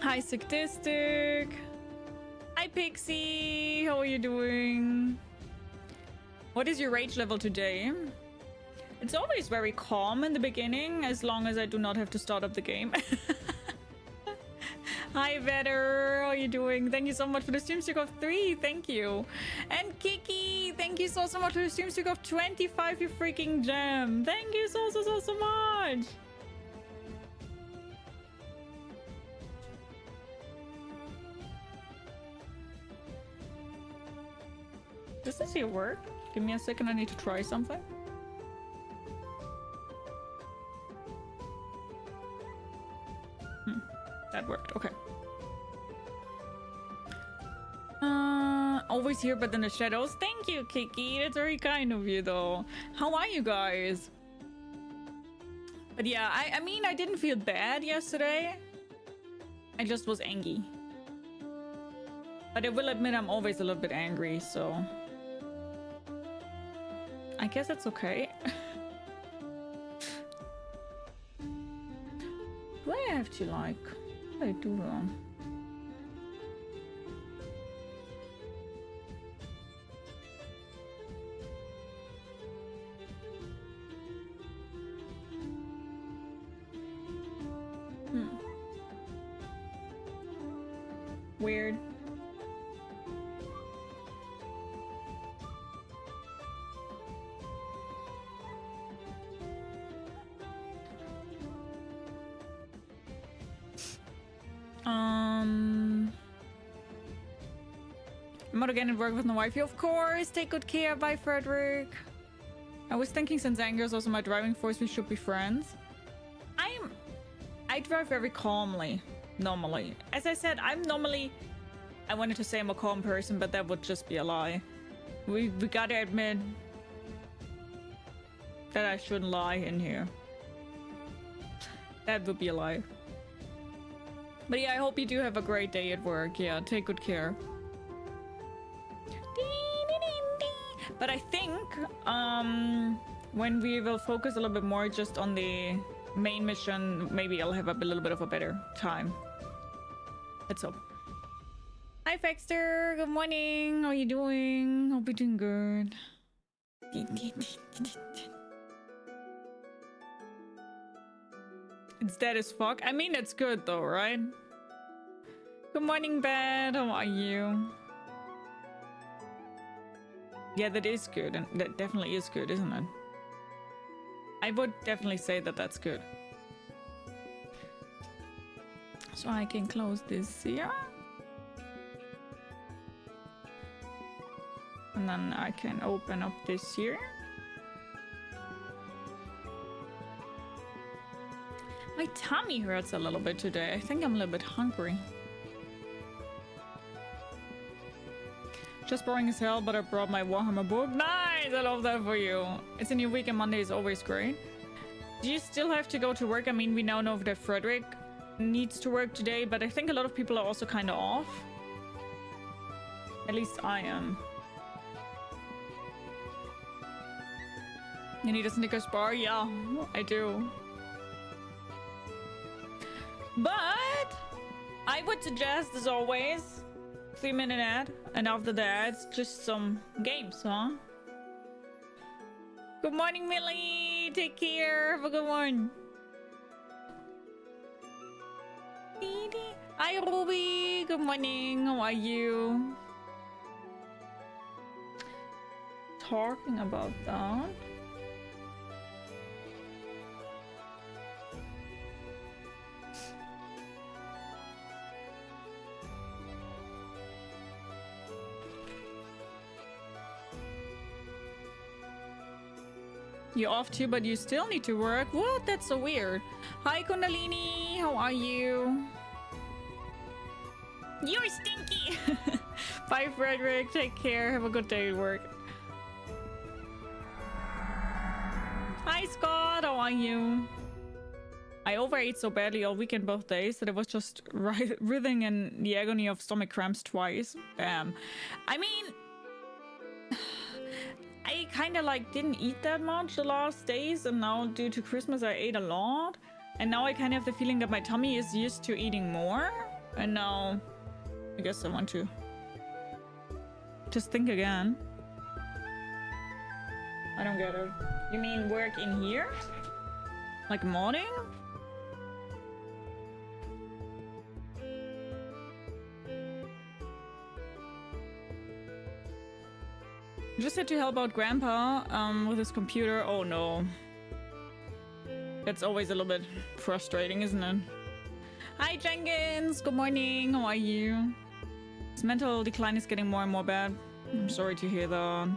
Hi, Sadistic. Hi, Pixie. How are you doing? What is your rage level today? It's always very calm in the beginning, as long as I do not have to start up the game. Hi, Vetter. How are you doing? Thank you so much for the stream streak of 3. Thank you. And Kiki, thank you so much for the stream streak of 25. You freaking gem. Thank you so much. Does this here work? Give me a second. I need to try something. That worked. Okay. Always here, but in the shadows. Thank you, Kiki. That's very kind of you, though. How are you guys? But yeah, I mean, I didn't feel bad yesterday. I just was angry. But I will admit I'm always a little bit angry, so I guess that's okay. Do I have to like... What do I do wrong? Weird. I'm out again at work with my wifey, of course. Take good care. Bye, Frederick. I was thinking since anger is also my driving force, we should be friends. I drive very calmly, normally. As I said, I'm normally... I wanted to say I'm a calm person, but that would just be a lie. We gotta admit that I shouldn't lie in here. That would be a lie. But yeah, I hope you do have a great day at work. Yeah, take good care. But I think when we will focus a little bit more just on the main mission, maybe I'll have a little bit of a better time. Let's hope. Hi, Fexter. Good morning. How are you doing? Hope you're doing good. It's dead as fuck. I mean, it's good though, right? Good morning, Bad. How are you? Yeah, that is good, and that definitely is good, isn't it? I would definitely say that that's good. So I can close this here. And then I can open up this here. My tummy hurts a little bit today. I think I'm a little bit hungry. Just boring as hell, but I brought my Warhammer book. Nice! I love that for you. It's a new week and Monday is always great. Do you still have to go to work? I mean, we now know that Frederick needs to work today, but I think a lot of people are also kind of off. At least I am. You need a Snickers bar? Yeah, I do. But I would suggest, as always, 3-minute ad, and after that, it's just some games, huh? Good morning, Millie. Take care. Have a good one. Hi, Ruby. Good morning. How are you? Talking about that. You're off too, but you still need to work? What? That's so weird. Hi, Kundalini. How are you? You're stinky. Bye, Frederick. Take care. Have a good day at work. Hi, Scott. How are you? I overate so badly all weekend, both days, that I was just writhing in the agony of stomach cramps twice. Bam. I mean... I kind of like didn't eat that much the last days, and now due to Christmas I ate a lot, and now I kind of have the feeling that my tummy is used to eating more, And now, I guess I want to just think again. I don't get it. You mean work in here? Like modding? Just had to help out Grandpa with his computer. Oh no. That's always a little bit frustrating, isn't it? Hi Jenkins, good morning, how are you? His mental decline is getting more and more bad. I'm sorry to hear that.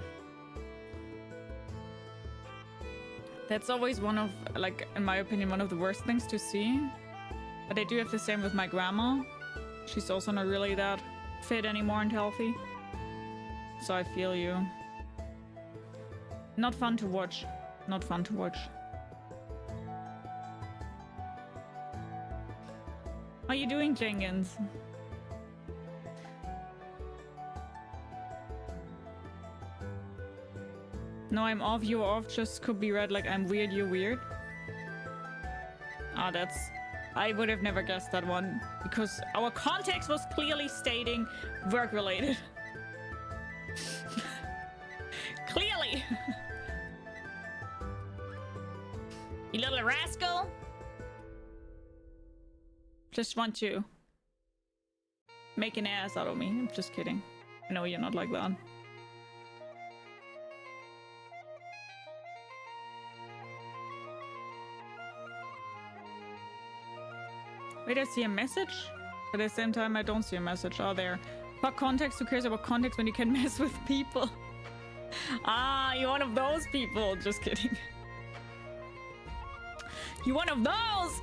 That's always one of, like, in my opinion, one of the worst things to see. But I do have the same with my grandma. She's also not really that fit anymore and healthy. So I feel you. Not fun to watch. Not fun to watch. How are you doing, Jenkins? No, I'm off, you're off. Just could be read like I'm weird, you're weird. Ah, that's... I would have never guessed that one. Because our context was clearly stating work-related. Clearly! You little rascal! Just want to make an ass out of me. I'm just kidding. I know you're not like that. Wait, I see a message? But at the same time, I don't see a message. Oh, there. What context? Who cares about context when you can mess with people? Ah, you're one of those people. Just kidding. You're one of those!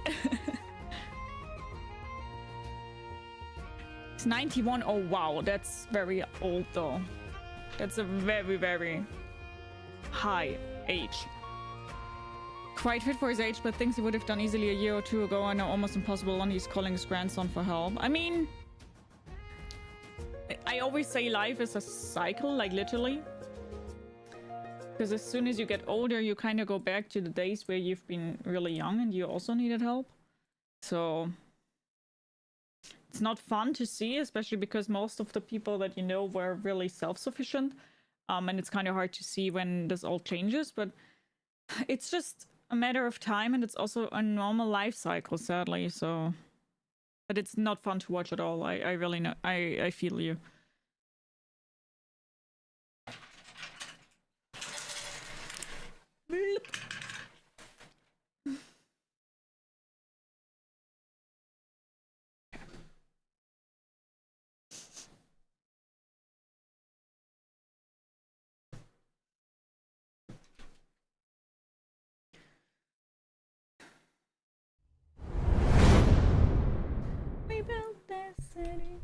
It's 91. Oh, wow. That's very old, though. That's a very, very high age. Quite fit for his age, but things he would have done easily a year or two ago are now almost impossible, and he's calling his grandson for help. I mean, I always say life is a cycle, like literally. Because as soon as you get older, you kind of go back to the days where you've been really young and you also needed help. So it's not fun to see, especially because most of the people that you know were really self-sufficient. And it's kind of hard to see when this all changes, but it's just a matter of time, and it's also a normal life cycle, sadly. So, but it's not fun to watch at all. I really know. I feel you. We built this city.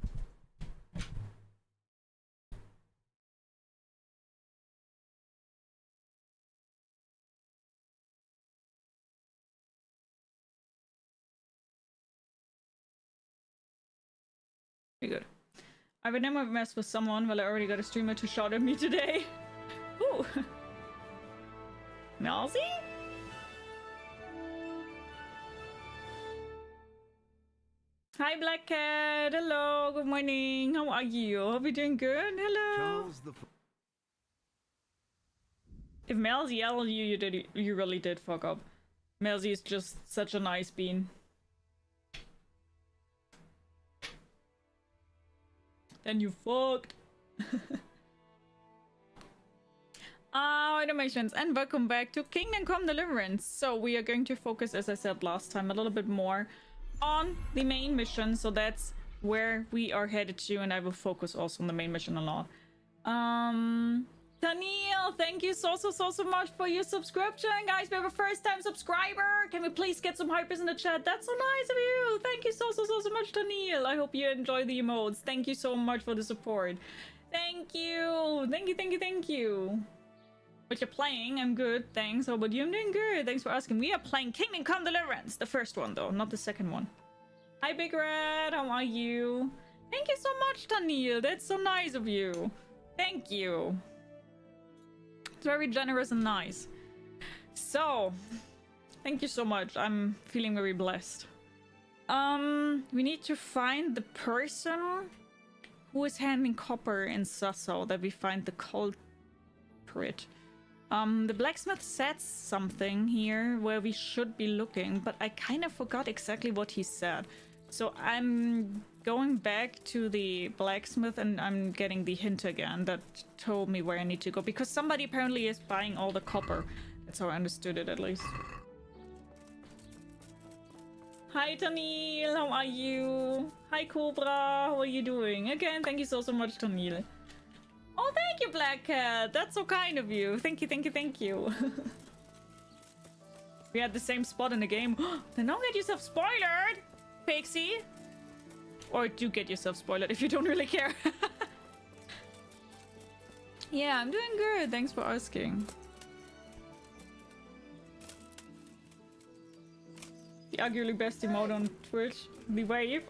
Pretty good. I would never mess with someone. Well, I already got a streamer to shout at me today. Ooh. Melzy? Hi, Black Cat. Hello. Good morning. How are you? Hope you're doing good. Hello. If Melzy yelled at you, you really did fuck up. Melzy is just such a nice bean. Then you fucked. Automations, and welcome back to Kingdom Come Deliverance. So we are going to focus, as I said last time, a little bit more on the main mission. So that's where we are headed to, and I will focus also on the main mission a lot. Daniel, thank you so much for your subscription, guys. We have a first-time subscriber. Can we please get some hypers in the chat? That's so nice of you. Thank you so much, Daniel. I hope you enjoy the emotes. Thank you so much for the support. Thank you. Thank you. What you're playing? I'm good, thanks. How about you? I'm doing good. Thanks for asking. We are playing Kingdom Come Deliverance, the first one though, not the second one. Hi, Big Red. How are you? Thank you so much, Daniel. That's so nice of you. Thank you. It's very generous and nice. So, thank you so much. I'm feeling very blessed. We need to find the person who is handling copper in Sasso, that we find the culprit. The blacksmith said something here where we should be looking, but I kind of forgot exactly what he said. So I'm going back to the blacksmith and I'm getting the hint again that told me where I need to go, because somebody apparently is buying all the copper. That's how I understood it, at least. Hi Tanil, how are you? Hi Cobra, how are you doing? Again, thank you so much, Tanil. Oh, thank you, Black Cat. That's so kind of you. Thank you, thank you, thank you. We had the same spot in the game. Then don't get yourself spoiled, Pixie. Or do get yourself spoiled if you don't really care. Yeah, I'm doing good. Thanks for asking. The arguably best emote on Twitch. The wave.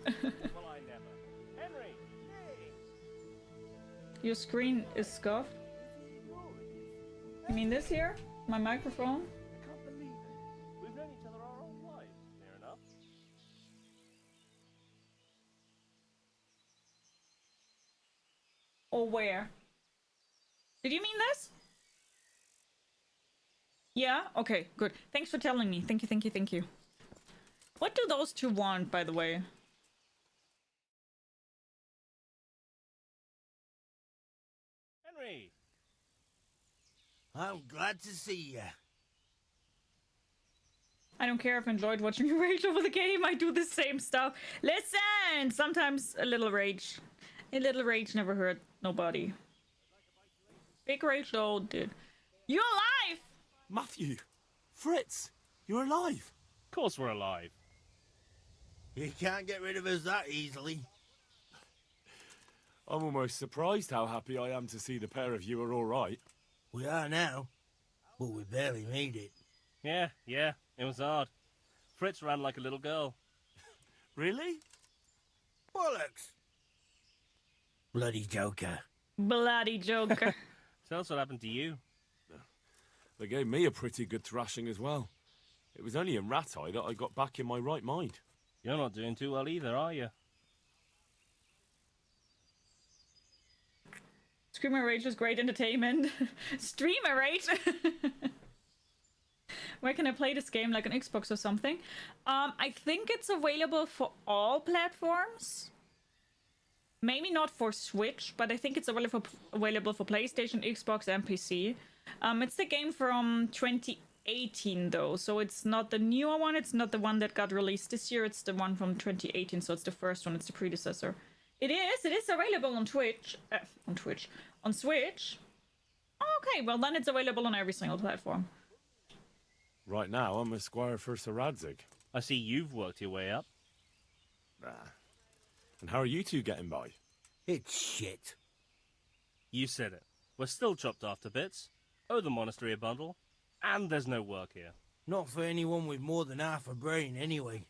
Your screen is scuffed. You mean this here? My microphone? I can't believe it. We've known each other our whole lives. Near enough. Or where? Did you mean this? Yeah? Okay, good. Thanks for telling me. Thank you, thank you, thank you. What do those two want, by the way? Henry! I'm glad to see you. I don't care if I enjoyed watching you rage over the game. I do the same stuff. Listen! Sometimes a little rage. A little rage never hurt nobody. Big rage though did. You're alive! Matthew! Fritz! You're alive! Of course we're alive. You can't get rid of us that easily. I'm almost surprised how happy I am to see the pair of you are all right. We are now, but we barely made it. Yeah, it was hard. Fritz ran like a little girl. Really? Bollocks! Bloody Joker. Bloody Joker. Tell us what happened to you. They gave me a pretty good thrashing as well. It was only in Rat Eye that I got back in my right mind. You're not doing too well either, are you? Screamer Rage is great entertainment. Streamer Rage? Where can I play this game? Like on Xbox or something? I think it's available for all platforms. Maybe not for Switch, but I think it's available for PlayStation, Xbox, and PC. It's the game from 2018 though, so it's not the newer one. It's not the one that got released this year. It's the one from 2018, so it's the first one. It's the predecessor. It is available on on Switch. Okay, well then it's available on every single platform. Right now, I'm a squire for Sir Radzig. I see you've worked your way up. And how are you two getting by? It's shit. You said it. We're still chopped off to bits. Owe the monastery a bundle. And there's no work here. Not for anyone with more than half a brain, anyway.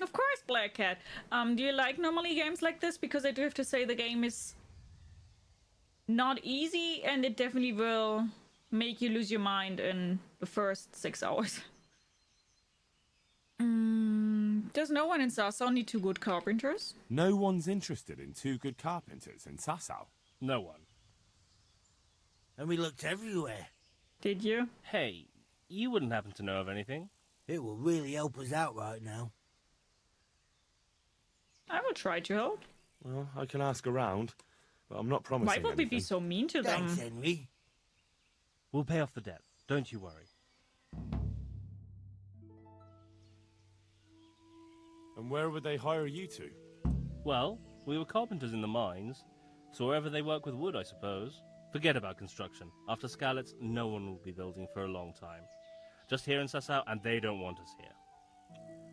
Of course, Black Cat. Do you like normally games like this? Because I do have to say the game is not easy, and it definitely will make you lose your mind in the first 6 hours. There's no one in Sasso, only 2 good carpenters. No one's interested in 2 good carpenters in Sasau. No one. And we looked everywhere. Did you? Hey, you wouldn't happen to know of anything? It will really help us out right now. I will try to help. Well, I can ask around, but I'm not promising Why would we anything. be so mean to them? Thanks, Henry. We'll pay off the debt. Don't you worry. And where would they hire you to? Well, we were carpenters in the mines, so wherever they work with wood, I suppose. Forget about construction. After Skalitz, no one will be building for a long time. Just here in Sassau, and they don't want us here.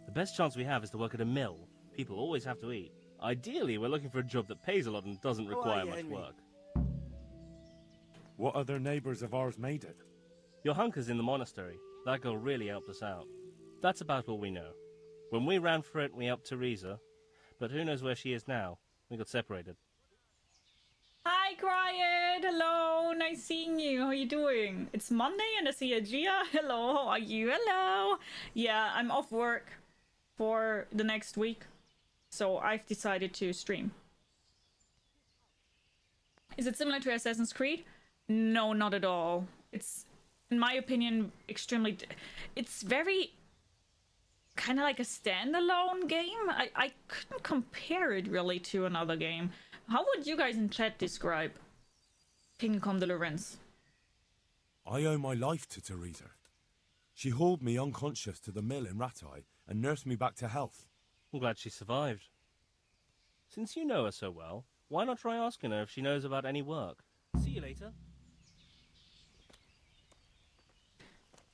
The best chance we have is to work at a mill. People always have to eat. Ideally, we're looking for a job that pays a lot and doesn't require much work. What other neighbours of ours made it? Your hunker's in the monastery. That girl really helped us out. That's about all we know. When we ran for it, we helped Teresa. But who knows where she is now? We got separated. Hi, Quiet. Hello. Nice seeing you. How are you doing? It's Monday and I see a Jia. Hello. How are you? Hello. Yeah, I'm off work. for the next week. So I've decided to stream. Is it similar to Assassin's Creed? No, not at all. It's, in my opinion, extremely... It's very... kind of like a standalone game. I couldn't compare it really to another game. How would you guys in chat describe Kingdom Come Deliverance? I owe my life to Teresa. She hauled me unconscious to the mill in Rattay and nursed me back to health. I'm glad she survived. Since you know her so well, why not try asking her if she knows about any work? See you later.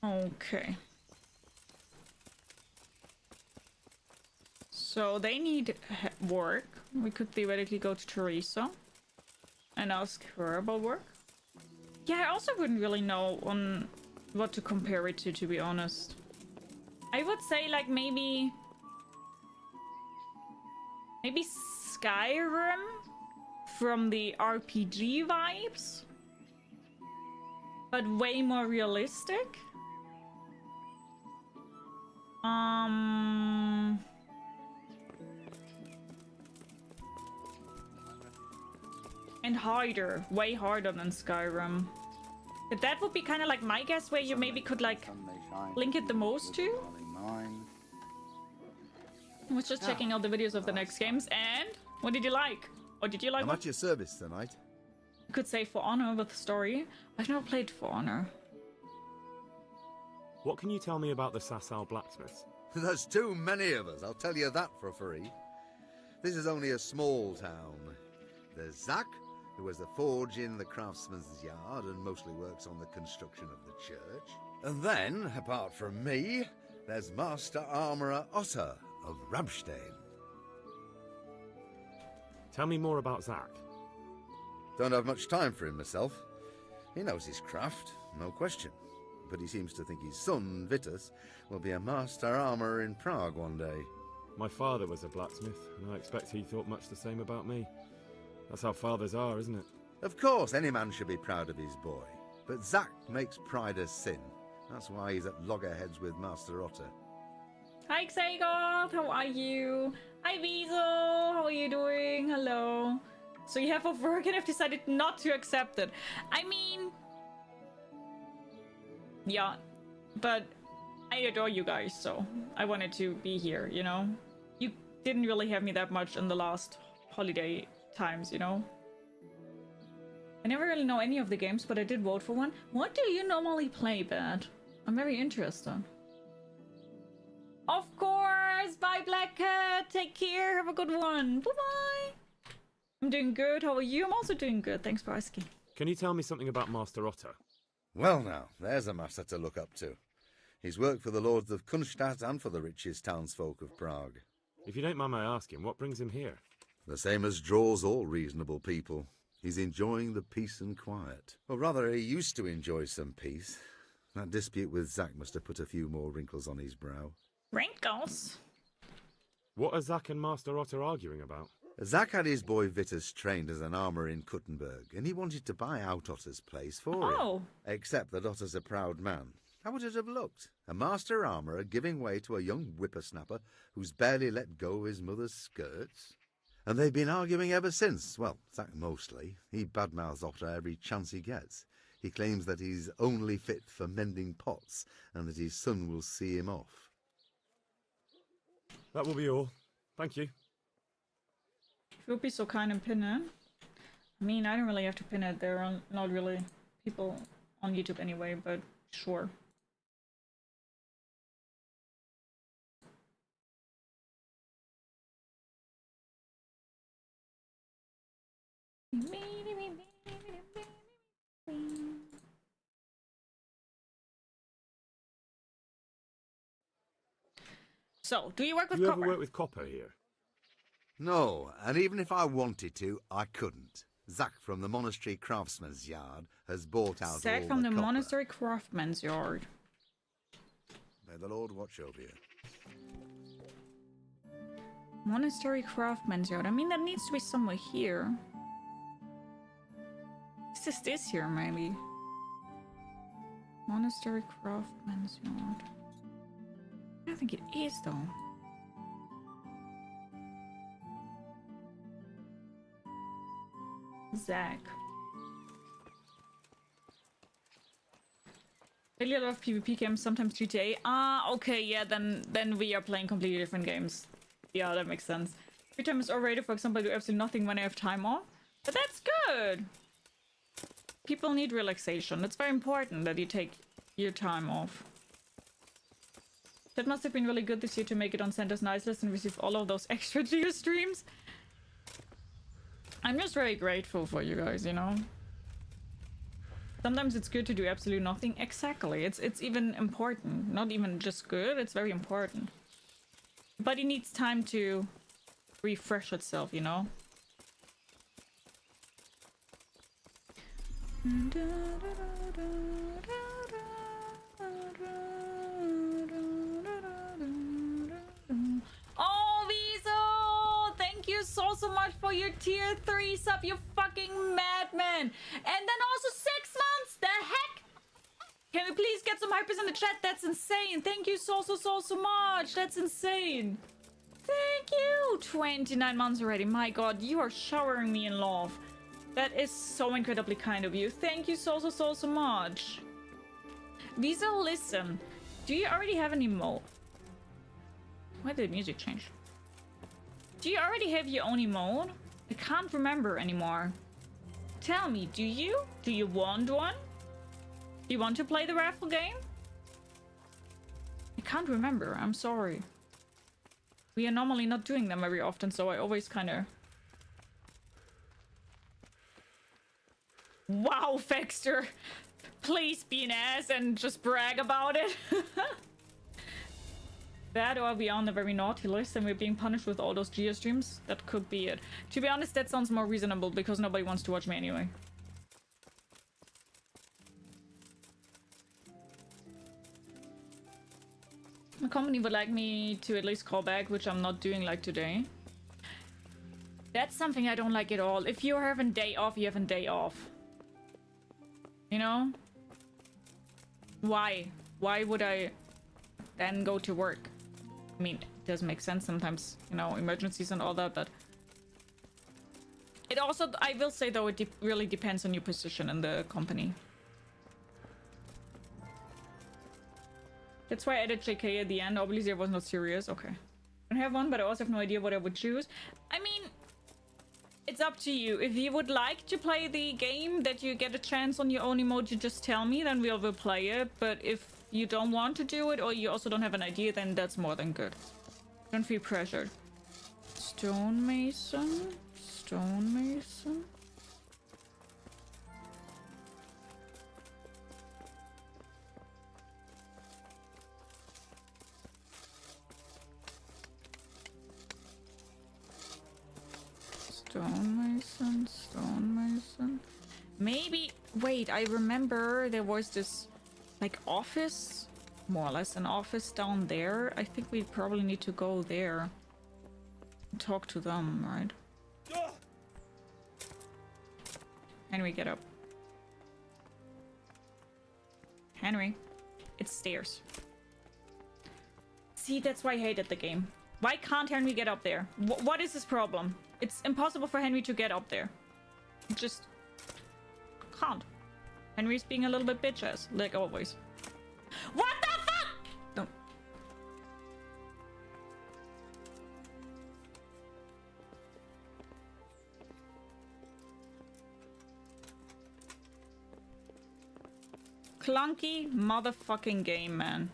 Okay. So they need work. We could theoretically go to Teresa and ask her about work. Yeah, I also wouldn't really know on what to compare it to be honest. I would say like maybe Skyrim from the RPG vibes, but way more realistic. And harder, way harder than Skyrim. But that would be kind of like my guess, where you maybe could like link it the most to. I was just checking out the videos of the next games, and what did you like? Or did you like? I'm at your service tonight. You could say For Honor with story. I've never played For Honor. What can you tell me about the Sasau blacksmiths? There's too many of us, I'll tell you that for free. This is only a small town. There's Zach, who has a forge in the craftsman's yard and mostly works on the construction of the church. And then, apart from me, there's Master Armourer Otter of Ramstein. Tell me more about Zach. Don't have much time for him myself. He knows his craft, no question. But he seems to think his son, Vitus, will be a master armourer in Prague one day. My father was a blacksmith, and I expect he thought much the same about me. That's how fathers are, isn't it? Of course, any man should be proud of his boy. But Zach makes pride a sin. That's why he's at loggerheads with Master Otter. Hi Xagoth, how are you? Hi Weasel, how are you doing? Hello. So you have off work and have decided not to accept it. I mean... yeah, but I adore you guys, so I wanted to be here, you know? You didn't really have me that much in the last holiday times, you know? I never really know any of the games, but I did vote for one. What do you normally play, Bad? I'm very interested. Of course! Bye, Black Cat! Take care, have a good one! Bye-bye! I'm doing good, how are you? I'm also doing good, thanks for asking. Can you tell me something about Master Otter? Well now, there's a master to look up to. He's worked for the lords of Kunstadt and for the richest townsfolk of Prague. If you don't mind my asking, what brings him here? The same as draws all reasonable people. He's enjoying the peace and quiet. Or rather, he used to enjoy some peace. That dispute with Zach must have put a few more wrinkles on his brow. Wrinkles? What are Zach and Master Otter arguing about? Zach had his boy Vitus trained as an armourer in Kuttenberg, and he wanted to buy out Otter's place for him. Except that Otter's a proud man. How would it have looked? A master armourer giving way to a young whippersnapper who's barely let go of his mother's skirts? And they've been arguing ever since. Well, Zach mostly. He badmouths Otter every chance he gets. He claims that he's only fit for mending pots, and that his son will see him off. That will be all. Thank you. If you would be so kind and pin it. I mean, I don't really have to pin it. There are not really people on YouTube anyway, but sure. So, do you work with Do you copper? ever work with copper here? No, and even if I wanted to, I couldn't. Zach from the monastery craftsman's yard has bought out Zach all from the copper. monastery craftsman's yard. May the Lord watch over you. Monastery craftsman's yard. I mean, that needs to be somewhere here. Is this here, maybe? Monastery craftsman's yard. I don't think it is, though. Zach. Really a lot of PvP games, sometimes GTA. Ah, okay, yeah, then we are playing completely different games. Yeah, that makes sense. Free time is overrated, for example, I do absolutely nothing when I have time off. But that's good! People need relaxation. It's very important that you take your time off. That must have been really good this year to make it on Santa's nice list and receive all of those extra Geo streams. I'm just very grateful for you guys, you know? Sometimes it's good to do absolutely nothing. Exactly. It's even important. Not even just good, it's very important. Body needs time to refresh itself, you know? Oh, Weasel! Thank you so much for your tier 3 sub, you fucking madman! And then also 6 months! The heck? Can we please get some hypers in the chat? That's insane! Thank you so much! That's insane! Thank you! 29 months already. My god, you are showering me in love. That is so incredibly kind of you. Thank you so much. Visa, listen. Do you already have an emote? Why did the music change? Do you already have your own emote? I can't remember anymore. Tell me, do you? Do you want one? Do you want to play the raffle game? I can't remember. I'm sorry. We are normally not doing them very often, so I always kind of... Wow, Fexter! Please be an ass and just brag about it. That, or are we on the very naughty list and we're being punished with all those Geo streams? That could be it. To be honest, that sounds more reasonable because nobody wants to watch me anyway. My company would like me to at least call back, which I'm not doing like today. That's something I don't like at all. If you have a day off, you have a day off. You know? Why? Why would I then go to work? I mean, it does make sense sometimes, you know, emergencies and all that, but... It also, I will say though, it really depends on your position in the company. That's why I added JK at the end. Obviously I was not serious. Okay. I don't have one, but I also have no idea what I would choose. I mean, it's up to you. If you would like to play the game that you get a chance on your own emoji, just tell me, then we will play it. But if you don't want to do it, or you also don't have an idea, then that's more than good. Don't feel pressured. Stonemason? Stonemason? Stonemason, stonemason. Maybe, wait, I remember there was this, like, office, more or less an office down there. I think we probably need to go there and talk to them, right? Henry, get up. Henry, it's stairs. See, that's why I hated the game. Why can't Henry get up there? What is his problem? It's impossible for Henry to get up there. He just can't. Henry's being a little bit bitch-ass, like always. What the fuck? No. Clunky motherfucking game, man.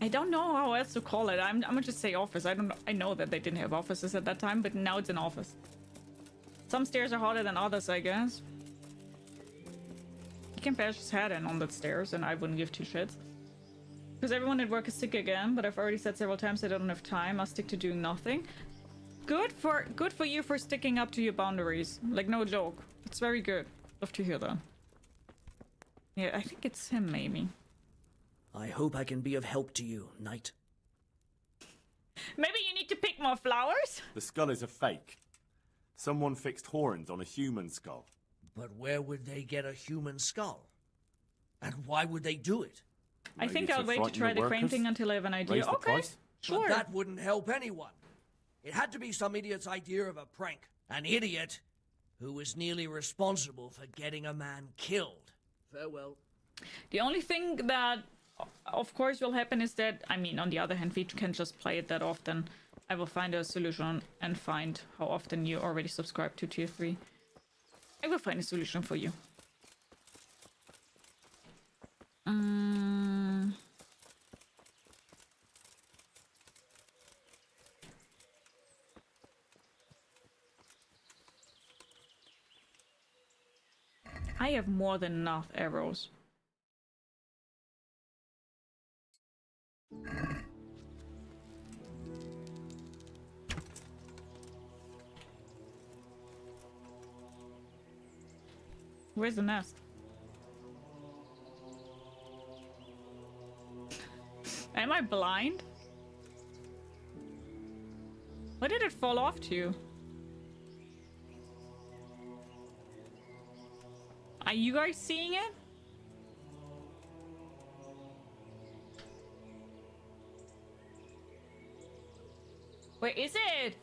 I don't know how else to call it. I'm gonna just say office. I don't know. I know that they didn't have offices at that time, but now it's an office. Some stairs are harder than others, I guess. He can bash his head in on that stairs, and I wouldn't give two shits. Because everyone at work is sick again, but I've already said several times that I don't have time. I'll stick to doing nothing. Good for you for sticking up to your boundaries. Like, no joke. It's very good. Love to hear that. Yeah, I think it's him, maybe. I hope I can be of help to you, Knight. Maybe you need to pick more flowers? The skull is a fake. Someone fixed horns on a human skull. But where would they get a human skull? And why would they do it? I think I'll wait to try the crane thing until I have an idea. Okay, sure. But that wouldn't help anyone. It had to be some idiot's idea of a prank. An idiot who was nearly responsible for getting a man killed. Farewell. The only thing that, of course, will happen is that, I mean, on the other hand, we can't just play it that often. I will find a solution and find how often you already subscribe to tier 3. I will find a solution for you. I have more than enough arrows. Where's the nest? Am I blind? Where did it fall off to? Are you guys seeing it? Where is it?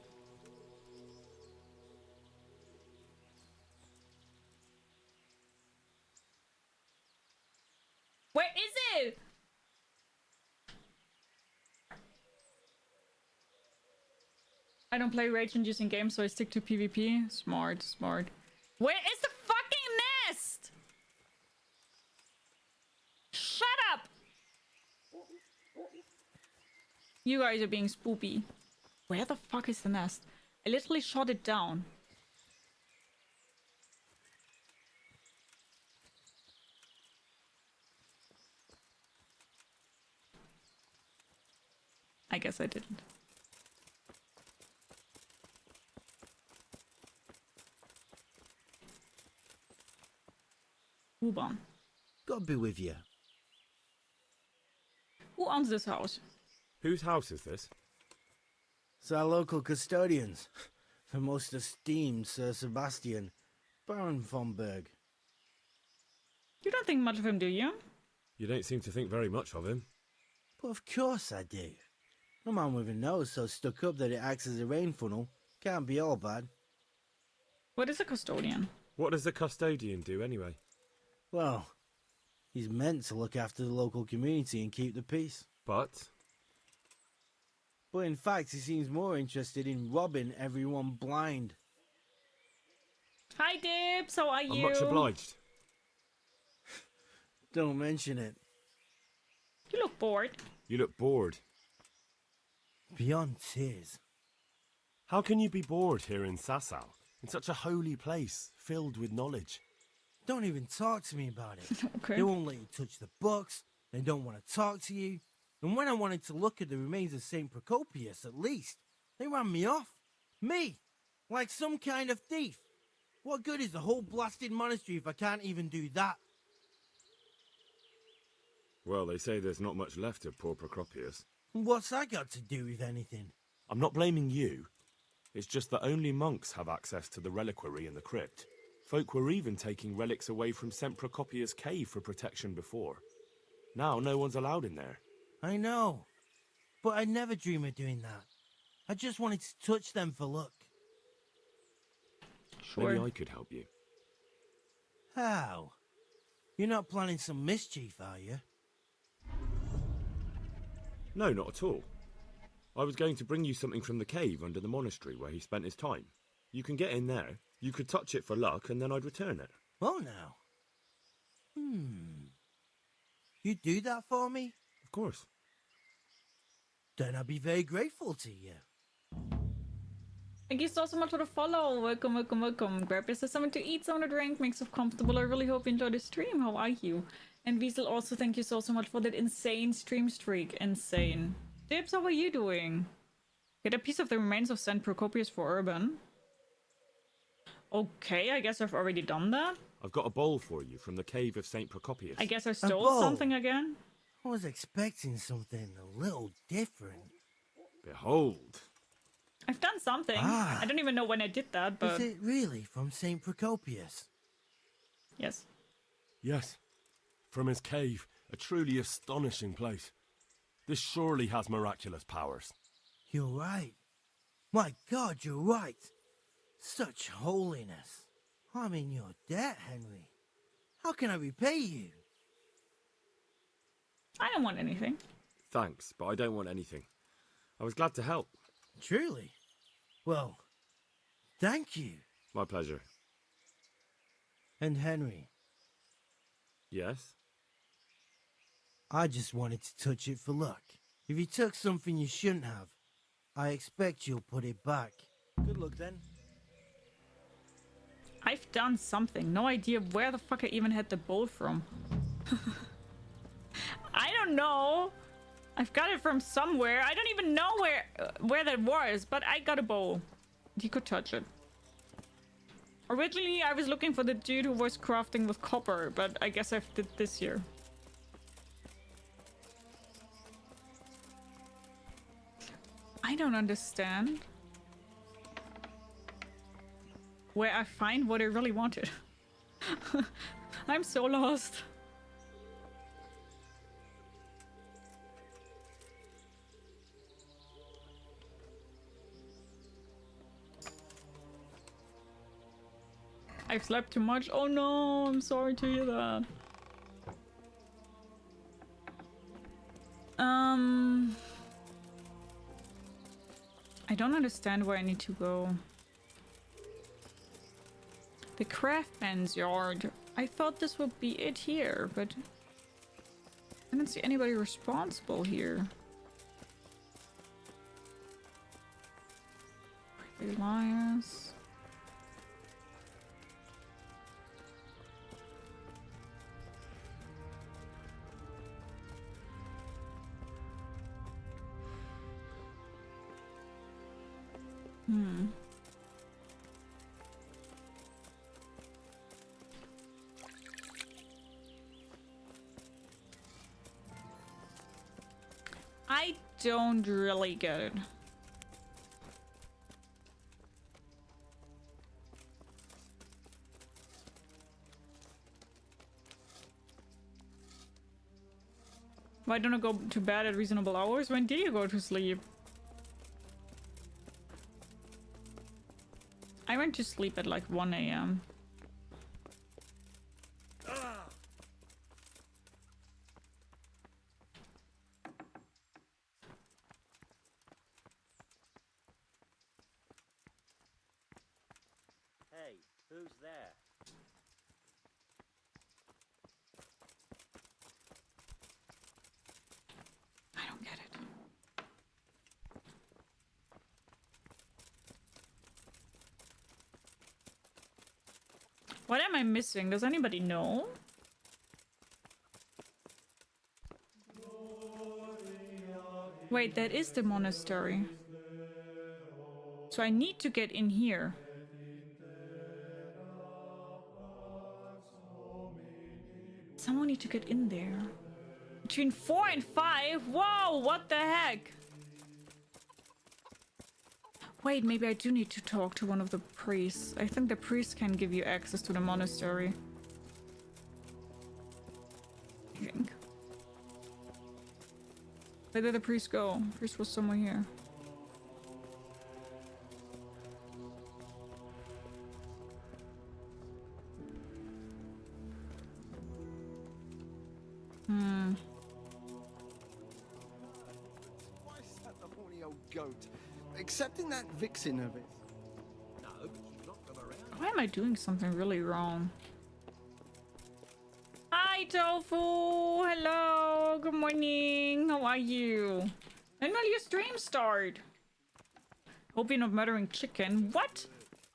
Where is it? I don't play rage-inducing games, so I stick to PvP. Smart, smart. Where is the fucking nest? Shut up! You guys are being spoopy. Where the fuck is the nest? I literally shot it down. I guess I didn't. U-Bahn. God be with you. Who owns this house? Whose house is this? It's our local custodians. The most esteemed Sir Sebastian, Baron von Berg. You don't think much of him, do you? You don't seem to think very much of him. But of course I do. A man with a nose so stuck up that it acts as a rain funnel can't be all bad. What is a custodian? What does the custodian do anyway? Well, he's meant to look after the local community and keep the peace. But in fact, he seems more interested in robbing everyone blind. Hi, Dibs. How are you? I'm much obliged. Don't mention it. You look bored. You look bored. Beyond tears. How can you be bored here in Sasau, in such a holy place, filled with knowledge? Don't even talk to me about it. Okay. They won't let you touch the books. They don't want to talk to you. And when I wanted to look at the remains of St. Procopius, at least, they ran me off. Me! Like some kind of thief. What good is the whole blasted monastery if I can't even do that? Well, they say there's not much left of poor Procopius. What's that got to do with anything? I'm not blaming you. It's just that only monks have access to the reliquary in the crypt. Folk were even taking relics away from St. Procopius' cave for protection before. Now no one's allowed in there. I know. But I'd never dream of doing that. I just wanted to touch them for luck. Sure. Maybe I could help you. How? You're not planning some mischief, are you? No, not at all. I was going to bring you something from the cave under the monastery where he spent his time. You can get in there, you could touch it for luck, and then I'd return it. Oh, now. You'd do that for me? Of course. Then I'd be very grateful to you. Thank you so much for the follow. Welcome, welcome, welcome. Grab yourself something to eat, something to drink, make yourself comfortable. I really hope you enjoyed the stream. How are you? And Wiesel, also thank you so much for that insane stream streak. Insane. Dibs, how are you doing? Get a piece of the remains of St. Procopius for Urban. Okay, I guess I've already done that. I've got a bowl for you from the cave of St. Procopius. I guess I stole something again. I was expecting something a little different. Behold. I've done something. I don't even know when I did that, but... Is it really from St. Procopius? Yes. Yes. From his cave. A truly astonishing place. This surely has miraculous powers. You're right. My God, you're right. Such holiness. I'm in your debt, Henry. How can I repay you? I don't want anything. Thanks, but I don't want anything. I was glad to help. Truly? Well, thank you. My pleasure. And Henry, Yes? I just wanted to touch it for luck. If you took something you shouldn't have, I expect you'll put it back. Good luck then. I've done something. No idea where the fuck I even had the bowl from. I don't know. I've got it from somewhere. I don't even know where that was, but I got a bowl. You could touch it. Originally, I was looking for the dude who was crafting with copper, but I guess I've did this here. I don't understand where I find what I really wanted. I'm so lost. I've slept too much. Oh no, I'm sorry to hear that. I don't understand where I need to go. The craftsman's yard. I thought this would be it here, but I don't see anybody responsible here. Elias. I don't really get it. Why don't I go to bed at reasonable hours? When do you go to sleep? I went to sleep at like 1 a.m. Hey, who's there? I don't get it. What am I missing? Does anybody know? Wait, that is the monastery. So I need to get in here. Someone need to get in there. Between 4 and 5? Whoa, what the heck? Wait, maybe I do need to talk to one of the priests. I think the priest can give you access to the monastery. I think. Where did the priest go? The priest was somewhere here. Why is that the horny old goat? Accepting that vixen of it. No, but she's not come around. Why am I doing something really wrong? Hi, Tofu! Hello! Good morning! How are you? When will your stream start? Hope you're not murdering chicken. What?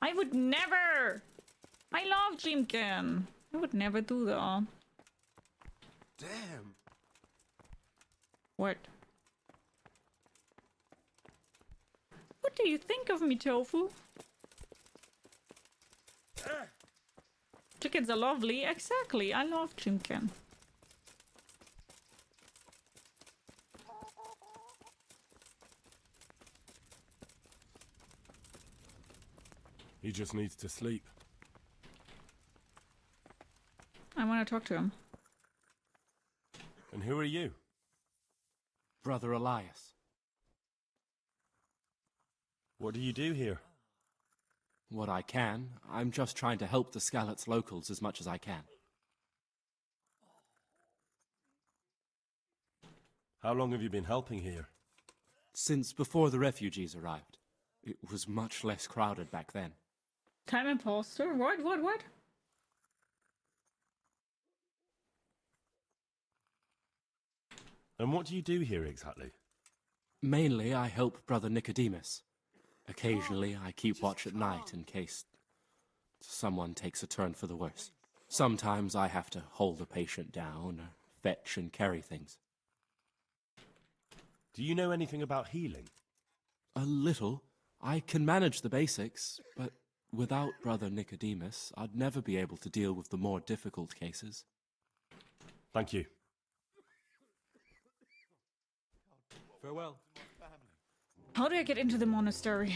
I would never! I love chicken! I would never do that. Damn. What? What do you think of me, Tofu? Chickens are lovely. Exactly. I love chicken. He just needs to sleep. I want to talk to him. And who are you? Brother Elias. What do you do here? What I can. I'm just trying to help the Skalitz locals as much as I can. How long have you been helping here? Since before the refugees arrived. It was much less crowded back then. Time imposter? What? And what do you do here exactly? Mainly, I help Brother Nicodemus. Occasionally, I keep watch at night in case someone takes a turn for the worse. Sometimes I have to hold a patient down, or fetch and carry things. Do you know anything about healing? A little. I can manage the basics, but without Brother Nicodemus, I'd never be able to deal with the more difficult cases. Thank you. Farewell. How do I get into the monastery?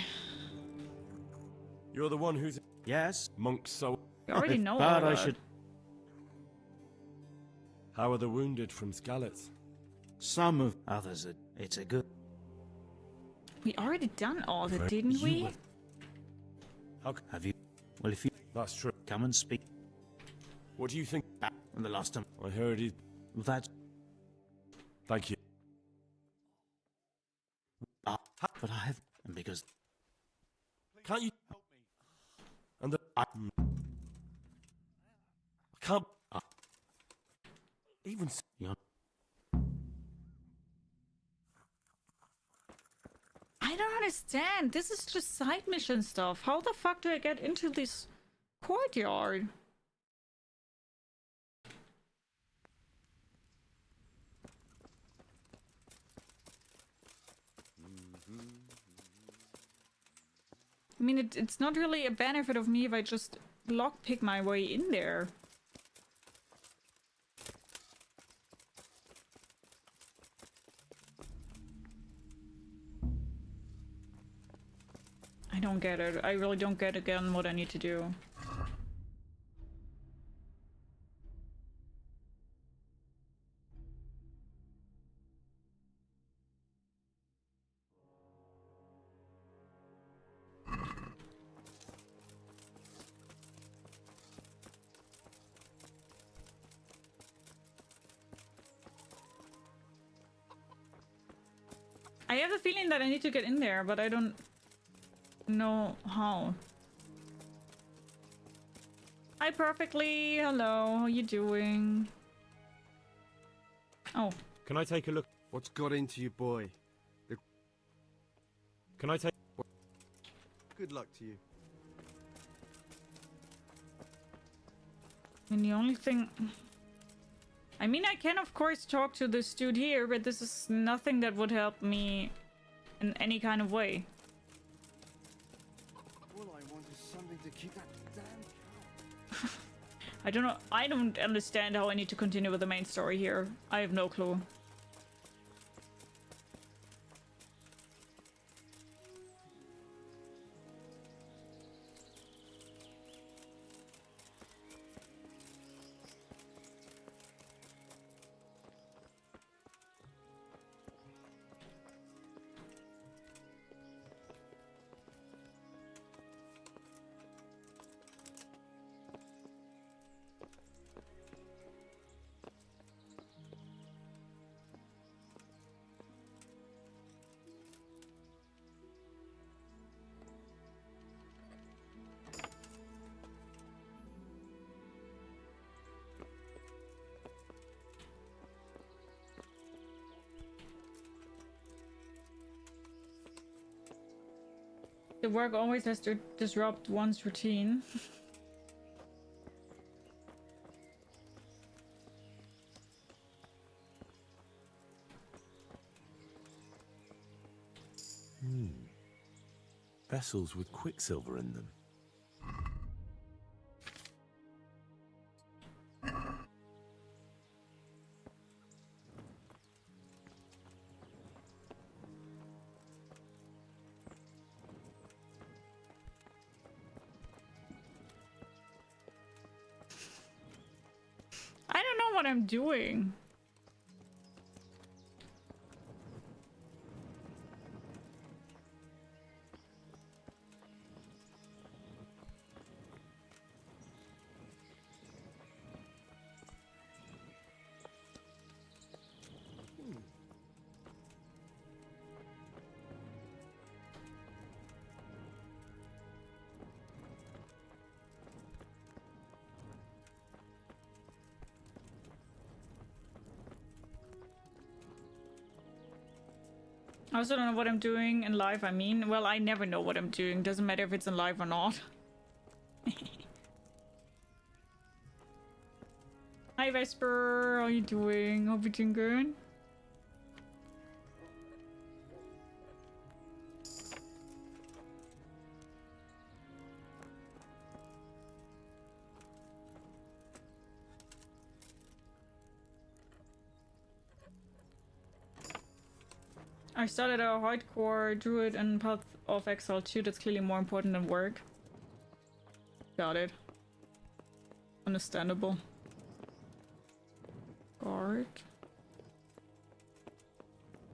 You're the one who's... Yes? Monks, so... I already know But all I that. should... How are the wounded from Skalitz? Some of others, it's a good... We already done all that, didn't we? How... Have you... Well, if you... That's true. Come and speak. What do you think? And the last time... I heard he... That's... Thank you. But I have... And because... Can't you... help me? And the... I can't... Even... You're... I don't understand. This is just side mission stuff. How the fuck do I get into this courtyard? I mean, it's not really a benefit of me if I just lockpick my way in there. I don't get it. I really don't get again what I need to do. I have a feeling that I need to get in there, but I don't know how. Hi, Perfectly. Hello. How you doing? Oh. Can I take a look? What's got into you, boy? Can I take... Good luck to you. And the only thing... I mean, I can of course talk to this dude here, but this is nothing that would help me in any kind of way. All I want is something to keep that damn cow. I don't know. I don't understand how I need to continue with the main story here. I have no clue. The work always has to disrupt one's routine. Vessels with quicksilver in them. I don't know what I'm doing. I also don't know what I'm doing in life. I mean, well, I never know what I'm doing. Doesn't matter if it's in life or not. Hi, Vesper. How are you doing? Hope you're doing good. I started a hardcore druid and Path of Exile 2. That's clearly more important than work. Got it. Understandable. Guard.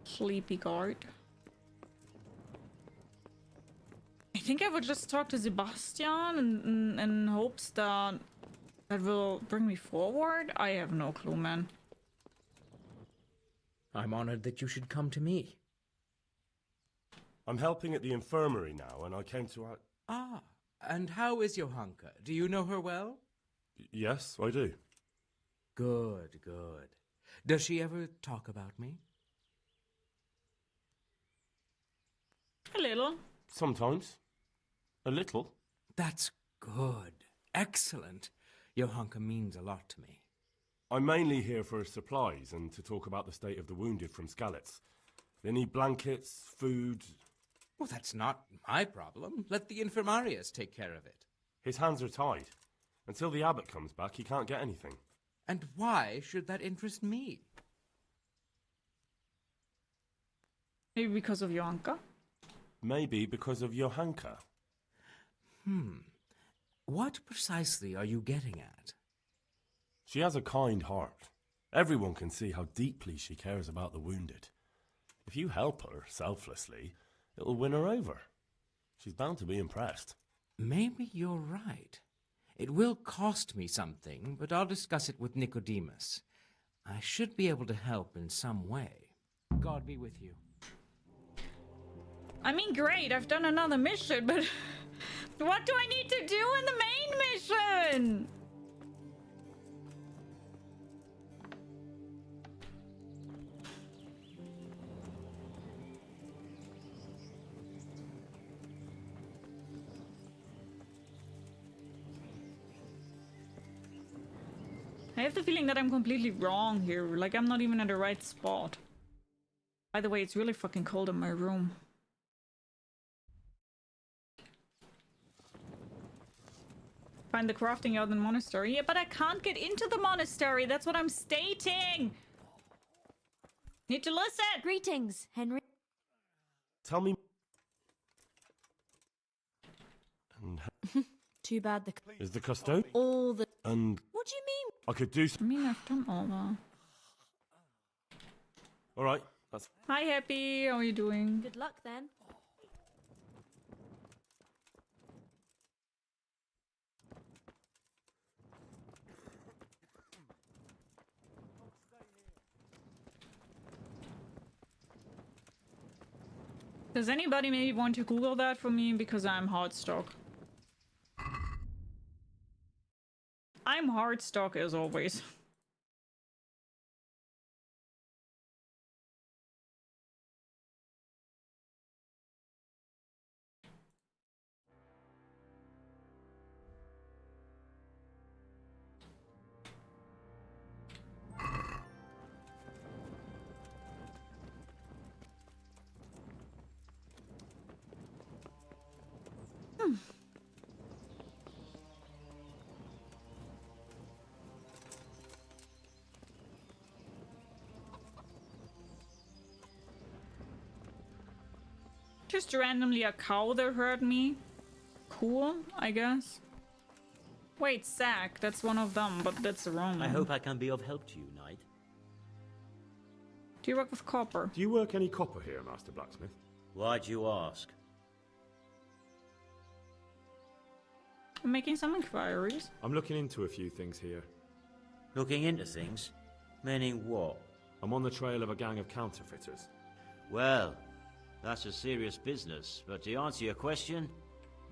Sleepy guard. I think I would just talk to Sebastian in hopes that that will bring me forward. I have no clue, man. I'm honored that you should come to me. I'm helping at the infirmary now, and I came to... Ah, and how is Johanka? Do you know her well? Yes, I do. Good, good. Does she ever talk about me? A little. Sometimes. A little. That's good. Excellent. Johanka means a lot to me. I'm mainly here for supplies and to talk about the state of the wounded from Skalitz. They need blankets, food... Well, that's not my problem. Let the infirmarius take care of it. His hands are tied. Until the abbot comes back, he can't get anything. And why should that interest me? Maybe because of Johanka? Maybe because of Johanka. What precisely are you getting at? She has a kind heart. Everyone can see how deeply she cares about the wounded. If you help her selflessly, it'll win her over. She's bound to be impressed. Maybe you're right. It will cost me something, but I'll discuss it with Nicodemus. I should be able to help in some way. God be with you. I mean, great, I've done another mission, but what do I need to do in the main mission? I have the feeling that I'm completely wrong here. Like, I'm not even at the right spot. By the way, it's really fucking cold in my room. Find the crafting out in the monastery. Yeah, but I can't get into the monastery. That's what I'm stating. Need to listen. Greetings, Henry. Tell me... And Too bad the... is the custodian? All the... And... What do you mean? I could do... I mean, I've done all that. Alright, that's... Hi, Happy. How are you doing? Good luck, then. Does anybody maybe want to Google that for me? Because I'm hard stock. I'm hard stock as always. Just randomly a cow that hurt me. Cool, I guess. Wait, Zack, that's one of them, but that's the wrong one. I hope I can be of help to you, Knight. Do you work with copper? Do you work any copper here, Master Blacksmith? Why do you ask? I'm making some inquiries. I'm looking into a few things here. Looking into things? Meaning what? I'm on the trail of a gang of counterfeiters. Well, that's a serious business, but to answer your question,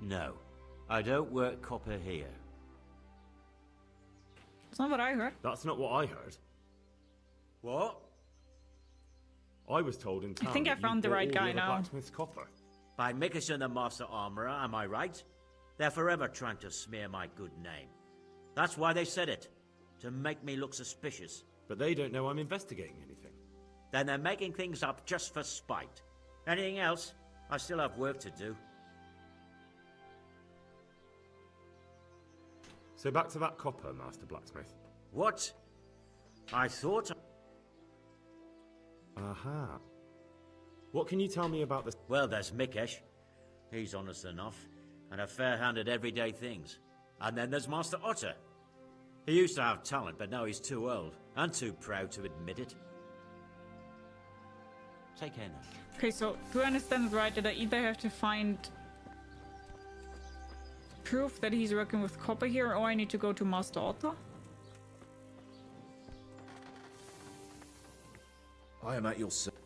no. I don't work copper here. That's not what I heard. That's not what I heard. What? I was told in town I think I that found you the bought right all guy the other now. blacksmith's copper. By Mickelson the Master Armourer, am I right? They're forever trying to smear my good name. That's why they said it. To make me look suspicious. But they don't know I'm investigating anything. Then they're making things up just for spite. Anything else? I still have work to do. So back to that copper, Master Blacksmith. What? I thought... Aha. What can you tell me about this? Well, there's Mikesh. He's honest enough, and a fair-handed everyday things. And then there's Master Otter. He used to have talent, but now he's too old, and too proud to admit it. Take care now. Okay, so do I understand it right that I either have to find proof that he's working with copper here, or I need to go to Master Otter? I am at your service.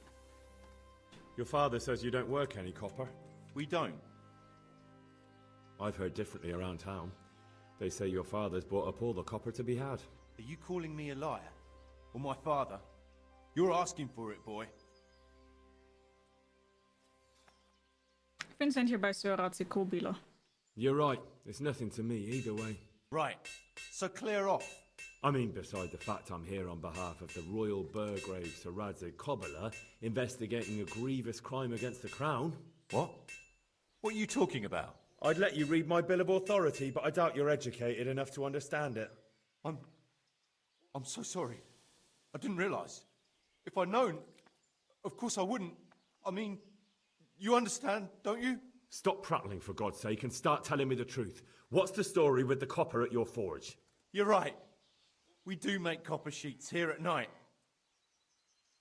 Your father says you don't work any copper. We don't. I've heard differently around town. They say your father's bought up all the copper to be had. Are you calling me a liar? Or my father? You're asking for it, boy. I've been sent here by Sir Ratzikobila. You're right. It's nothing to me either way. Right. So clear off. I mean, beside the fact I'm here on behalf of the Royal Burgrave Sir Ratzikobila, investigating a grievous crime against the crown. What? What are you talking about? I'd let you read my Bill of Authority, but I doubt you're educated enough to understand it. I'm so sorry. I didn't realise. If I'd known, of course I wouldn't. I mean, you understand, don't you? Stop prattling, for God's sake, and start telling me the truth. What's the story with the copper at your forge? You're right. We do make copper sheets here at night.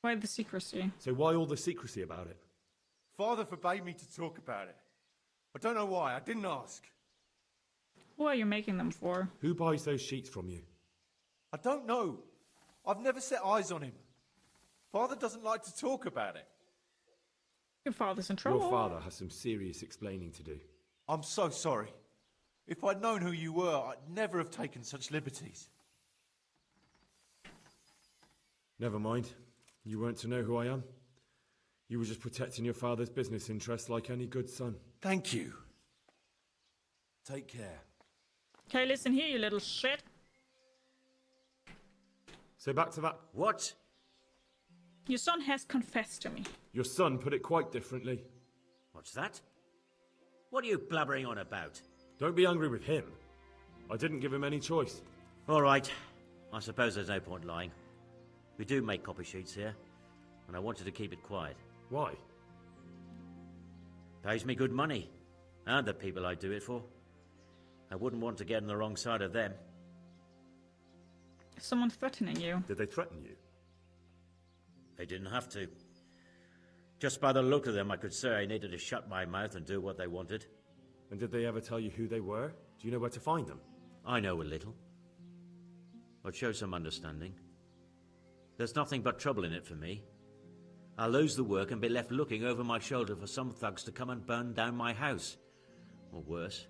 Why the secrecy? So why all the secrecy about it? Father forbade me to talk about it. I don't know why. I didn't ask. Who are you making them for? Who buys those sheets from you? I don't know. I've never set eyes on him. Father doesn't like to talk about it. Your father's in trouble. Your father has some serious explaining to do. I'm so sorry. If I'd known who you were, I'd never have taken such liberties. Never mind. You weren't to know who I am. You were just protecting your father's business interests like any good son. Thank you. Take care. Okay, listen here, you little shit. So back to that. What? Your son has confessed to me. Your son put it quite differently. What's that? What are you blabbering on about? Don't be angry with him. I didn't give him any choice. All right. I suppose there's no point lying. We do make copy sheets here, and I wanted to keep it quiet. Why? Pays me good money, and the people I do it for. I wouldn't want to get on the wrong side of them. Is someone threatening you? Did they threaten you? They didn't have to. Just by the look of them, I could say I needed to shut my mouth and do what they wanted. And did they ever tell you who they were? Do you know where to find them? I know a little. I'd show some understanding. There's nothing but trouble in it for me. I'll lose the work and be left looking over my shoulder for some thugs to come and burn down my house. Or worse.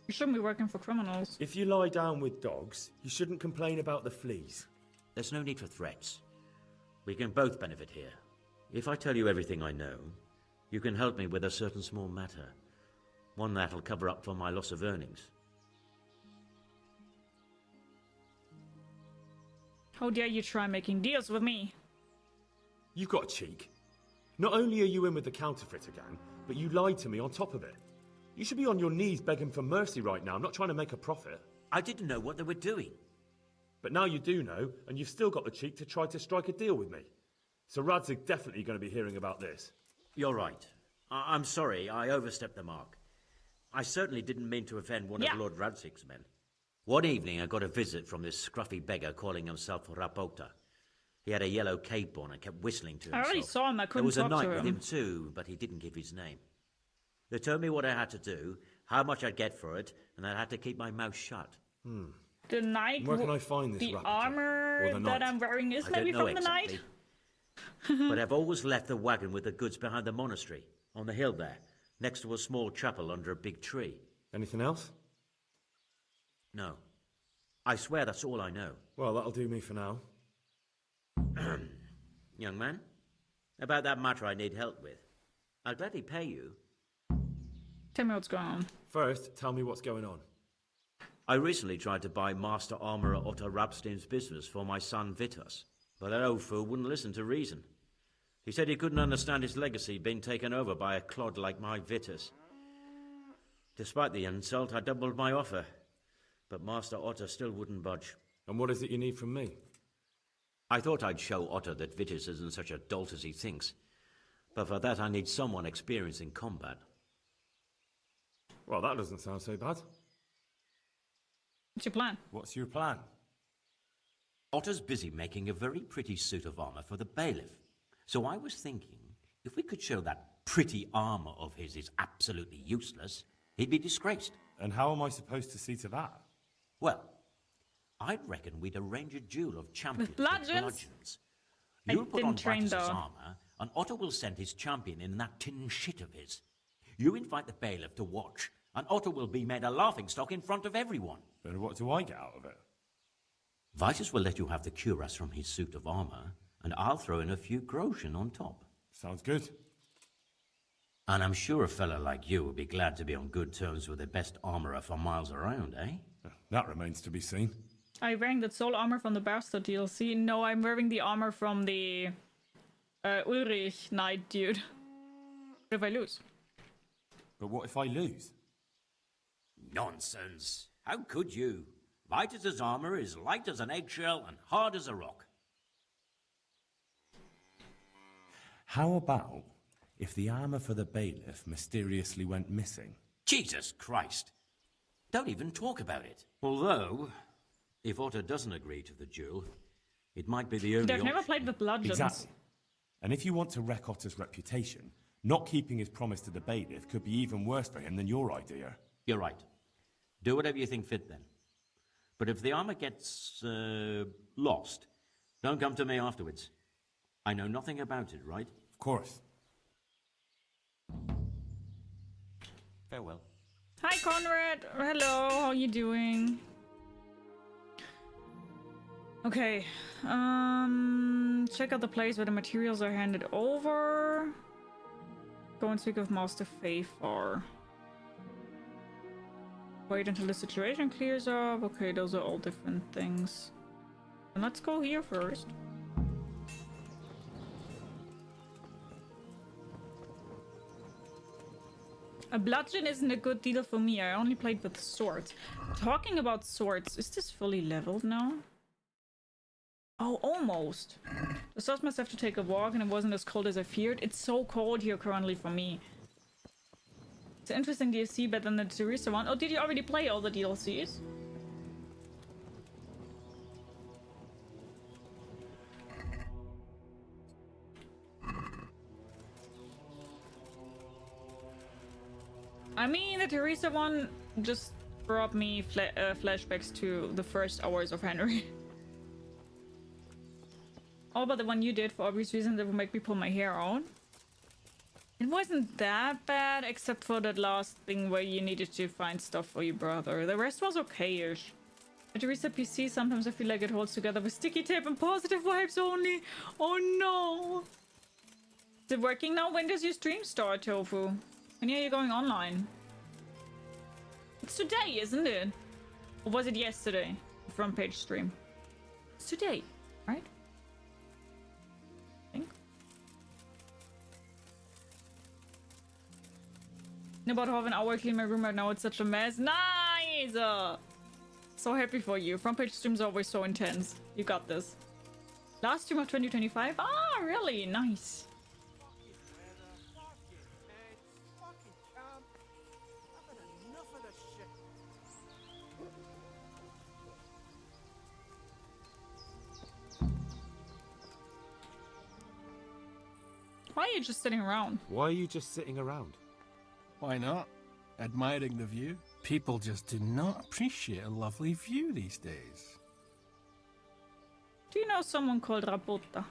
You shouldn't be working for criminals. If you lie down with dogs, you shouldn't complain about the fleas. There's no need for threats. We can both benefit here. If I tell you everything I know, you can help me with a certain small matter. One that'll cover up for my loss of earnings. How dare you try making deals with me? You've got a cheek. Not only are you in with the counterfeiter gang, but you lied to me on top of it. You should be on your knees begging for mercy right now, not trying to make a profit. I didn't know what they were doing. But now you do know, and you've still got the cheek to try to strike a deal with me. So Radzig's definitely going to be hearing about this. You're right. I'm sorry, I overstepped the mark. I certainly didn't mean to offend one of Lord Radzig's men. One evening I got a visit from this scruffy beggar calling himself Rapota. He had a yellow cape on and kept whistling to himself. I already saw him, I couldn't talk to him. There was a knight with him too, but he didn't give his name. They told me what I had to do, how much I'd get for it, and I had to keep my mouth shut. The knight. Where can I find this The Rapota? armor Or the that knight? I'm wearing is I maybe don't know from the exactly. knight. But I've always left the wagon with the goods behind the monastery, on the hill there, next to a small chapel under a big tree. Anything else? No. I swear that's all I know. Well, that'll do me for now. Young man, about that matter I need help with. I'll gladly pay you. Tell me what's going on. First, tell me what's going on. I recently tried to buy Master Armourer Otto Rapstin's business for my son Vitus, but that old fool wouldn't listen to reason. He said he couldn't understand his legacy being taken over by a clod like my Vitus. Despite the insult, I doubled my offer, but Master Otto still wouldn't budge. And what is it you need from me? I thought I'd show Otto that Vitus isn't such a dolt as he thinks, but for that I need someone experienced in combat. Well, that doesn't sound so bad. What's your plan? What's your plan? Otto's busy making a very pretty suit of armor for the bailiff. So I was thinking, if we could show that pretty armor of his is absolutely useless, he'd be disgraced. And how am I supposed to see to that? Well, I'd reckon we'd arrange a duel of champions with bludgeons. You'll put on Vitus's armor, and Otto will send his champion in that tin shit of his. You invite the bailiff to watch, and Otto will be made a laughingstock in front of everyone. Then what do I get out of it? Vitus will let you have the cuirass from his suit of armor, and I'll throw in a few groschen on top. Sounds good. And I'm sure a fella like you would be glad to be on good terms with the best armorer for miles around, eh? That remains to be seen. Are you wearing the soul armor from the Bastard DLC? No, I'm wearing the armor from the Ulrich Knight dude. What if I lose? But what if I lose? Nonsense. How could you? Vitus's armor is light as an eggshell and hard as a rock. How about if the armor for the bailiff mysteriously went missing? Jesus Christ. Don't even talk about it. Although, if Otto doesn't agree to the duel, it might be the only They've never played with bludgeons. Exactly. And if you want to wreck Otto's reputation, not keeping his promise to the bailiff could be even worse for him than your idea. You're right. Do whatever you think fit then. But if the armor gets lost, don't come to me afterwards. I know nothing about it, right? Of course. Farewell. Hi, Conrad. Hello. How are you doing? Okay. Check out the place where the materials are handed over. Go and speak with Master Fafar. Wait until the situation clears up. Okay, those are all different things. And let's go here first. A bludgeon isn't a good deal for me. I only played with swords. Talking about swords, is this fully leveled now? Oh, almost. The swords must have to take a walk and it wasn't as cold as I feared. It's so cold here currently for me. It's an interesting DLC, better than the Teresa one. Oh, did you already play all the DLCs? I mean, the Teresa one just brought me flashbacks to the first hours of Henry. Oh, but the one you did, for obvious reasons, that would make me pull my hair out. It wasn't that bad, except for that last thing where you needed to find stuff for your brother. The rest was okay-ish. At Teresa PC, sometimes I feel like it holds together with sticky tape and positive vibes only. Oh no! Is it working now? When does your stream start, Tofu? When are you going online? It's today, isn't it? Or was it yesterday? The front page stream. It's today, right? I think. In about half an hour, I clean my room right now. It's such a mess. Nice! So happy for you. Front page streams are always so intense. You got this. Last stream of 2025? Ah, really? Nice. Why are you just sitting around? Why are you just sitting around? Why not? Admiring the view. People just do not appreciate a lovely view these days. Do you know someone called Rapota?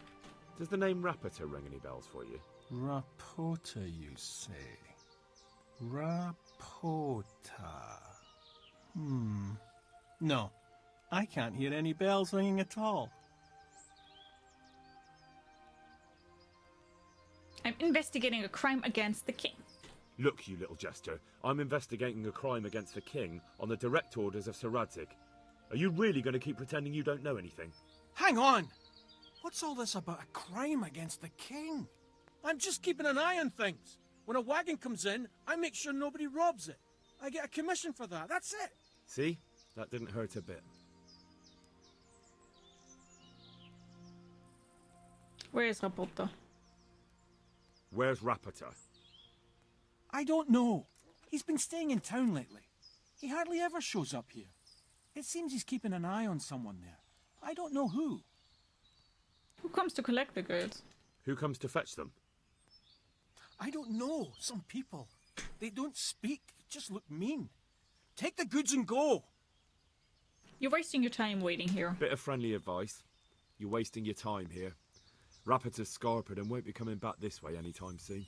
Does the name Rapota ring any bells for you? Rapota, you say? Rapota. No, I can't hear any bells ringing at all. I'm investigating a crime against the king. Look, you little jester, I'm investigating a crime against the king on the direct orders of Sir Radzig. Are you really going to keep pretending you don't know anything? Hang on! What's all this about a crime against the king? I'm just keeping an eye on things. When a wagon comes in, I make sure nobody robs it. I get a commission for that, that's it. See? That didn't hurt a bit. Where is Rapota? Where's Rapota? I don't know. He's been staying in town lately. He hardly ever shows up here. It seems he's keeping an eye on someone there. I don't know who. Who comes to collect the goods? Who comes to fetch them? I don't know. Some people. They don't speak, just look mean. Take the goods and go. You're wasting your time waiting here. Bit of friendly advice. You're wasting your time here. Rapota's scarpered and won't be coming back this way anytime soon.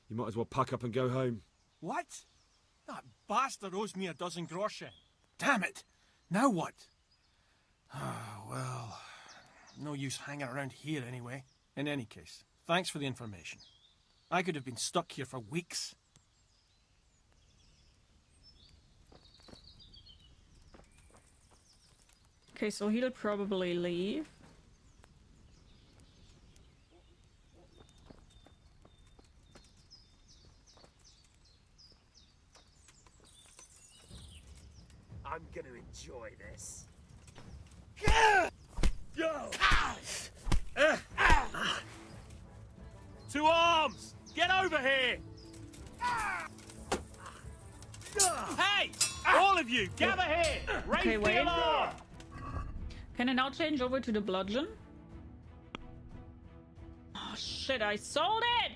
You might as well pack up and go home. What? That bastard owes me 12 groschen. Damn it! Now what? Ah, well, no use hanging around here anyway. In any case, thanks for the information. I could have been stuck here for weeks. Okay, so he'll probably leave. I'm gonna enjoy this. Go! To arms! Get over here! Hey! All of you, gather here! Raise Okay, the wait. alarm! Can I now change over to the bludgeon? Oh shit, I sold it!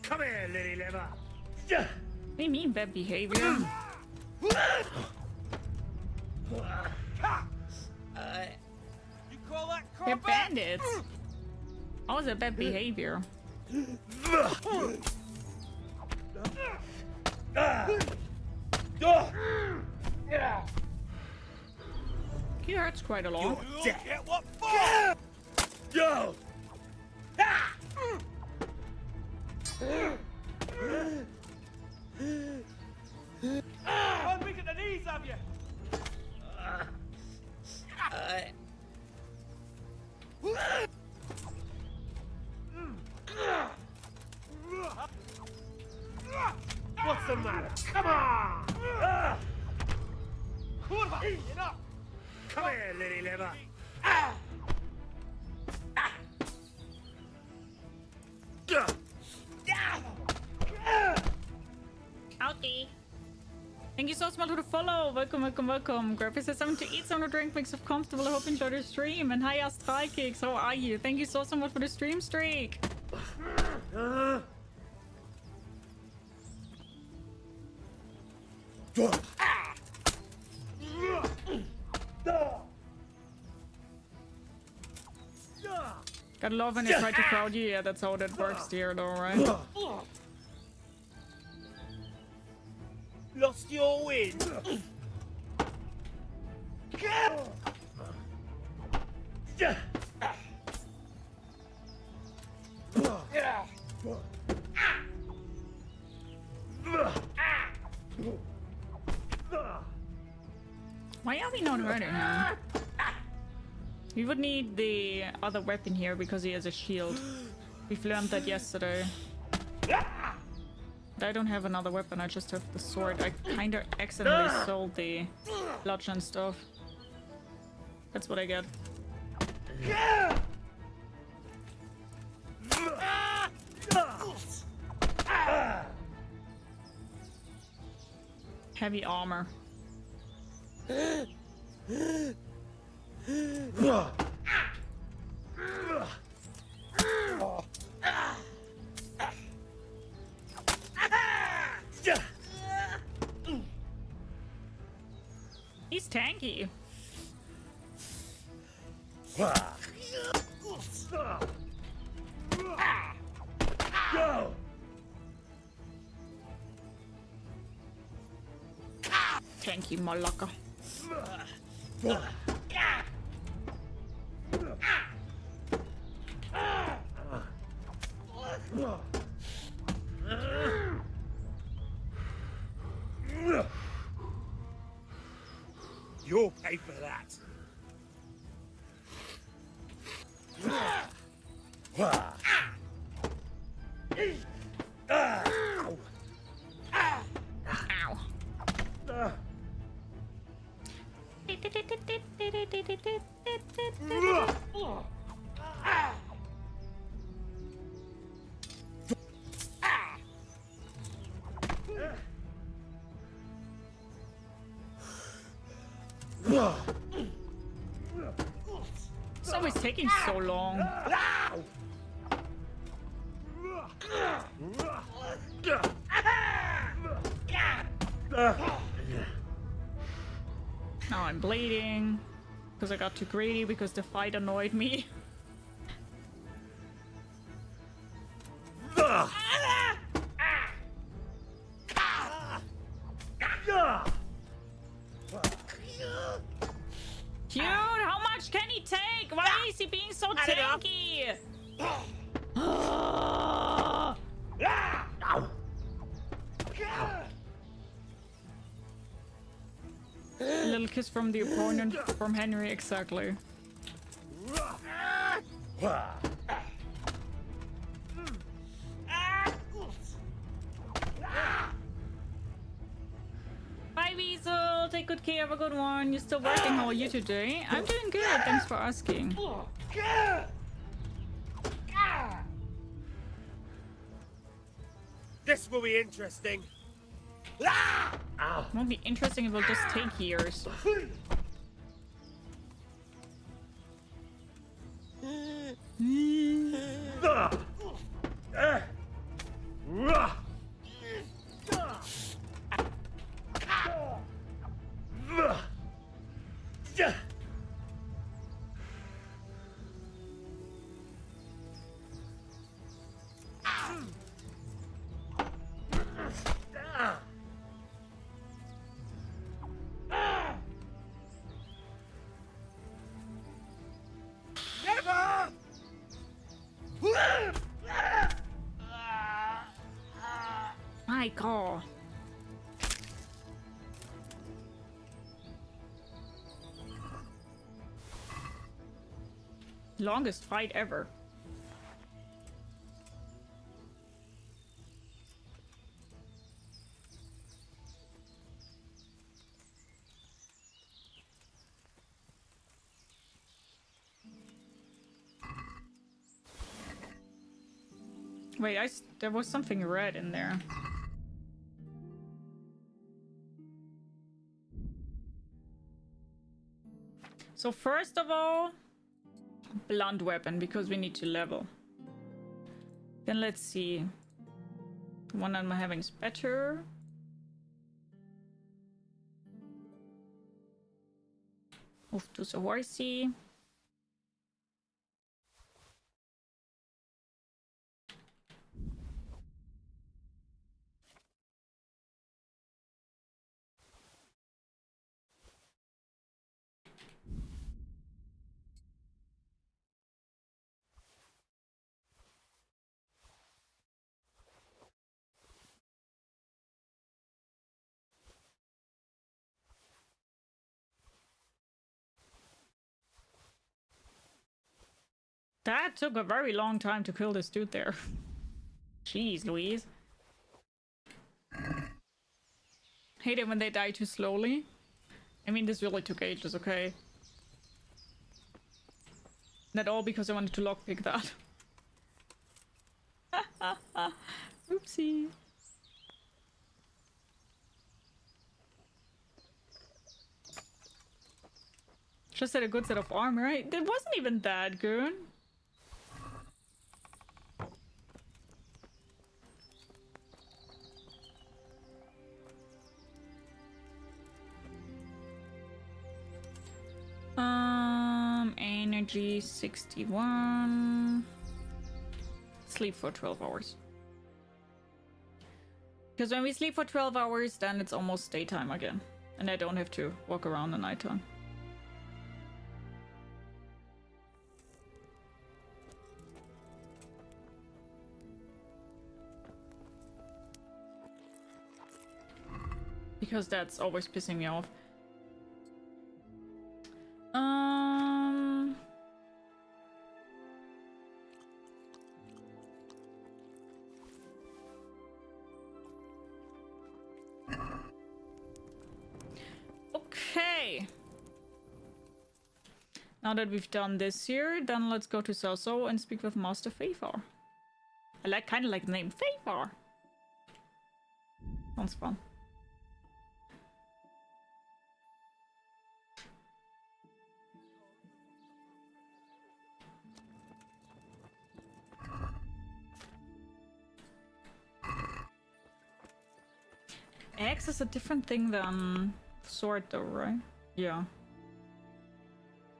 Come here, little liver. What do you mean bad behavior? You call that They're combat? bandits. How is that bad behavior? He hurts quite a lot. Get what for? Go! I'm weak at the knees, have you? What's the matter? Come on! Enough! Come here, little liver. Ouchie. Thank you so much for the follow. Welcome, welcome, welcome. Grab yourself something to eat, some to drink, make yourself comfortable. I hope you enjoy the stream. And hi, Astral Kicks. How are you? Thank you so much for the stream streak. Gotta love when they try to crowd you. Yeah, that's how that works here, though, right? Lost your wind. Why are we not hurting him? We would need the other weapon here because he has a shield. We've learned that yesterday. I don't have another weapon, I just have the sword. I kinda accidentally sold the bludgeon stuff. That's what I get. Heavy armor. He's tanky. Go! Thank you, Malaka. You'll pay for that. It's always taking so long. Now I'm bleeding because I got too greedy because the fight annoyed me. Dude, how much can he take? Why is he being so tanky? A little kiss from the opponent, from Henry, exactly. Bye, Weasel. Take good care. Have a good one. You're still working. How are you today? I'm doing good. Thanks for asking. This will be interesting. Won't be interesting. It will just take years. My God. Longest fight ever. Wait, there was something red in there. So first of all, blunt weapon, because we need to level. Then let's see. The one I'm having is better. Move to the horsey. That took a very long time to kill this dude there. Jeez, Louise. Hate it when they die too slowly. I mean, this really took ages, okay? Not all because I wanted to lockpick that. Oopsie. Just had a good set of armor, right? It wasn't even that good. Energy 61. Sleep for 12 hours. Because when we sleep for 12 hours, then it's almost daytime again. And I don't have to walk around at nighttime. Because that's always pissing me off. Okay. Now that we've done this here, then let's go to Celso and speak with Master Favor. I kind of like the name Favor. Sounds fun. Axe is a different thing than sword though, right? Yeah.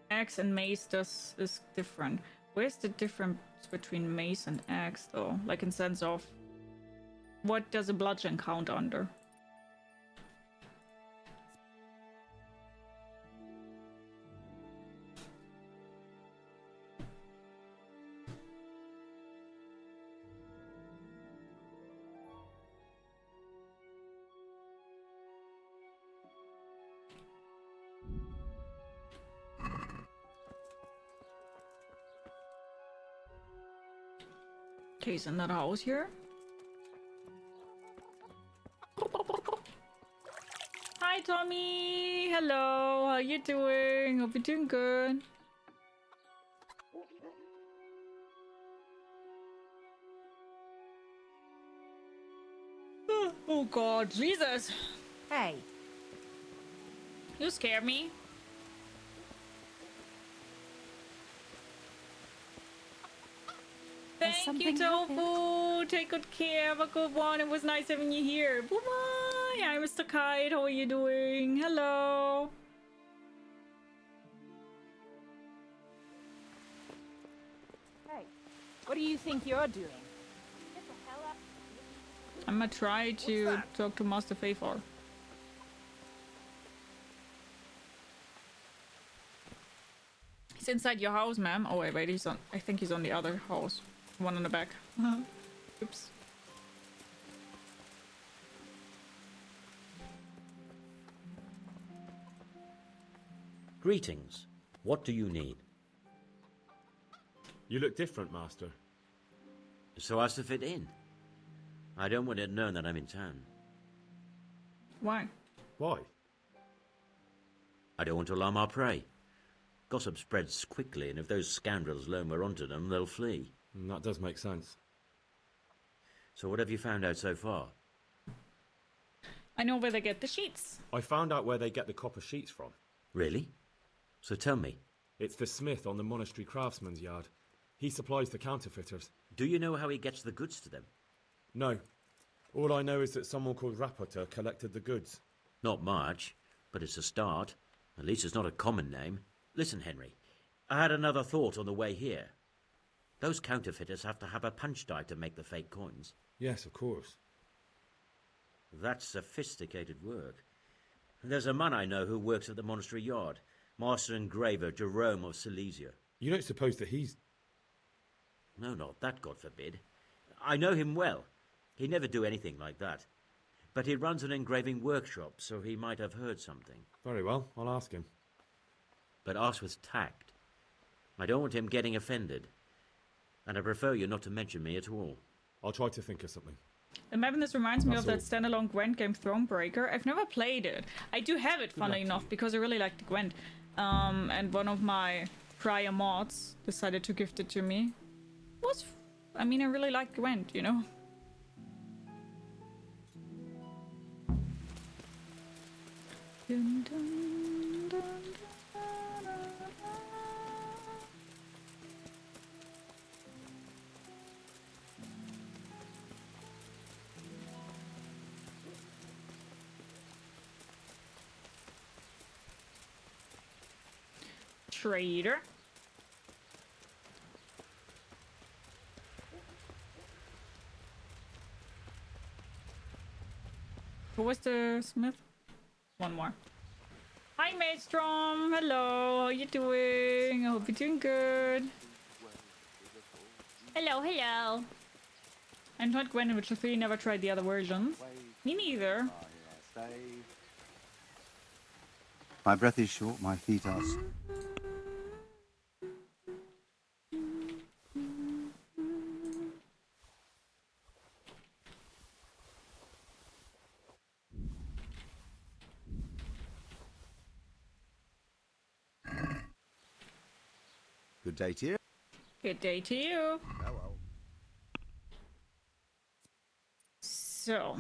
Axe and mace is different. Where's the difference between mace and axe though? Like in sense of what does a bludgeon count under? Okay, is another house here? Hi Tommy! Hello, how you doing? Hope you're doing good. Oh god, Jesus! Hey. You scare me. Thank you, Tofu. Take good care. Have a good one. It was nice having you here. Bye-bye. Hi, Mr. Kite. How are you doing? Hello. Hey, what do you think you're doing? I'm gonna try to talk to Master Favor. He's inside your house, ma'am. Oh wait, he's on. I think he's on the other house. One in the back. Oops. Greetings. What do you need? You look different, Master. So as to fit in. I don't want it known that I'm in town. Why? Why? I don't want to alarm our prey. Gossip spreads quickly, and if those scoundrels learn we're onto them, they'll flee. That does make sense. So what have you found out so far? I know where they get the sheets. I found out where they get the copper sheets from. Really? So tell me. It's the smith on the monastery craftsman's yard. He supplies the counterfeiters. Do you know how he gets the goods to them? No. All I know is that someone called Rapporteur collected the goods. Not much, but it's a start. At least it's not a common name. Listen, Henry. I had another thought on the way here. Those counterfeiters have to have a punch die to make the fake coins. Yes, of course. That's sophisticated work. There's a man I know who works at the monastery yard. Master engraver Jerome of Silesia. You don't suppose that he's... No, not that, God forbid. I know him well. He'd never do anything like that. But he runs an engraving workshop, so he might have heard something. Very well, I'll ask him. But ask with tact. I don't want him getting offended. And I prefer you not to mention me at all. I'll try to think of something. And maybe this reminds me of that standalone Gwent game Thronebreaker. I've never played it. I do have it, funnily enough, because I really liked Gwent. And one of my prior mods decided to gift it to me. I mean, I really liked Gwent, you know? Dun, dun, dun, dun. Trader. Who was the smith? One more. Hi, Maelstrom. Hello. How you doing? I hope you're doing good. Hello, hello. I'm not Gwen in Witcher 3. Never tried the other versions. Me neither. My breath is short. My feet are... Good day to you. Good day to you. Hello. So.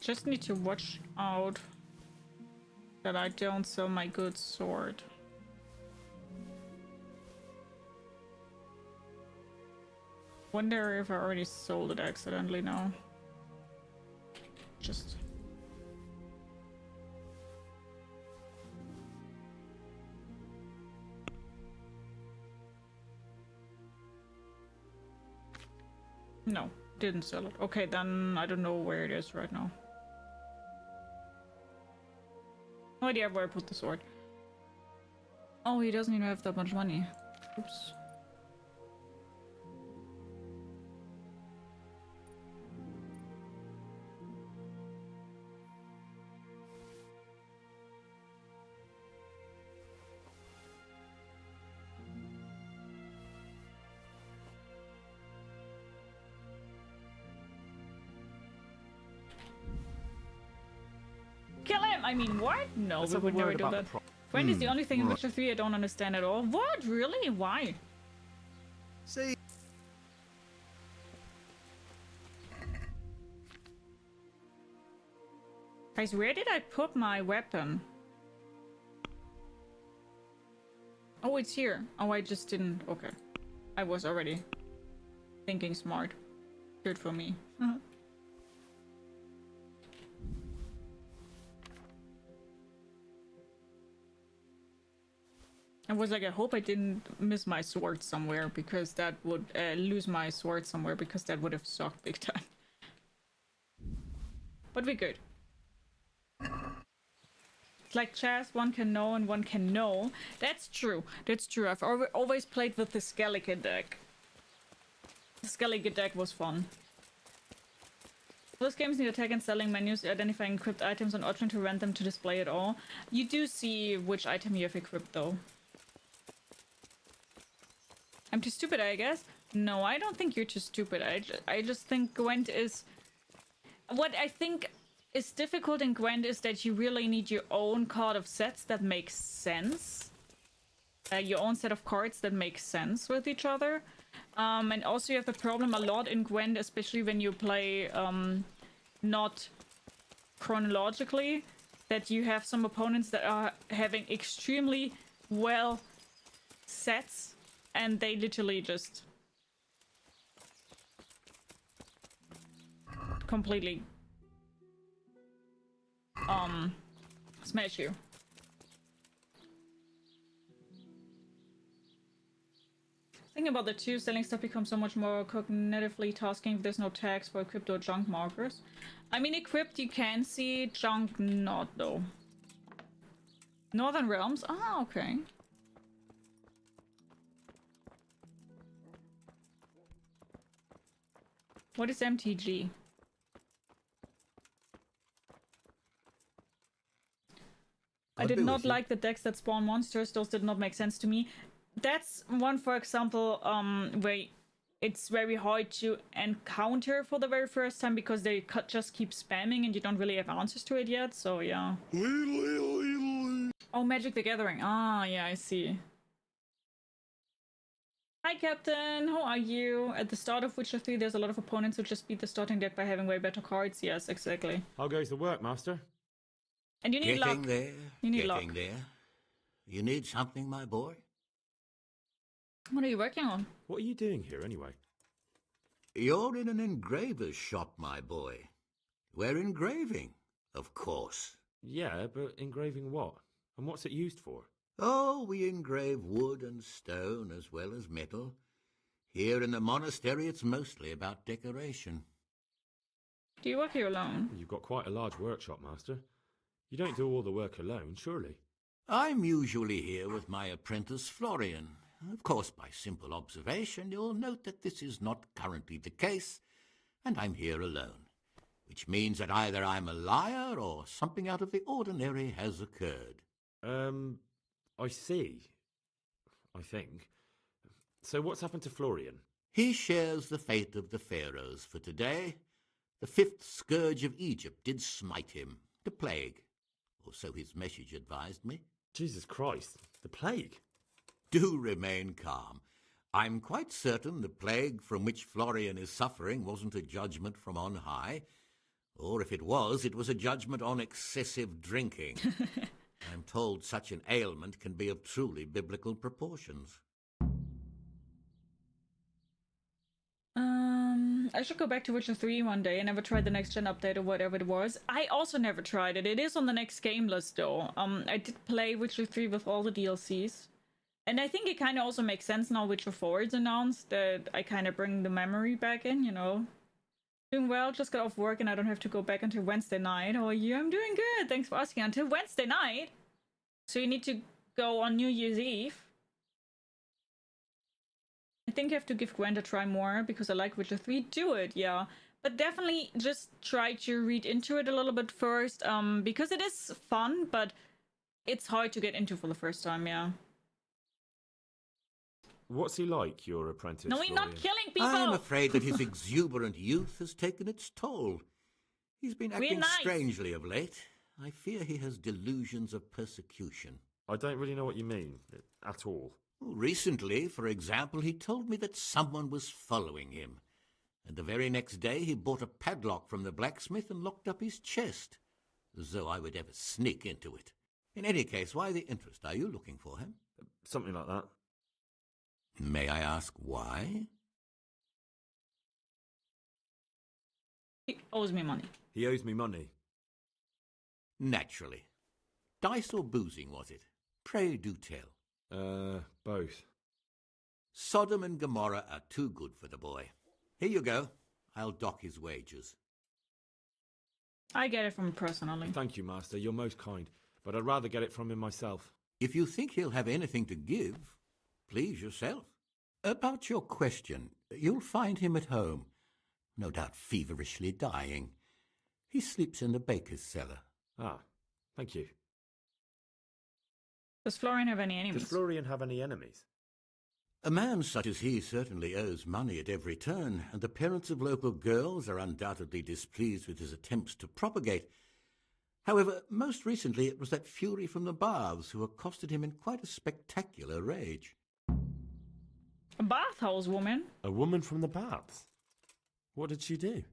Just need to watch out that I don't sell my good sword. Wonder if I already sold it accidentally now. Just... No, didn't sell it. Okay, then I don't know where it is right now. No idea where I put the sword. Oh, he doesn't even have that much money. Oops. Kill him! I mean, what? No, we would never do that. Gwen is the only thing in Witcher 3 I don't understand at all. What? Really? Why? See? Guys, where did I put my weapon? Oh, it's here. Oh, I just didn't... Okay. I was already thinking smart. Good for me. I was like, I hope I didn't miss my sword somewhere, because that would lose my sword somewhere, because that would have sucked big time. But we're good. It's like chess, one can know and one can know. That's true. That's true. I've always played with the Skellige deck. The Skellige deck was fun. Those games need attack and selling menus, identifying equipped items and option to rent them to display it all. You do see which item you have equipped though. I'm too stupid, I guess? No, I don't think you're too stupid. I just think Gwent is... What I think is difficult in Gwent is that you really need your own card of sets that makes sense. Your own set of cards that make sense with each other. And also you have the problem a lot in Gwent, especially when you play not chronologically, that you have some opponents that are having extremely well sets. And they literally just completely smash you. Thinking about the two, selling stuff becomes so much more cognitively tasking if there's no tags for equipped or junk markers. I mean, equipped you can see, junk not though. Northern Realms? Ah, okay. What is MTG? I did not like the decks that spawn monsters. Those did not make sense to me. That's one, for example, where it's very hard to encounter for the very first time because they just keep spamming and you don't really have answers to it yet. So yeah. Oh, Magic the Gathering. Ah, yeah, I see. Hi, Captain. How are you? At the start of Witcher 3, there's a lot of opponents who just beat the starting deck by having way better cards. Yes, exactly. How goes the work, Master? And you need luck. There. You need luck. There. You need something, my boy? What are you working on? What are you doing here, anyway? You're in an engraver's shop, my boy. We're engraving, of course. Yeah, but engraving what? And what's it used for? Oh, we engrave wood and stone as well as metal. Here in the monastery, it's mostly about decoration. Do you work here alone? You've got quite a large workshop, Master. You don't do all the work alone, surely? I'm usually here with my apprentice, Florian. Of course, by simple observation, you'll note that this is not currently the case, and I'm here alone, which means that either I'm a liar or something out of the ordinary has occurred. I see. I think. So what's happened to Florian? He shares the fate of the pharaohs for today. The 5th scourge of Egypt did smite him, the plague, or so his message advised me. Jesus Christ, the plague? Do remain calm. I'm quite certain the plague from which Florian is suffering wasn't a judgment from on high, or if it was a judgment on excessive drinking. I'm told such an ailment can be of truly biblical proportions. I should go back to Witcher 3 one day. I never tried the next gen update or whatever it was. I also never tried it. It is on the next game list though. I did play Witcher 3 with all the DLCs. And I think it kind of also makes sense now Witcher 4 is announced that I kind of bring the memory back in, you know. Doing well, just got off work and I don't have to go back until Wednesday night. How are you? I'm doing good. Thanks for asking. Until Wednesday night? So you need to go on New Year's Eve? I think you have to give Gwent a try more because I like Witcher 3. Do it, yeah. But definitely just try to read into it a little bit first, because it is fun, but it's hard to get into for the first time, yeah. What's he like, your apprentice? No, he's not killing people! I'm afraid that his exuberant youth has taken its toll. He's been acting strangely of late. I fear he has delusions of persecution. I don't really know what you mean, at all. Recently, for example, he told me that someone was following him. And the very next day he bought a padlock from the blacksmith and locked up his chest. As though I would ever sneak into it. In any case, why the interest? Are you looking for him? Something like that. May I ask why? He owes me money. He owes me money. Naturally. Dice or boozing, was it? Pray do tell. Both. Sodom and Gomorrah are too good for the boy. Here you go. I'll dock his wages. I get it from him personally. Thank you, Master. You're most kind. But I'd rather get it from him myself. If you think he'll have anything to give, please yourself. About your question, you'll find him at home. No doubt feverishly dying. He sleeps in the baker's cellar. Ah, thank you. Does Florian have any enemies? Does Florian have any enemies? A man such as he certainly owes money at every turn, and the parents of local girls are undoubtedly displeased with his attempts to propagate. However, most recently it was that fury from the baths who accosted him in quite a spectacular rage. A bathhouse woman? A woman from the baths? What did she do?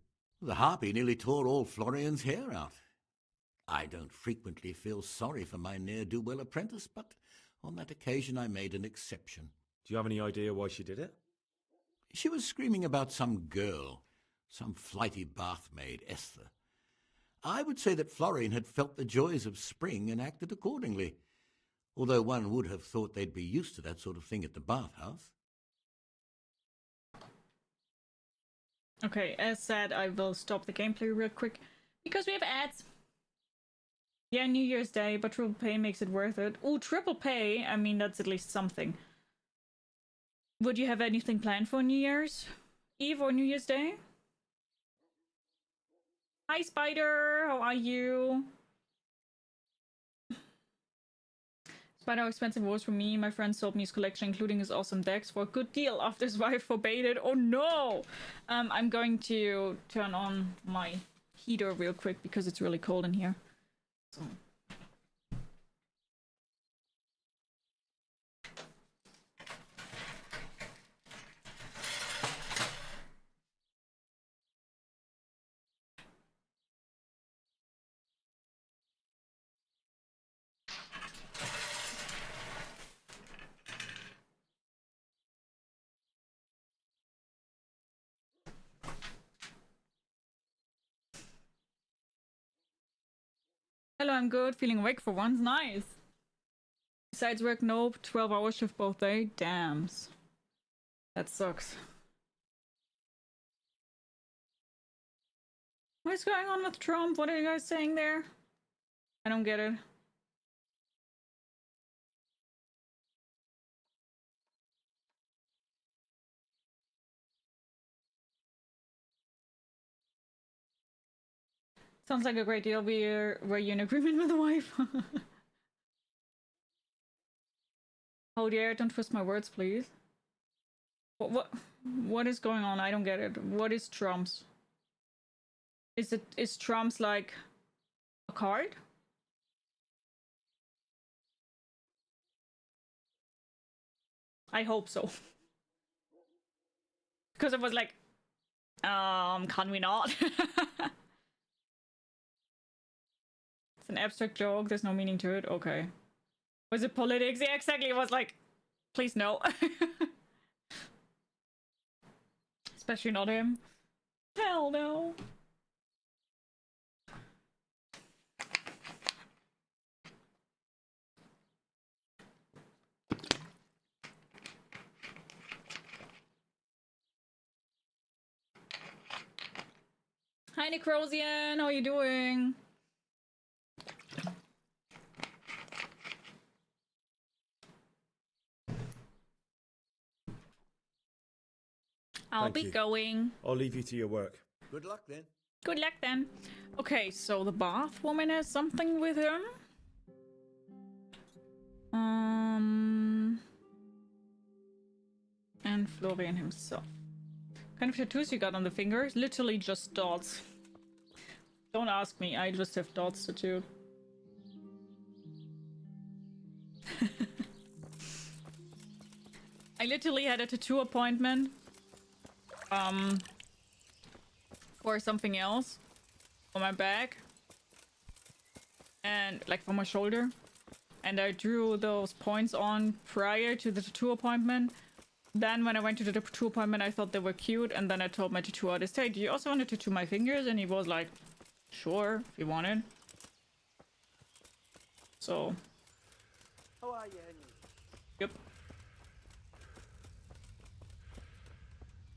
The harpy nearly tore all Florian's hair out. I don't frequently feel sorry for my ne'er-do-well apprentice, but on that occasion I made an exception. Do you have any idea why she did it? She was screaming about some girl, some flighty bathmaid, Esther. I would say that Florian had felt the joys of spring and acted accordingly, although one would have thought they'd be used to that sort of thing at the bathhouse. Okay, as said, I will stop the gameplay real quick, because we have ads. Yeah, New Year's Day, but triple pay makes it worth it. Ooh, triple pay? I mean, that's at least something. Would you have anything planned for New Year's Eve or New Year's Day? Hi, Spider! How are you? Spider, how expensive it was for me. My friend sold me his collection, including his awesome decks, for a good deal after his wife forbade it. Oh no! I'm going to turn on my heater real quick because it's really cold in here. So. Hello, I'm good. Feeling awake for once. Nice. Besides work, nope. 12-hour shift both day. Damns. That sucks. What's going on with Trump? What are you guys saying there? I don't get it. Sounds like a great deal. Were you in agreement with the wife? Oh dear, don't twist my words, please. What is going on? I don't get it. What is Trump's? Is Trump's like a card? I hope so. Because it was like, can we not? It's an abstract joke, there's no meaning to it. Okay. Was it politics? Yeah, exactly. It was like, please no. Especially not him. Hell no. Hi Necrosian, how are you doing? I'll be going. I'll leave you to your work. Good luck then. Good luck then. Okay, so the bath woman has something with him. And Florian himself. What kind of tattoos you got on the fingers? Literally just dots. Don't ask me, I just have dots tattooed. I literally had a tattoo appointment for something else on my back and like for my shoulder, and I drew those points on prior to the tattoo appointment. Then when I went to the tattoo appointment, I thought they were cute, and then I told my tattoo artist, hey, do you also want to tattoo my fingers? And he was like, sure, if you wanted. So How are you, Henry? yep.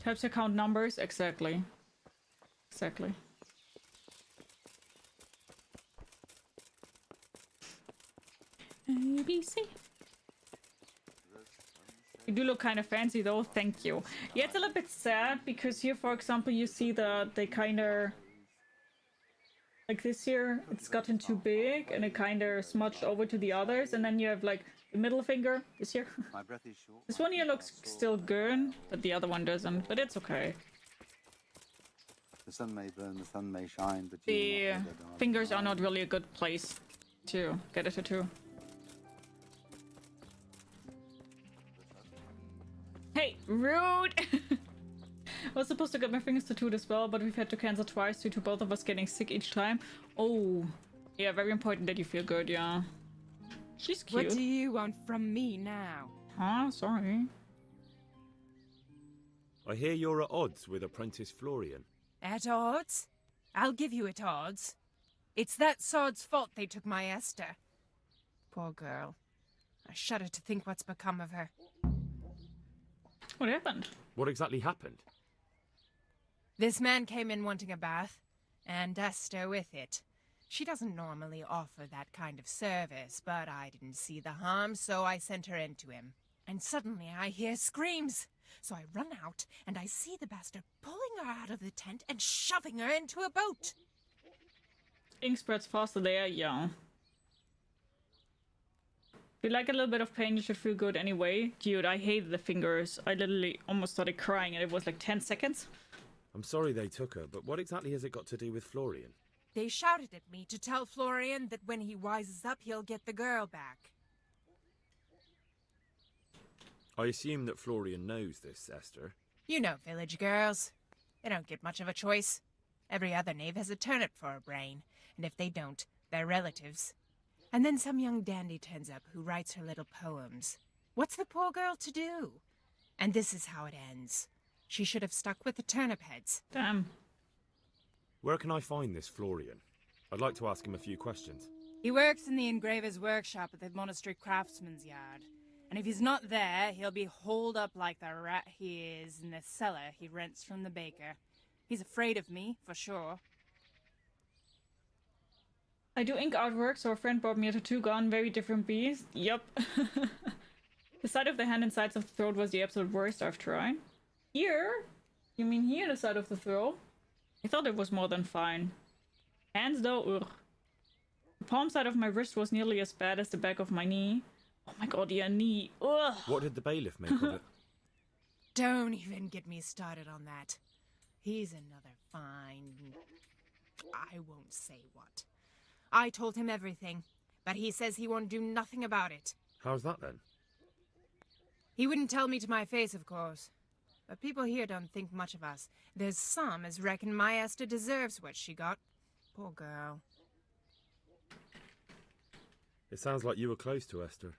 Helps you count numbers. Exactly. Exactly. ABC. You do look kind of fancy though, thank you. Yeah, it's a little bit sad because here, for example, you see that they kind of... Like this here, it's gotten too big and it kind of smudged over to the others, and then you have like the middle finger, this here. My breath is short. This one here looks still good, but the other one doesn't, but it's okay. The sun may burn, the sun may shine, but The fingers are not really a good place to get a tattoo. Hey, rude! I was supposed to get my fingers tattooed as well, but we've had to cancel twice due to both of us getting sick each time. Oh, yeah, very important that you feel good, yeah. She's cute. What do you want from me now? Huh? Sorry. I hear you're at odds with apprentice Florian. At odds? I'll give you at odds. It's that sod's fault they took my Esther. Poor girl. I shudder to think what's become of her. What happened? What exactly happened? This man came in wanting a bath, and Esther with it. She doesn't normally offer that kind of service, but I didn't see the harm, so I sent her in to him. And suddenly I hear screams. So I run out, and I see the bastard pulling her out of the tent and shoving her into a boat. Ink spreads faster there, yeah. If you like a little bit of pain, you should feel good anyway. Dude, I hated the fingers. I literally almost started crying, and it was like 10 seconds. I'm sorry they took her, but what exactly has it got to do with Florian? They shouted at me to tell Florian that when he wises up, he'll get the girl back. I assume that Florian knows this, Esther. You know village girls. They don't get much of a choice. Every other knave has a turnip for a brain, and if they don't, they're relatives. And then some young dandy turns up who writes her little poems. What's the poor girl to do? And this is how it ends. She should have stuck with the turnip heads. Damn. Where can I find this Florian? I'd like to ask him a few questions. He works in the engraver's workshop at the monastery craftsman's yard. And if he's not there, he'll be holed up like the rat he is in the cellar he rents from the baker. He's afraid of me, for sure. I do ink artwork, so a friend brought me a tattoo gun, very different beast. Yup. The side of the hand and sides of the throat was the absolute worst I've tried. Here? You mean here, the side of the throat? I thought it was more than fine. Hands though, ugh. The palm side of my wrist was nearly as bad as the back of my knee. Oh my god, yeah, knee. Ugh. What did the bailiff make of it? Don't even get me started on that. He's another fine... I won't say what. I told him everything, but he says he won't do nothing about it. How's that then? He wouldn't tell me to my face, of course. But people here don't think much of us. There's some as reckon my Esther deserves what she got. Poor girl. It sounds like you were close to Esther.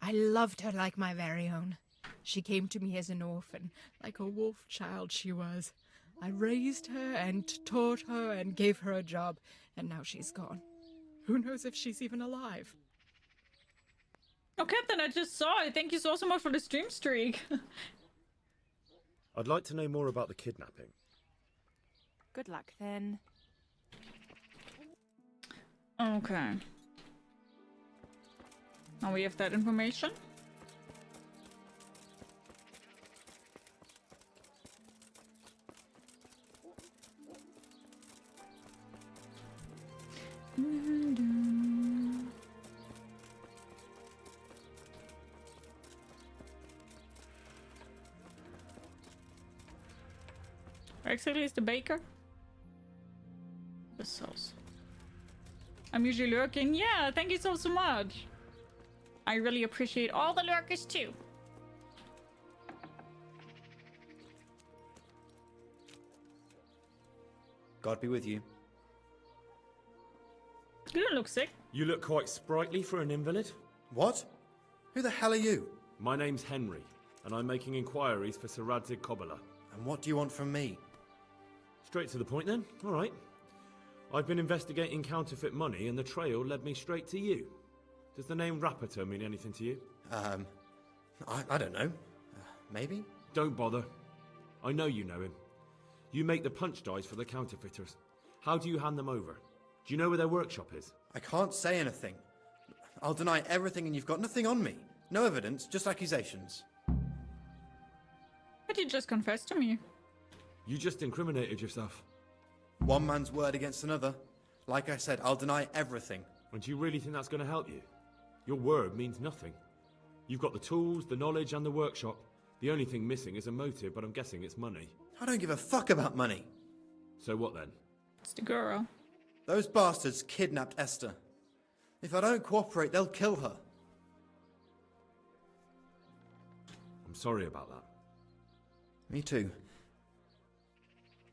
I loved her like my very own. She came to me as an orphan, like a wolf child she was. I raised her and taught her and gave her a job, and now she's gone. Who knows if she's even alive? Oh, Captain, I just saw it. Thank you so much for the stream streak. I'd like to know more about the kidnapping. Good luck, then. Okay. Now we have that information. Actually, is the baker? The sauce. I'm usually lurking. Yeah, thank you so much. I really appreciate all the lurkers too. God be with you. You don't look sick. You look quite sprightly for an invalid. What? Who the hell are you? My name's Henry, and I'm making inquiries for Sir Radzig Kobyla. And what do you want from me? Straight to the point then. All right. I've been investigating counterfeit money, and the trail led me straight to you. Does the name Rapiter mean anything to you? I don't know. Maybe? Don't bother. I know you know him. You make the punch dies for the counterfeiters. How do you hand them over? Do you know where their workshop is? I can't say anything. I'll deny everything and you've got nothing on me. No evidence, just accusations. But you just confessed to me. You just incriminated yourself. One man's word against another. Like I said, I'll deny everything. And do you really think that's going to help you? Your word means nothing. You've got the tools, the knowledge, and the workshop. The only thing missing is a motive, but I'm guessing it's money. I don't give a fuck about money. So what then? It's the girl. Those bastards kidnapped Esther. If I don't cooperate, they'll kill her. I'm sorry about that. Me too.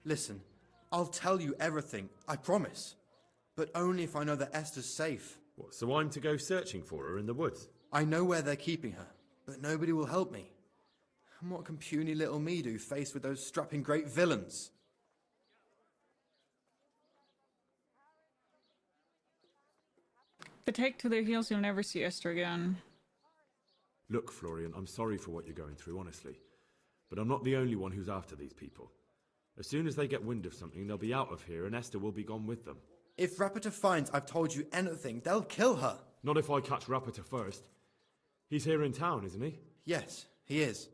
Listen, I'll tell you everything, I promise. But only if I know that Esther's safe. What, so I'm to go searching for her in the woods? I know where they're keeping her, but nobody will help me. And what can puny little me do faced with those strapping great villains? If they take to their heels, you'll never see Esther again. Look, Florian, I'm sorry for what you're going through, honestly. But I'm not the only one who's after these people. As soon as they get wind of something, they'll be out of here and Esther will be gone with them. If Rapiter finds I've told you anything, they'll kill her. Not if I catch Rapiter first. He's here in town, isn't he? Yes, he is.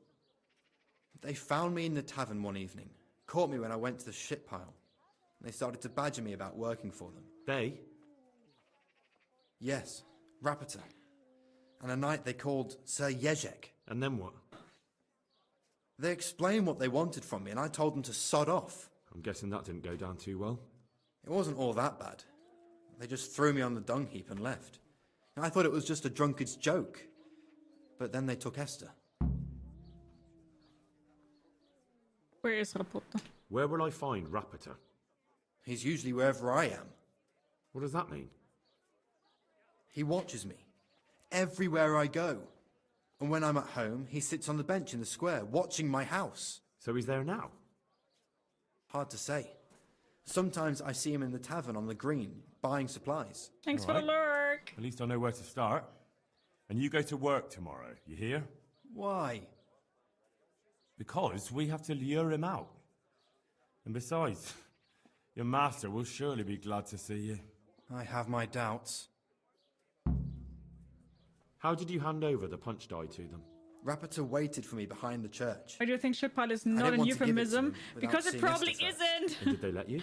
They found me in the tavern one evening. Caught me when I went to the shit pile. They started to badger me about working for them. They? Yes, Rapiter. And a knight they called Sir Jezek. And then what? They explained what they wanted from me and I told them to sod off. I'm guessing that didn't go down too well. It wasn't all that bad. They just threw me on the dung heap and left. I thought it was just a drunkard's joke. But then they took Esther. Where is Rapota? Where will I find Rapiter? He's usually wherever I am. What does that mean? He watches me. Everywhere I go. And when I'm at home, he sits on the bench in the square, watching my house. So he's there now? Hard to say. Sometimes I see him in the tavern on the green, buying supplies. Thanks for the lure. At least I know where to start. And you go to work tomorrow, you hear? Why? Because we have to lure him out. And besides, your master will surely be glad to see you. I have my doubts. How did you hand over the punch die to them? Rapiter waited for me behind the church. Why do you think shitpile is not a euphemism? Because it probably isn't. And did they let you?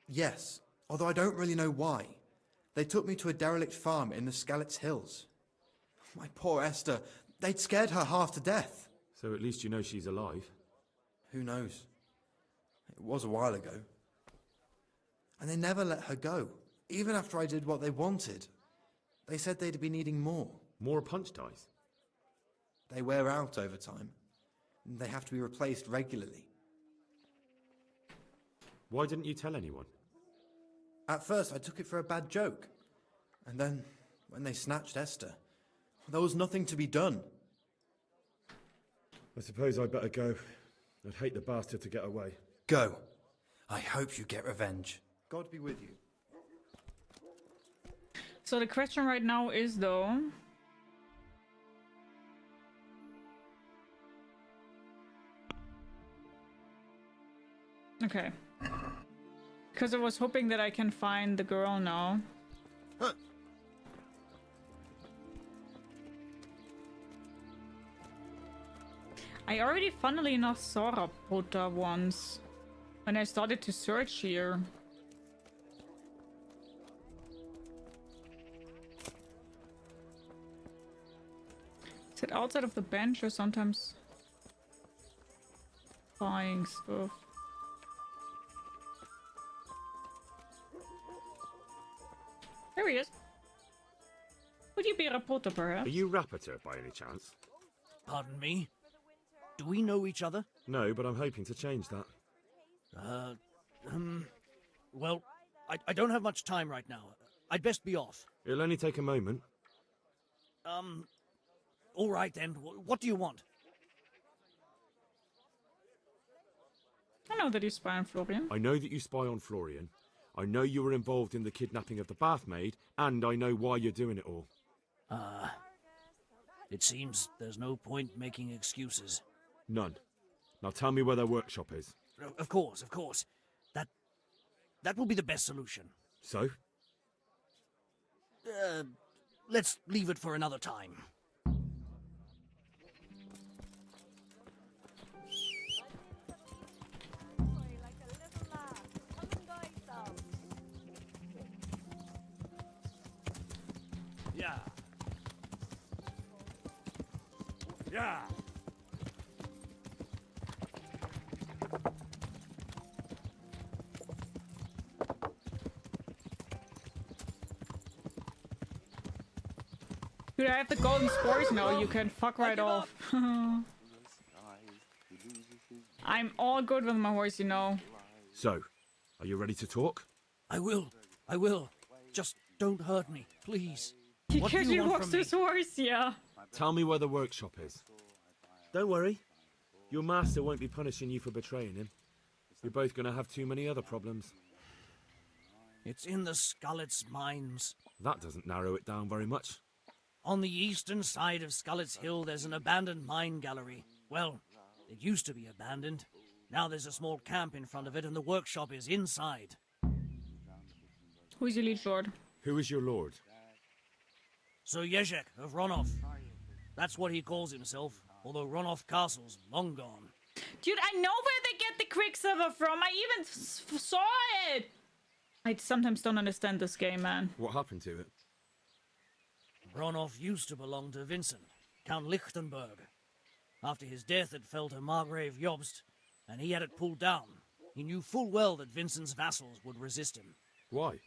Yes, although I don't really know why. They took me to a derelict farm in the Skalitz Hills. My poor Esther, they'd scared her half to death. So at least you know she's alive. Who knows? It was a while ago. And they never let her go, even after I did what they wanted. They said they'd be needing more. More punch dice? They wear out over time. They have to be replaced regularly. Why didn't you tell anyone? At first, I took it for a bad joke. And then, when they snatched Esther, there was nothing to be done. I suppose I'd better go. I'd hate the bastard to get away. Go. I hope you get revenge. God be with you. So the question right now is, though... Okay. Because I was hoping that I can find the girl now. Huh. I already, funnily enough, saw Rapota once when I started to search here. Is it outside of the bench or sometimes buying stuff? There he is. Would you be a Rapota, perhaps? Are you Rapiter, by any chance? Pardon me? Do we know each other? No, but I'm hoping to change that. Well, I don't have much time right now. I'd best be off. It'll only take a moment. All right then. What do you want? I know that you spy on Florian. I know that you spy on Florian. I know you were involved in the kidnapping of the bathmaid, and I know why you're doing it all. It seems there's no point making excuses. None. Now tell me where their workshop is. Of course, of course. That will be the best solution. So? Let's leave it for another time. Yeah. Yeah. Dude, I have the golden spores now. You can fuck right off. I'm all good with my horse, you know. So, are you ready to talk? I will. Just don't hurt me, please. What do you want from me? His horse, yeah. Tell me where the workshop is. Don't worry. Your master won't be punishing you for betraying him. You're both going to have too many other problems. It's in the Skalitz mines. That doesn't narrow it down very much. On the eastern side of Skalitz Hill, there's an abandoned mine gallery. Well, it used to be abandoned. Now there's a small camp in front of it, and the workshop is inside. Who's your liege lord? Who is your lord? Sir Jezek of Ronov. That's what he calls himself, although Ronov Castle's long gone. Dude, I know where they get the Quicksilver from. I even saw it. I sometimes don't understand this game, man. What happened to it? Ronov used to belong to Vincent, Count Lichtenberg. After his death, it fell to Margrave Jobst, and he had it pulled down. He knew full well that Vincent's vassals would resist him. Why?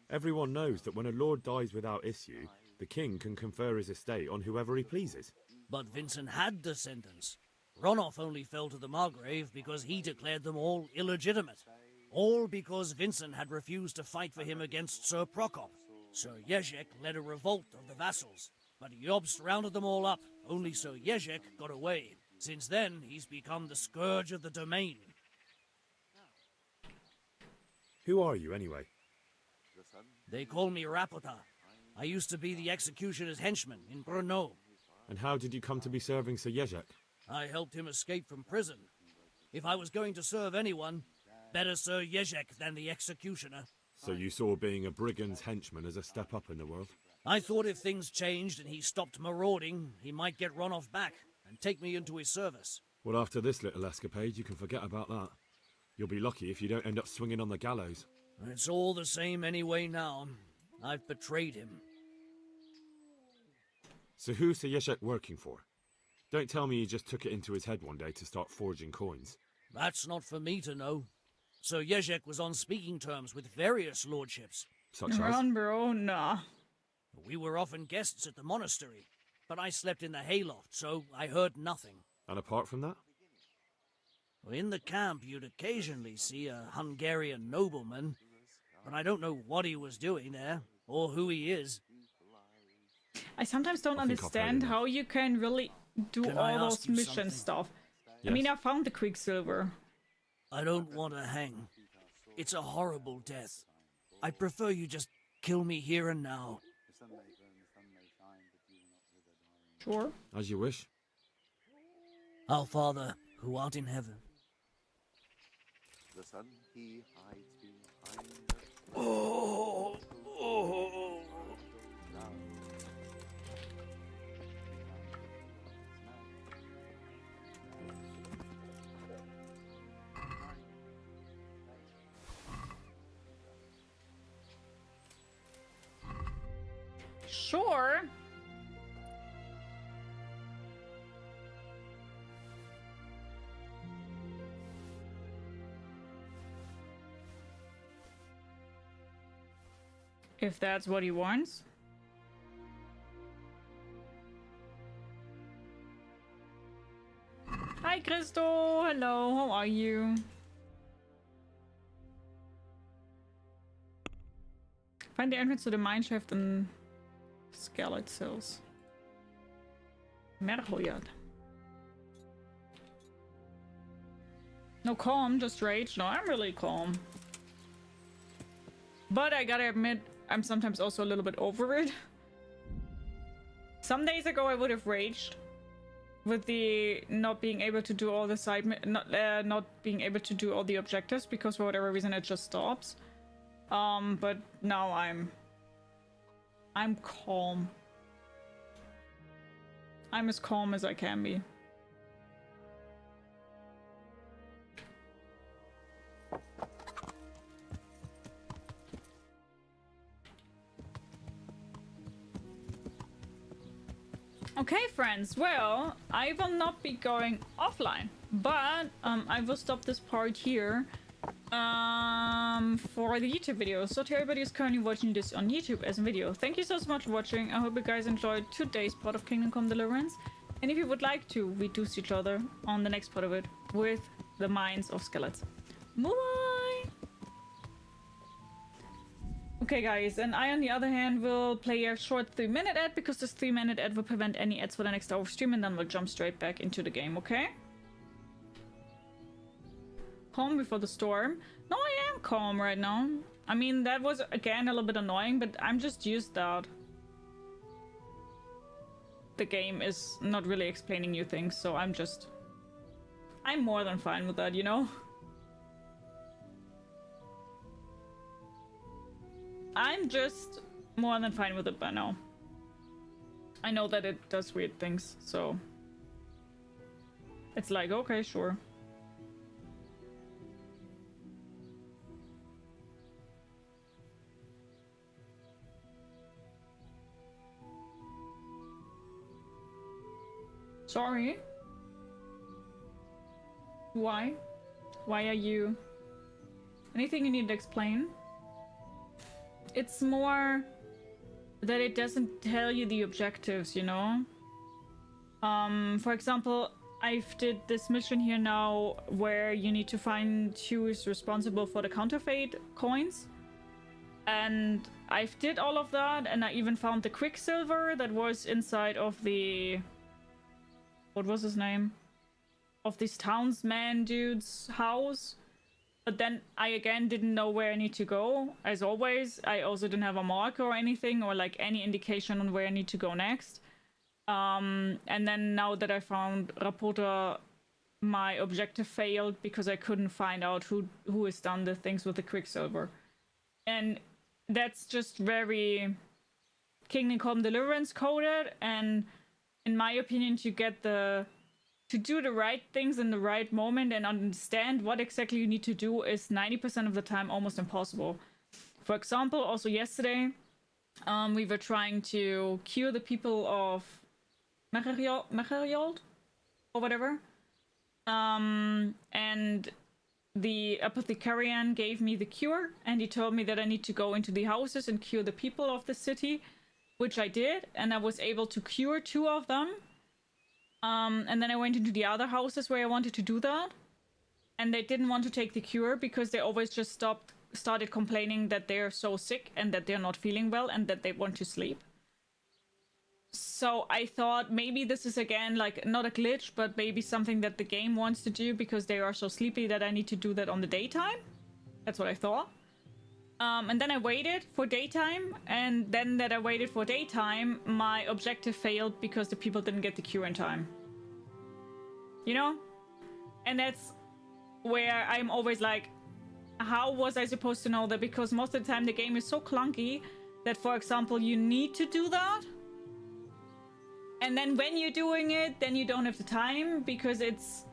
Everyone knows that when a lord dies without issue, the king can confer his estate on whoever he pleases. But Vincent had descendants. Ronov only fell to the Margrave because he declared them all illegitimate. All because Vincent had refused to fight for him against Sir Prokop. Sir Jezek led a revolt of the vassals, but Jobst rounded them all up. Only Sir Jezek got away. Since then, he's become the scourge of the domain. Who are you, anyway? They call me Rapota. I used to be the executioner's henchman in Brno. And how did you come to be serving Sir Jezek? I helped him escape from prison. If I was going to serve anyone, better Sir Jezek than the executioner. So you saw being a brigand's henchman as a step up in the world? I thought if things changed and he stopped marauding, he might get Ronoff back and take me into his service. Well, after this little escapade, you can forget about that. You'll be lucky if you don't end up swinging on the gallows. It's all the same anyway now. I've betrayed him. So who's Sir Jezek working for? Don't tell me he just took it into his head one day to start forging coins. That's not for me to know. Sir Jezek was on speaking terms with various lordships. Such as? Run, bro, nah. We were often guests at the monastery, but I slept in the hayloft, so I heard nothing. And apart from that? In the camp, you'd occasionally see a Hungarian nobleman, but I don't know what he was doing there, or who he is. I sometimes don't understand how you can really do all those mission stuff. Yes. I mean, I found the Quicksilver. I don't want to hang. It's a horrible death. I prefer you just kill me here and now. Sure. As you wish. Our Father, who art in heaven. The sun he hides behind. Oh. Sure. If that's what he wants. Hi, Christo. Hello. How are you? Find the entrance to the mine shaft and Scarlet Cells. Merhojad. No calm, just rage. No, I'm really calm. But I gotta admit, I'm sometimes also a little bit over it. Some days ago I would have raged with the not being able to do all the not being able to do all the objectives because for whatever reason it just stops. But now I'm calm. I'm as calm as I can be. Okay, friends, well, I will not be going offline, but I will stop this part here for the YouTube video. So to everybody who's currently watching this on YouTube as a video, thank you so much for watching. I hope you guys enjoyed today's part of Kingdom Come Deliverance. And if you would like to, we do see each other on the next part of it with the Mines of Skeletons. Bye! Okay guys, and I on the other hand will play a short 3-minute ad because this 3-minute ad will prevent any ads for the next hour of stream and then we'll jump straight back into the game, okay? Calm before the storm. No, I am calm right now. I mean, that was again a little bit annoying, but I'm just used that the game is not really explaining you things, so I'm more than fine with that, you know? I'm just more than fine with it by now. I know that it does weird things, so it's like, okay, sure. Sorry. Why? Why are you... Anything you need to explain? It's more that it doesn't tell you the objectives, you know? For example, I've did this mission here now where you need to find who is responsible for the counterfeit coins. And I've did all of that, and I even found the Quicksilver that was inside of the... What was his name? Of this townsman dude's house. But then I again didn't know where I need to go. As always, I also didn't have a marker or anything, or like any indication on where I need to go next. And then now that I found Rapota, my objective failed because I couldn't find out who has done the things with the Quicksilver. And that's just very Kingdom Come Deliverance coded, and in my opinion, to do the right things in the right moment and understand what exactly you need to do is 90% of the time almost impossible. For example, also yesterday, we were trying to cure the people of Mecheriald or whatever. And the apothecarian gave me the cure, and he told me that I need to go into the houses and cure the people of the city, which I did, and I was able to cure 2 of them. And then I went into the other houses where I wanted to do that, and they didn't want to take the cure because they always just started complaining that they're so sick and that they're not feeling well and that they want to sleep. So I thought maybe this is again like not a glitch, but maybe something that the game wants to do because they are so sleepy that I need to do that on the daytime. That's what I thought. And then I waited for daytime, and then that I waited for daytime, my objective failed because the people didn't get the cure in time. You know? And that's where I'm always like, how was I supposed to know that? Because most of the time the game is so clunky that, for example, you need to do that. And then when you're doing it, then you don't have the time because it's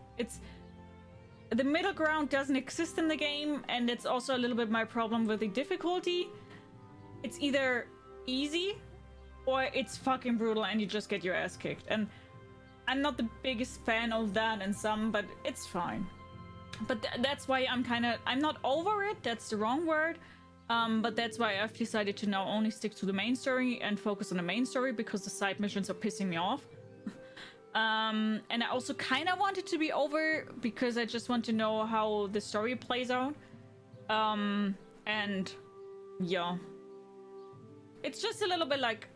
the middle ground doesn't exist in the game, and it's also a little bit my problem with the difficulty. It's either easy or it's fucking brutal and you just get your ass kicked. And I'm not the biggest fan of that in some, but it's fine. But that's why I'm not over it, that's the wrong word. But that's why I've decided to now only stick to the main story and focus on the main story because the side missions are pissing me off. And I also kind of want it to be over because I just want to know how the story plays out. And yeah. It's just a little bit like,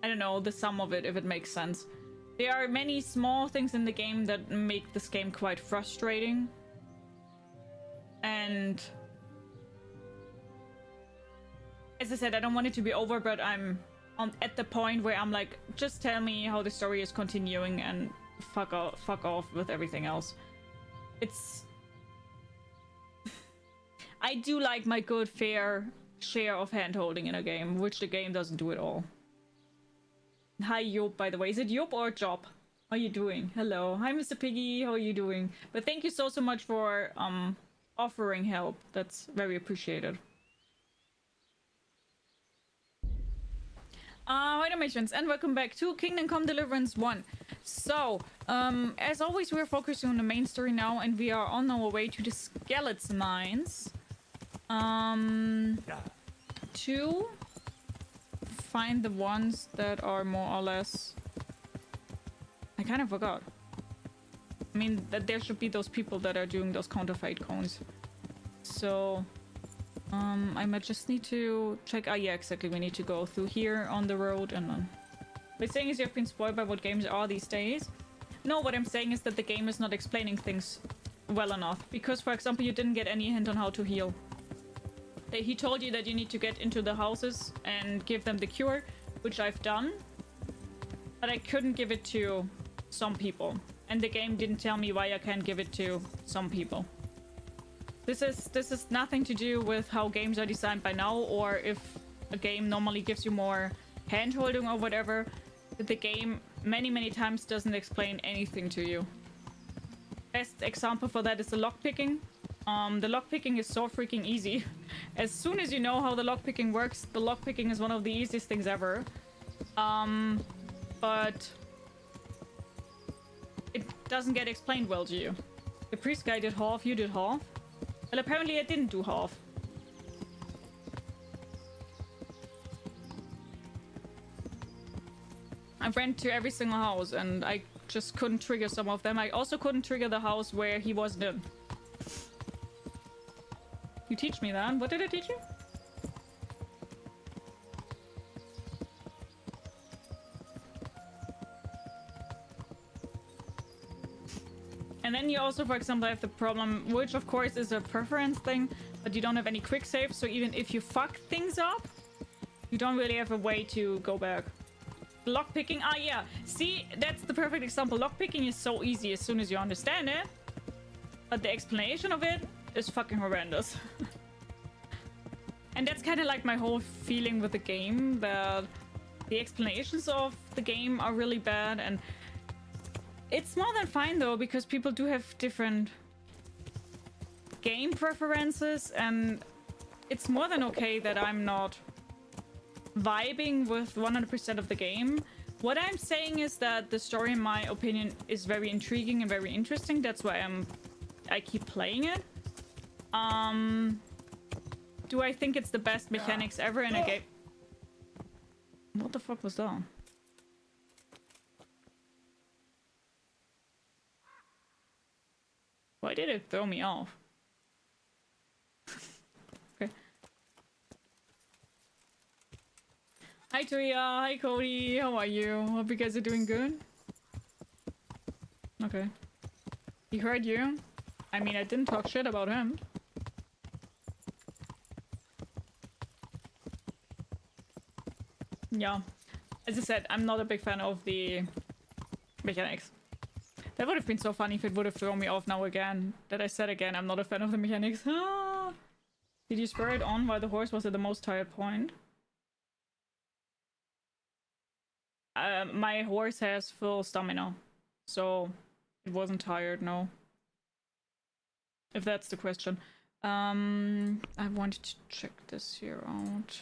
I don't know, the sum of it, if it makes sense. There are many small things in the game that make this game quite frustrating. And as I said, I don't want it to be over, but I'm at the point where I'm like, just tell me how the story is continuing and fuck off with everything else. I do like my good fair share of hand-holding in a game, which the game doesn't do at all. Hi Job, by the way. Is it Job or Job? How are you doing? Hello. Hi Mr. Piggy, how are you doing? But thank you so much for offering help. That's very appreciated. Hi Dalmatians, and welcome back to Kingdom Come Deliverance 1. So, as always, we're focusing on the main story now, and we are on our way to the skeleton mines. To find the ones that are more or less... I kind of forgot. I mean, that there should be those people that are doing those counterfeit cones. So... I might just need to check. Yeah, exactly. We need to go through here on the road and then. What I'm saying is you've been spoiled by what games are these days. No, what I'm saying is that the game is not explaining things well enough. Because, for example, you didn't get any hint on how to heal. He told you that you need to get into the houses and give them the cure, which I've done. But I couldn't give it to some people. And the game didn't tell me why I can't give it to some people. This is nothing to do with how games are designed by now, or if a game normally gives you more hand-holding or whatever. The game many times doesn't explain anything to you. Best example for that is the lockpicking. The lockpicking is so freaking easy. As soon as you know how the lockpicking works, the lockpicking is one of the easiest things ever. But it doesn't get explained well to you. The priest guy did half, you did half. Well, apparently I didn't do half. I went to every single house and I just couldn't trigger some of them. I also couldn't trigger the house where he wasn't in. You teach me that? What did I teach you? And then you also, for example, have the problem, which of course is a preference thing, but you don't have any quick save, so even if you fuck things up, you don't really have a way to go back. Lockpicking, yeah. See, that's the perfect example. Lockpicking is so easy as soon as you understand it, but the explanation of it is fucking horrendous. And that's kind of like my whole feeling with the game, that the explanations of the game are really bad, and it's more than fine though, because people do have different game preferences, and it's more than okay that I'm not vibing with 100% of the game. What I'm saying is that the story, in my opinion, is very intriguing and very interesting. That's why I keep playing it. Do I think it's the best mechanics ever in a game? What the fuck was that? Why did it throw me off? Okay. Hi Toya, hi Cody, how are you? Hope you guys are doing good. Okay. He heard you. I mean, I didn't talk shit about him. Yeah. As I said, I'm not a big fan of the mechanics. That would have been so funny if it would have thrown me off now again. That I said again, I'm not a fan of the mechanics. Ah! Did you spur it on while the horse was at the most tired point? My horse has full stamina, so it wasn't tired, no. If that's the question. I wanted to check this here out.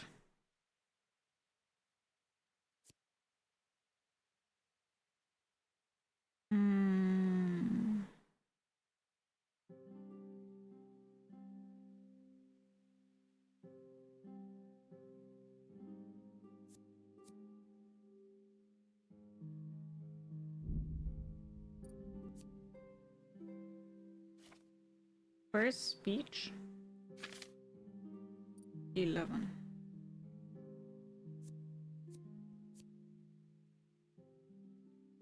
First speech 11.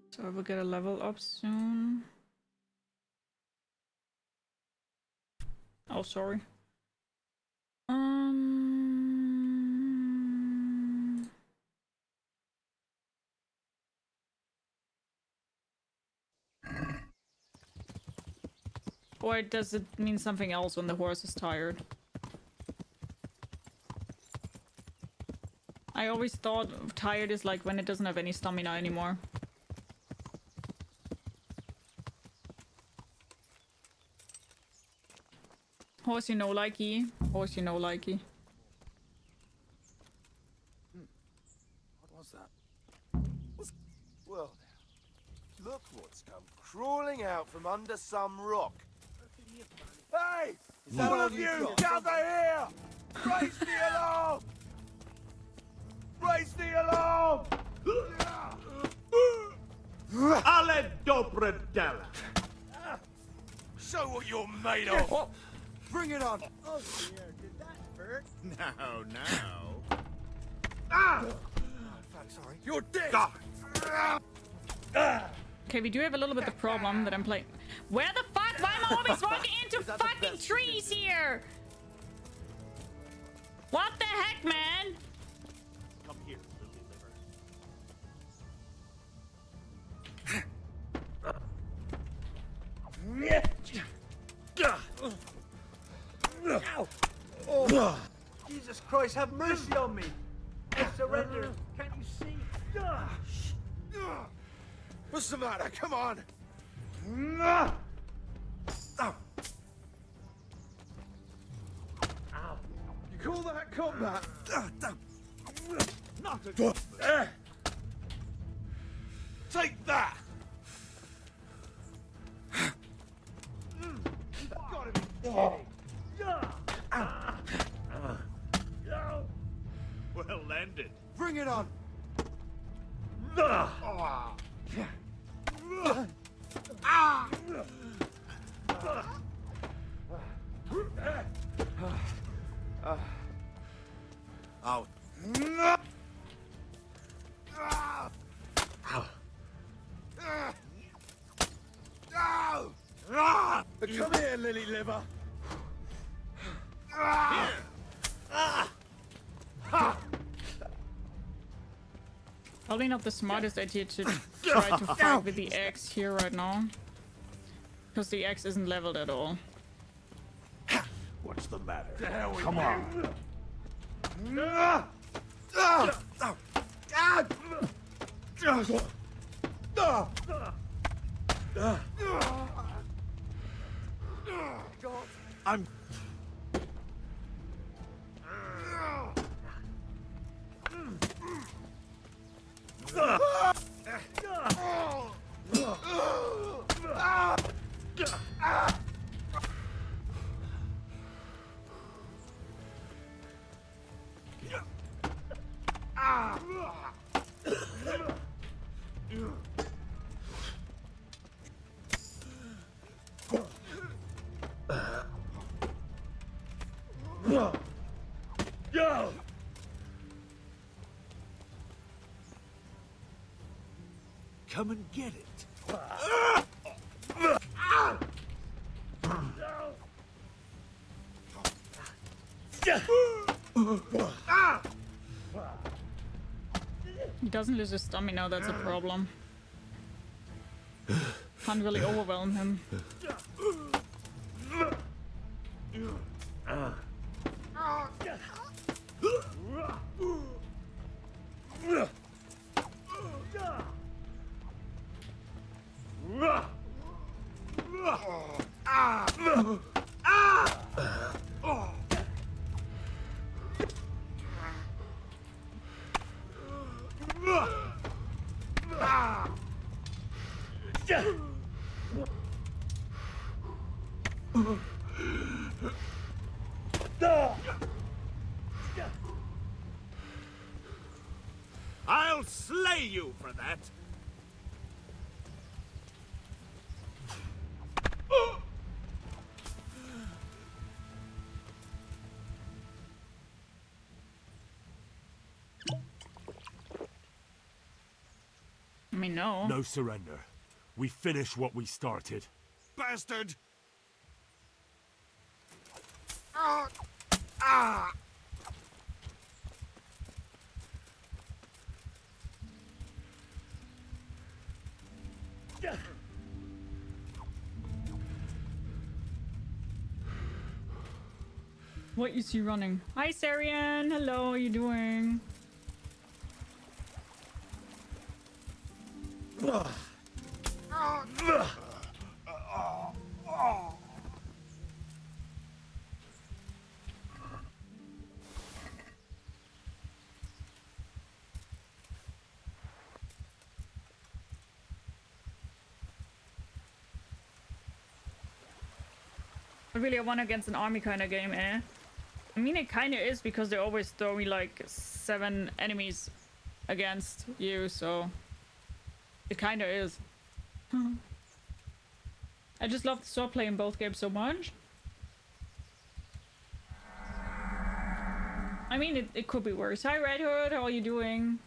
So I will get a level up soon. Oh, sorry. Or does it mean something else when the horse is tired? I always thought tired is like when it doesn't have any stamina anymore. Horse you know likey. Horse you know likey. What was that? Well, look what's come crawling out from under some rock. Hey! All of you, gather here! Raise the alarm! Raise the alarm! Ale dobredela! Show what you're made of! Oh. Bring it on! Oh dear, did that hurt? No. Ah! Sorry. You're dead! Okay, we do have a little bit of problem that I'm playing. Where the fuck? Why am I always walking into fucking trees here? What the heck, man? Come here, Oh. Jesus Christ, have mercy on me! I surrender. Can't you see? What's the matter? Come on! You call that combat? Not a... Take that! You've got to be kidding! Well landed. Bring it on! Out. Probably not the smartest idea to try to fight with the axe here right now. Because the axe isn't leveled at all. What's the matter? Come on. I'm... Come and get it. He doesn't lose his stamina, that's a problem. Can't really overwhelm him. I'll slay you for that. I mean, no. No surrender. We finish what we started. Bastard! What is he running? Hi, Sarian. Hello, how you doing? Really a one against an army kind of game, eh? I mean, it kind of is because they always throw me like 7 enemies against you, so it kind of is. I just love the sword play in both games so much. I mean, it could be worse. Hi, Red Hood, how are you doing?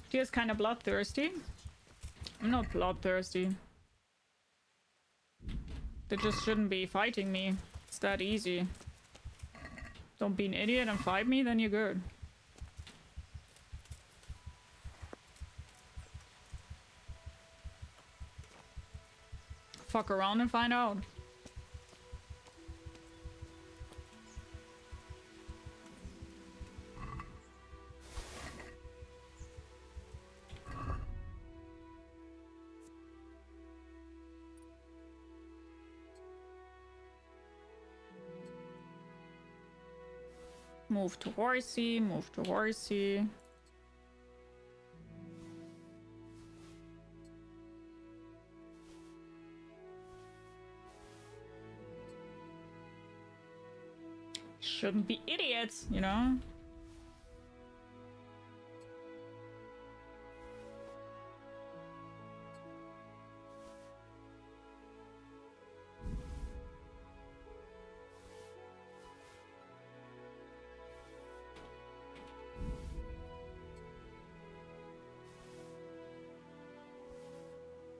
She's kind of bloodthirsty. I'm not bloodthirsty. They just shouldn't be fighting me. It's that easy. Don't be an idiot and fight me, then you're good. Fuck around and find out. Move to horsey, move to horsey. Shouldn't be idiots, you know?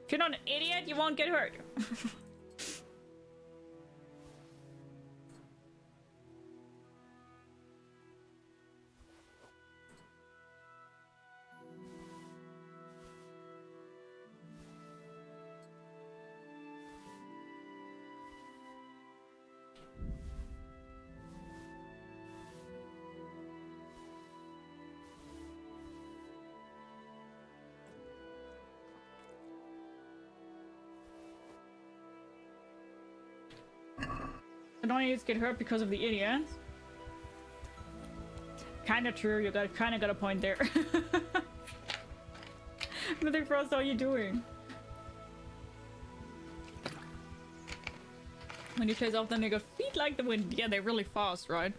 If you're not an idiot, you won't get hurt. Annoyings get hurt because of the idiots. Kinda true, you kinda got a point there. Nothing Frost, how are you doing? When you chase off them, they go feet like the wind. Yeah, they're really fast, right?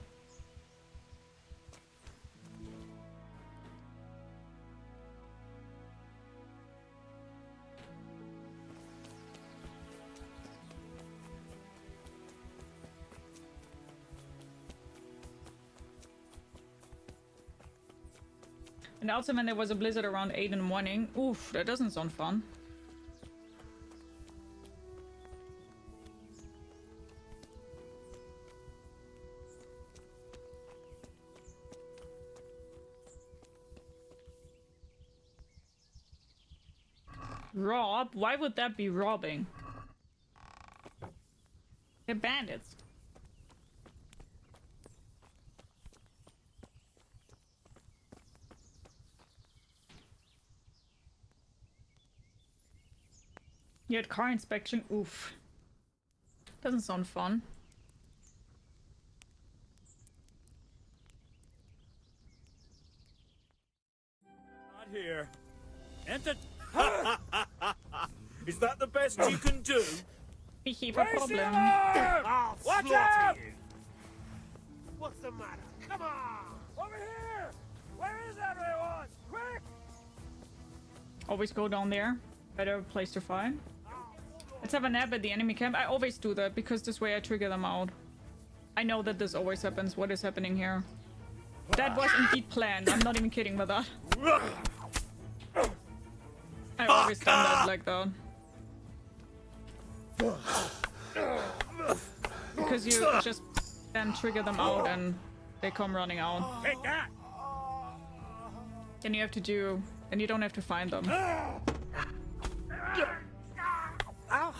And also when there was a blizzard around 8 in the morning. Oof, that doesn't sound fun. Rob? Why would that be robbing? They're bandits. You had car inspection? Oof. Doesn't sound fun. Not here. Enter. Is that the best you can do? We keep a problem. I'll Watch slaughter out! you. What's the matter? Come on! Over here! Where is everyone? Quick! Always go down there. Better place to fight. Let's have a nap at the enemy camp. I always do that because this way I trigger them out. I know that this always happens. What is happening here? That was indeed planned. I'm not even kidding with that. I always done that like that. Because you just then trigger them out and they come running out. Take that! Then you have to do... and you don't have to find them. Ouch.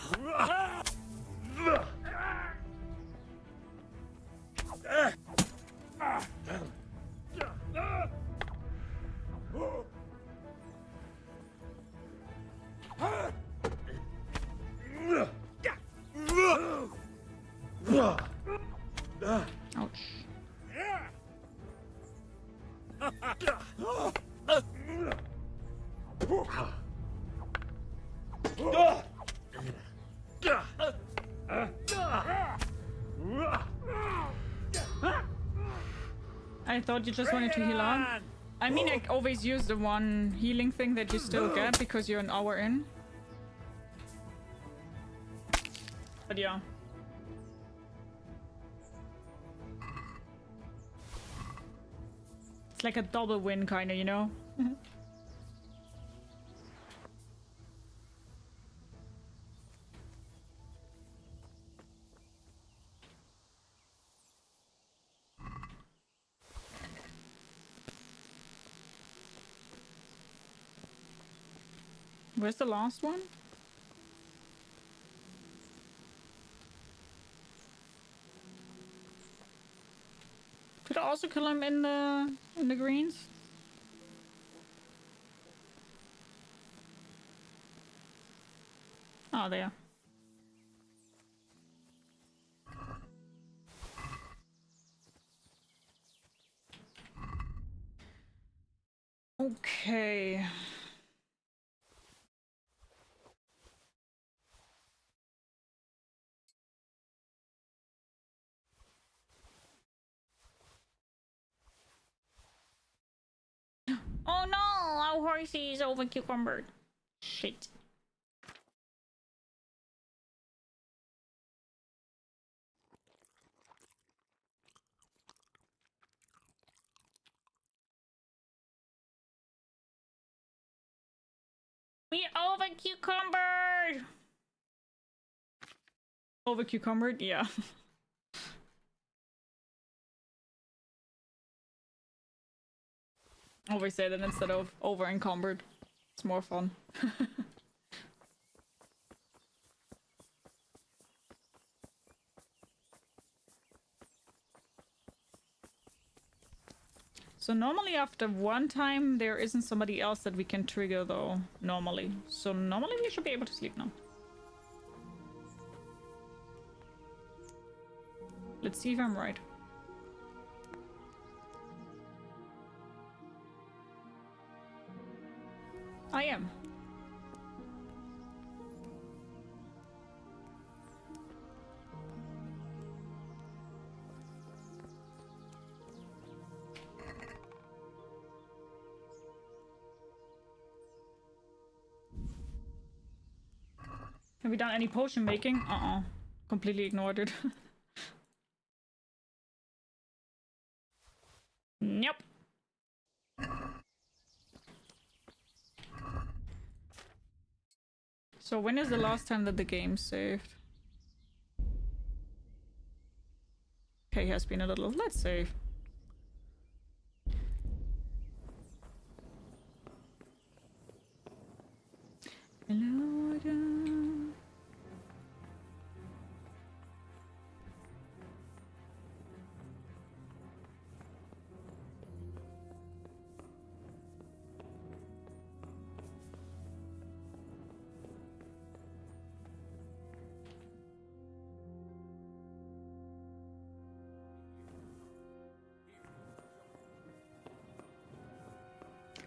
I thought you just wanted to heal up. I mean, I always use the one healing thing that you still get because you're an hour in. But yeah. It's like a double win kinda, you know? Where's the last one? Could I also kill him in the greens? Oh, there. Okay. Oh no, our horsey is over cucumbered. Shit. We over-cucumbered! Over-cucumbered? Yeah. Always say that instead of over-encumbered. It's more fun. So normally after one time there isn't somebody else that we can trigger though, normally. So normally we should be able to sleep now. Let's see if I'm right. I am. Have we done any potion making? Completely ignored it. Nope. So when is the last time that the game saved? Okay, has been a little. Let's save. Hello again.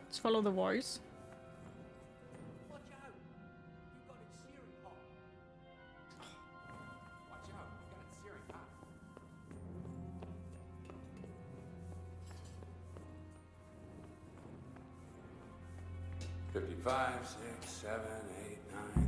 Let's follow the voice. Watch out! You've got it searing hot. Watch out! You've got it searing hot. 55, 6, 7, 8, 9, 3.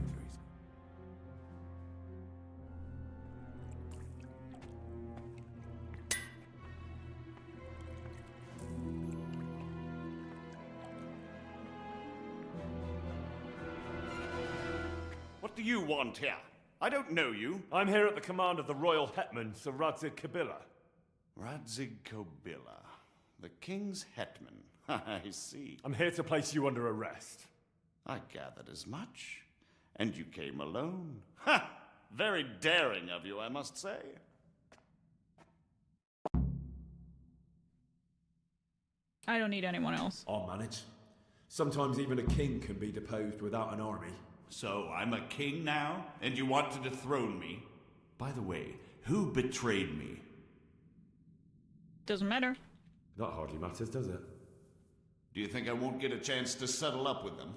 What do you want here? I don't know you. I'm here at the command of the royal hetman, Sir Radzig Kobyla. Radzig Kobyla, the king's hetman. I see. I'm here to place you under arrest. I gathered as much. And you came alone. Ha! Very daring of you, I must say. I don't need anyone else. I'll manage. Sometimes even a king can be deposed without an army. So I'm a king now, and you want to dethrone me? By the way, who betrayed me? Doesn't matter. That hardly matters, does it? Do you think I won't get a chance to settle up with them?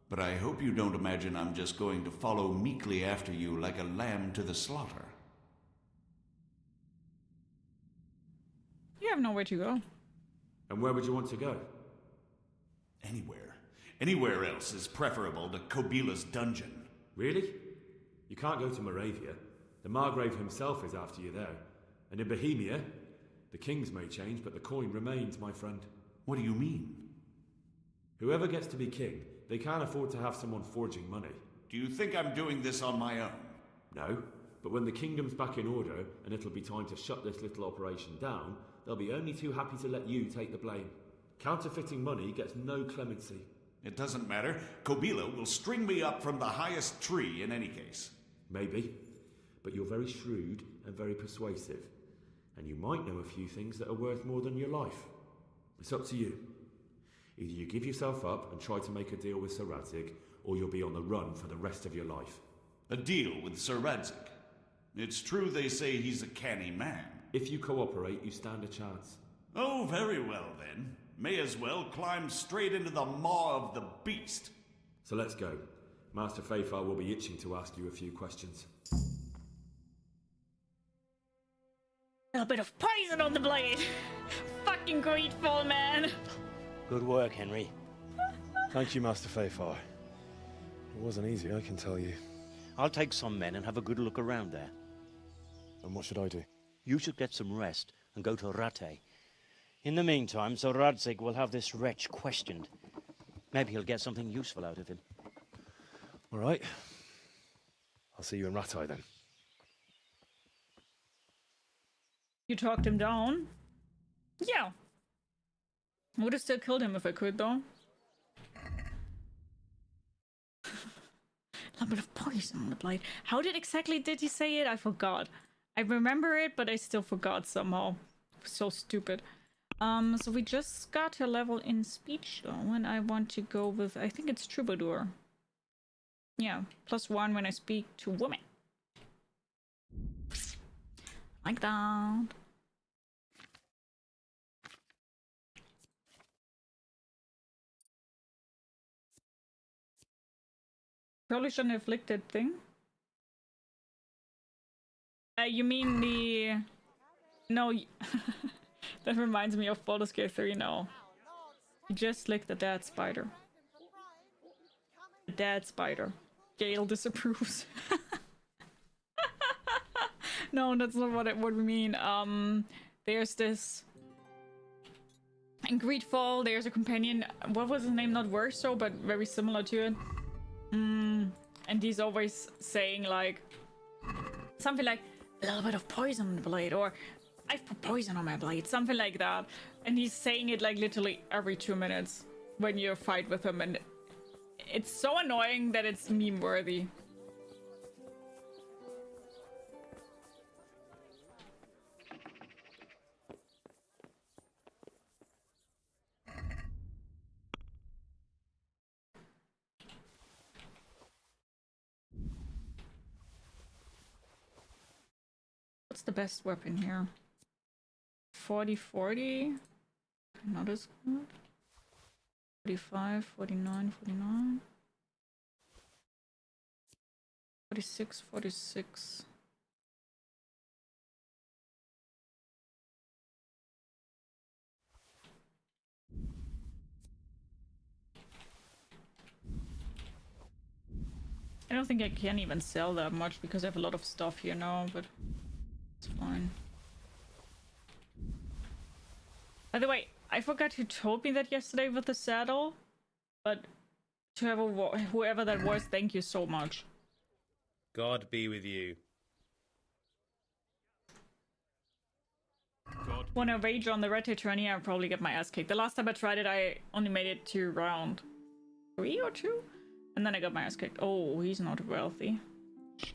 But I hope you don't imagine I'm just going to follow meekly after you like a lamb to the slaughter. You have nowhere to go. And where would you want to go? Anywhere. Anywhere else is preferable to Kobyla's dungeon. Really? You can't go to Moravia. The Margrave himself is after you there. And in Bohemia, the kings may change, but the coin remains, my friend. What do you mean? Whoever gets to be king, they can't afford to have someone forging money. Do you think I'm doing this on my own? No, but when the kingdom's back in order, and it'll be time to shut this little operation down, they'll be only too happy to let you take the blame. Counterfeiting money gets no clemency. It doesn't matter. Kobyla will string me up from the highest tree in any case. Maybe, but you're very shrewd and very persuasive, and you might know a few things that are worth more than your life. It's up to you. Either you give yourself up and try to make a deal with Sir Radzig, or you'll be on the run for the rest of your life. A deal with Sir Radzig? It's true they say he's a canny man. If you cooperate, you stand a chance. Oh, very well then. May as well climb straight into the maw of the beast. So let's go. Master Fafar will be itching to ask you a few questions. A bit of poison on the blade. Fucking grateful, man. Good work, Henry. Thank you, Master Fafar. It wasn't easy, I can tell you. I'll take some men and have a good look around there. And what should I do? You should get some rest and go to Rattay. In the meantime, Sir Radzig will have this wretch questioned. Maybe he'll get something useful out of him. All right. I'll see you in Rattay then. You talked him down? Yeah. I would have still killed him if I could, though. A little bit of poison on the blade. How exactly did he say it? I forgot. I remember it, but I still forgot somehow. So stupid. So we just got a level in speech though, and I want to go with, I think it's Troubadour. Yeah, +1 when I speak to women. Like that. Probably shouldn't have licked that thing. You mean the... No, that reminds me of Baldur's Gate 3, no. You just licked the dead spider. The dead spider. Gale disapproves. No, that's not what we mean. There's this... In Greedfall, there's a companion... What was his name? Not Verso, but very similar to it. And he's always saying, like... Something like, a little bit of poison on the blade, or I've put poison on my blade, something like that. And he's saying it like literally every 2 minutes when you fight with him, and it's so annoying that it's meme worthy. What's the best weapon here? 40-40? Not as good. 45, 49, 49. 46, 46. I don't think I can even sell that much because I have a lot of stuff here now, but it's fine. By the way, I forgot who told me that yesterday with the saddle, but to have whoever that was, thank you so much. God be with you. When I rage on the red tourney, I'll probably get my ass kicked. The last time I tried it, I only made it to round 3 or 2, and then I got my ass kicked. Oh, he's not wealthy. Shit.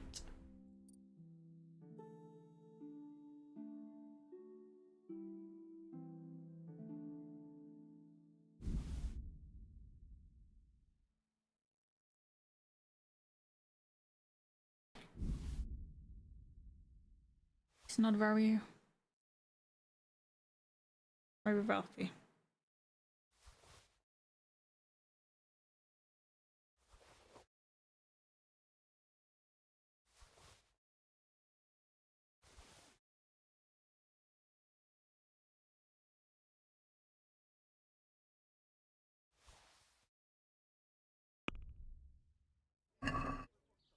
He's not very wealthy.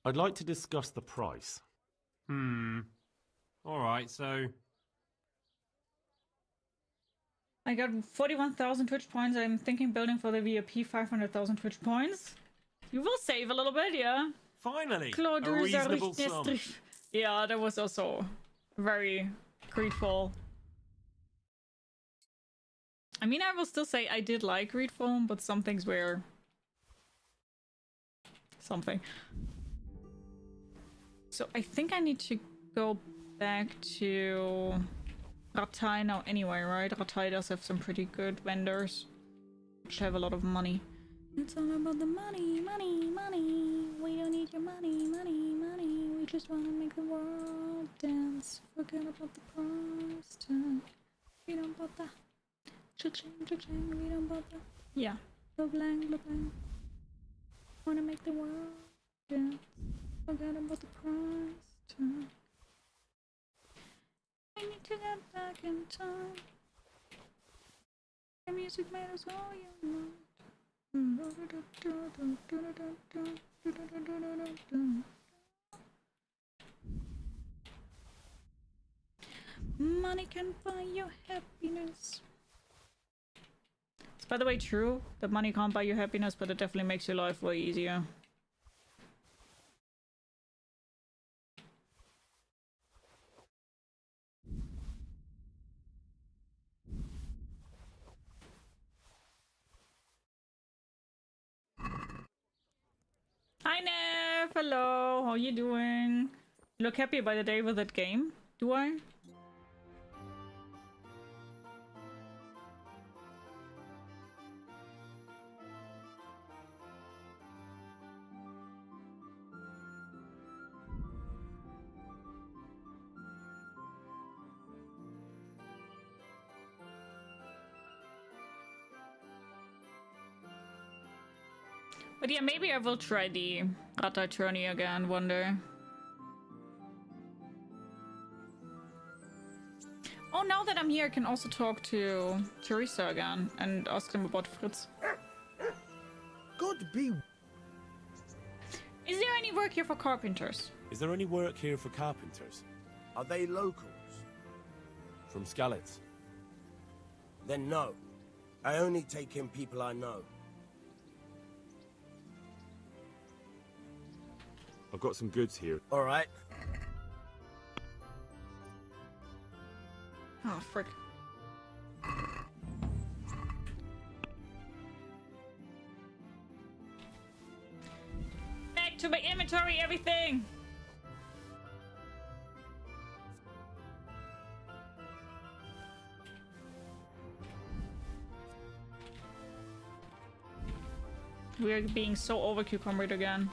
I'd like to discuss the price. Alright, so... I got 41,000 Twitch points. I'm thinking building for the VIP 500,000 Twitch points. You will save a little bit, yeah? Finally! Claude, a reasonable sum. Yeah, that was also very Greedfall. I mean, I will still say I did like Greedfall, but some things were... something. So I think I need to go back to Rattay now anyway, right? Rattay does have some pretty good vendors, which have a lot of money. It's all about the money, money, money. We don't need your money, money, money. We just want to make the world dance. Forget about the price tag. We don't bother. Cha-ching, cha-ching. We don't bother. Yeah. Blah-blang, blah-blang. Wanna make the world dance. Forget about the price tag. I need to get back in time. The music made us all young. Money can buy your happiness. It's by the way true that money can't buy you happiness, but it definitely makes your life way easier. hello. How you doing? You look happy by the day with that game? Do I? But yeah, maybe I will try the Rattay tourney again one day. Oh, now that I'm here, I can also talk to Teresa again and ask him about Fritz. God be... Is there any work here for carpenters? Is there any work here for carpenters? Are they locals? From Skalitz? Then no. I only take in people I know. I've got some goods here. All right. Oh, frick. Back to my inventory, everything! We're being so over cucumbered again.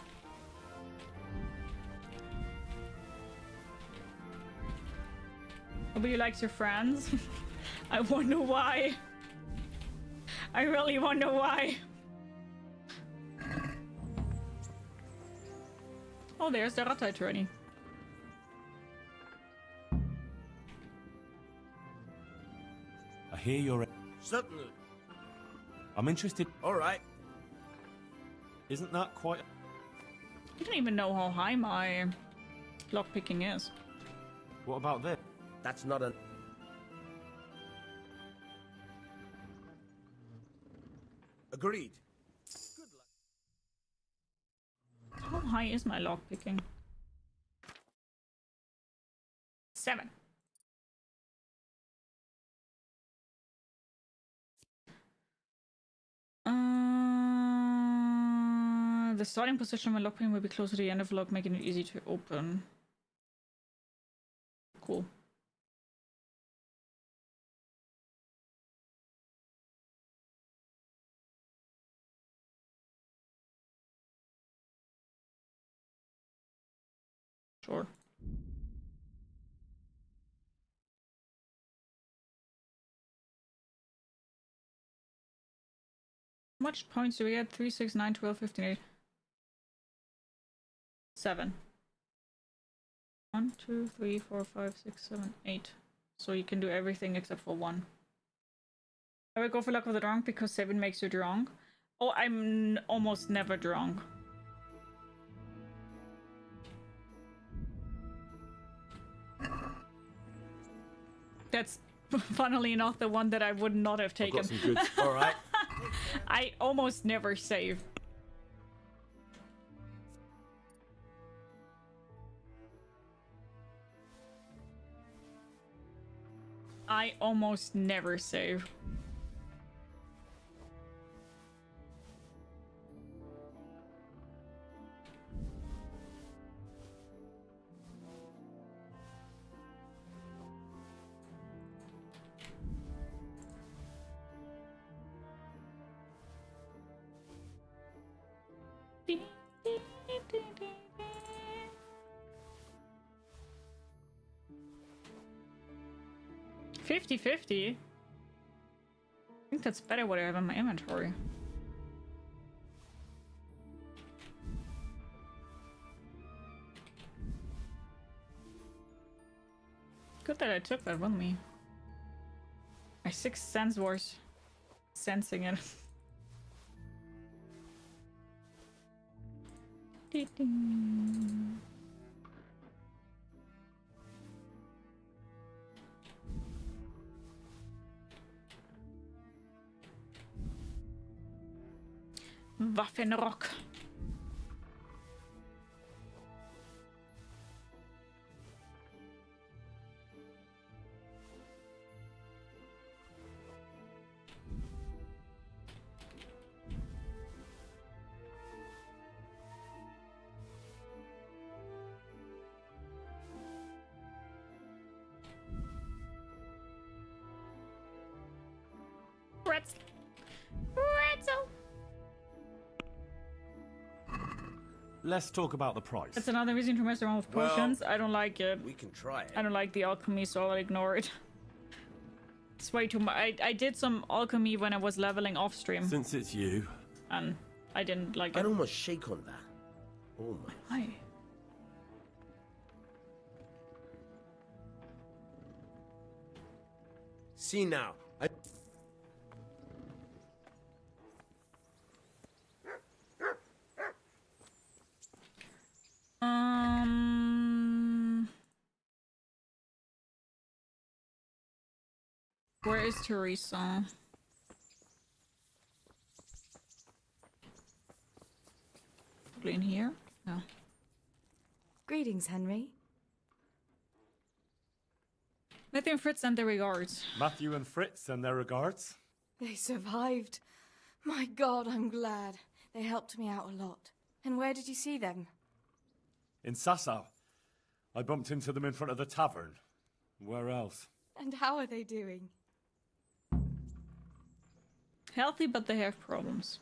Nobody likes your friends? I wonder why. I really wonder why. Oh, there's the Rattay tourney. I hear you're... Certainly. I'm interested... All right. Isn't that quite... I don't even know how high my lockpicking is. What about this? That's not an... Agreed. Good luck. How high is my lockpicking? 7. The starting position of my lockpicking will be close to the end of the lock, making it easy to open. Cool. Sure. How much points do we get? 3, 6, 9, 12, 15, 8. 7. 1, 2, 3, 4, 5, 6, 7, 8. So you can do everything except for 1. I will go for luck with the drunk because 7 makes you drunk. Oh, I'm almost never drunk. That's funnily enough the one that I would not have taken. I've got some goods. All right. I almost never save. I almost never save. $50-50. I think that's better what I have in my inventory. Good that I took that with me. My 6th sense was sensing it. Waffenrock. let's talk about the price. That's another reason to mess around with potions. I don't like it. We can try it. I don't like the alchemy, so I'll ignore it. It's way too much. I did some alchemy when I was leveling off stream. Since it's you. And I didn't like it. I'd almost shake on that. Almost. Why? See now. Where is Teresa? Probably in here? No. Greetings, Henry. Matthew and Fritz send their regards. Matthew and Fritz send their regards. They survived. My God, I'm glad. They helped me out a lot. And where did you see them? In Sasau. I bumped into them in front of the tavern. Where else? And how are they doing? Healthy, but they have problems.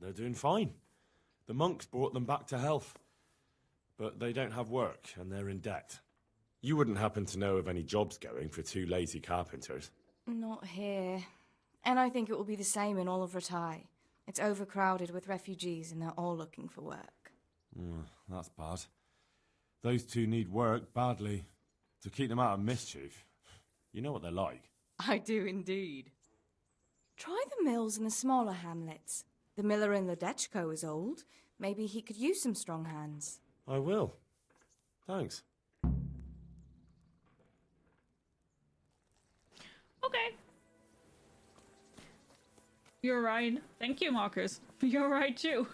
They're doing fine. The monks brought them back to health. But they don't have work, and they're in debt. You wouldn't happen to know of any jobs going for two lazy carpenters? Not here. And I think it will be the same in all of Rattay. It's overcrowded with refugees, and they're all looking for work. That's bad. Those two need work badly. To keep them out of mischief. You know what they're like. I do indeed. Try the mills in the smaller hamlets. The miller in Ledechko is old. Maybe he could use some strong hands. I will. Thanks. Okay. You're right. Thank you, Marcus. You're right, too.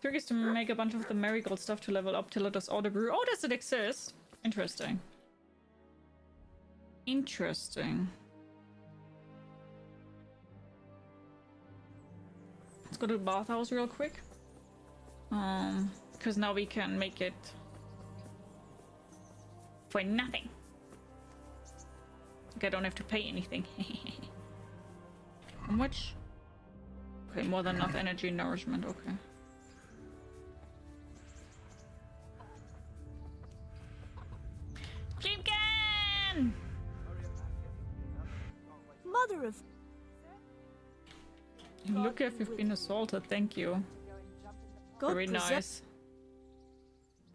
Trick is to make a bunch of the marigold stuff to level up till it does auto brew. Oh, does it exist? Interesting. Interesting. Let's go to the bathhouse real quick. Because now we can make it for nothing. Like I don't have to pay anything. How much? Okay, more than enough energy and nourishment, okay. Jeepkin! Mother of... Look if you've been assaulted, thank you. God very nice.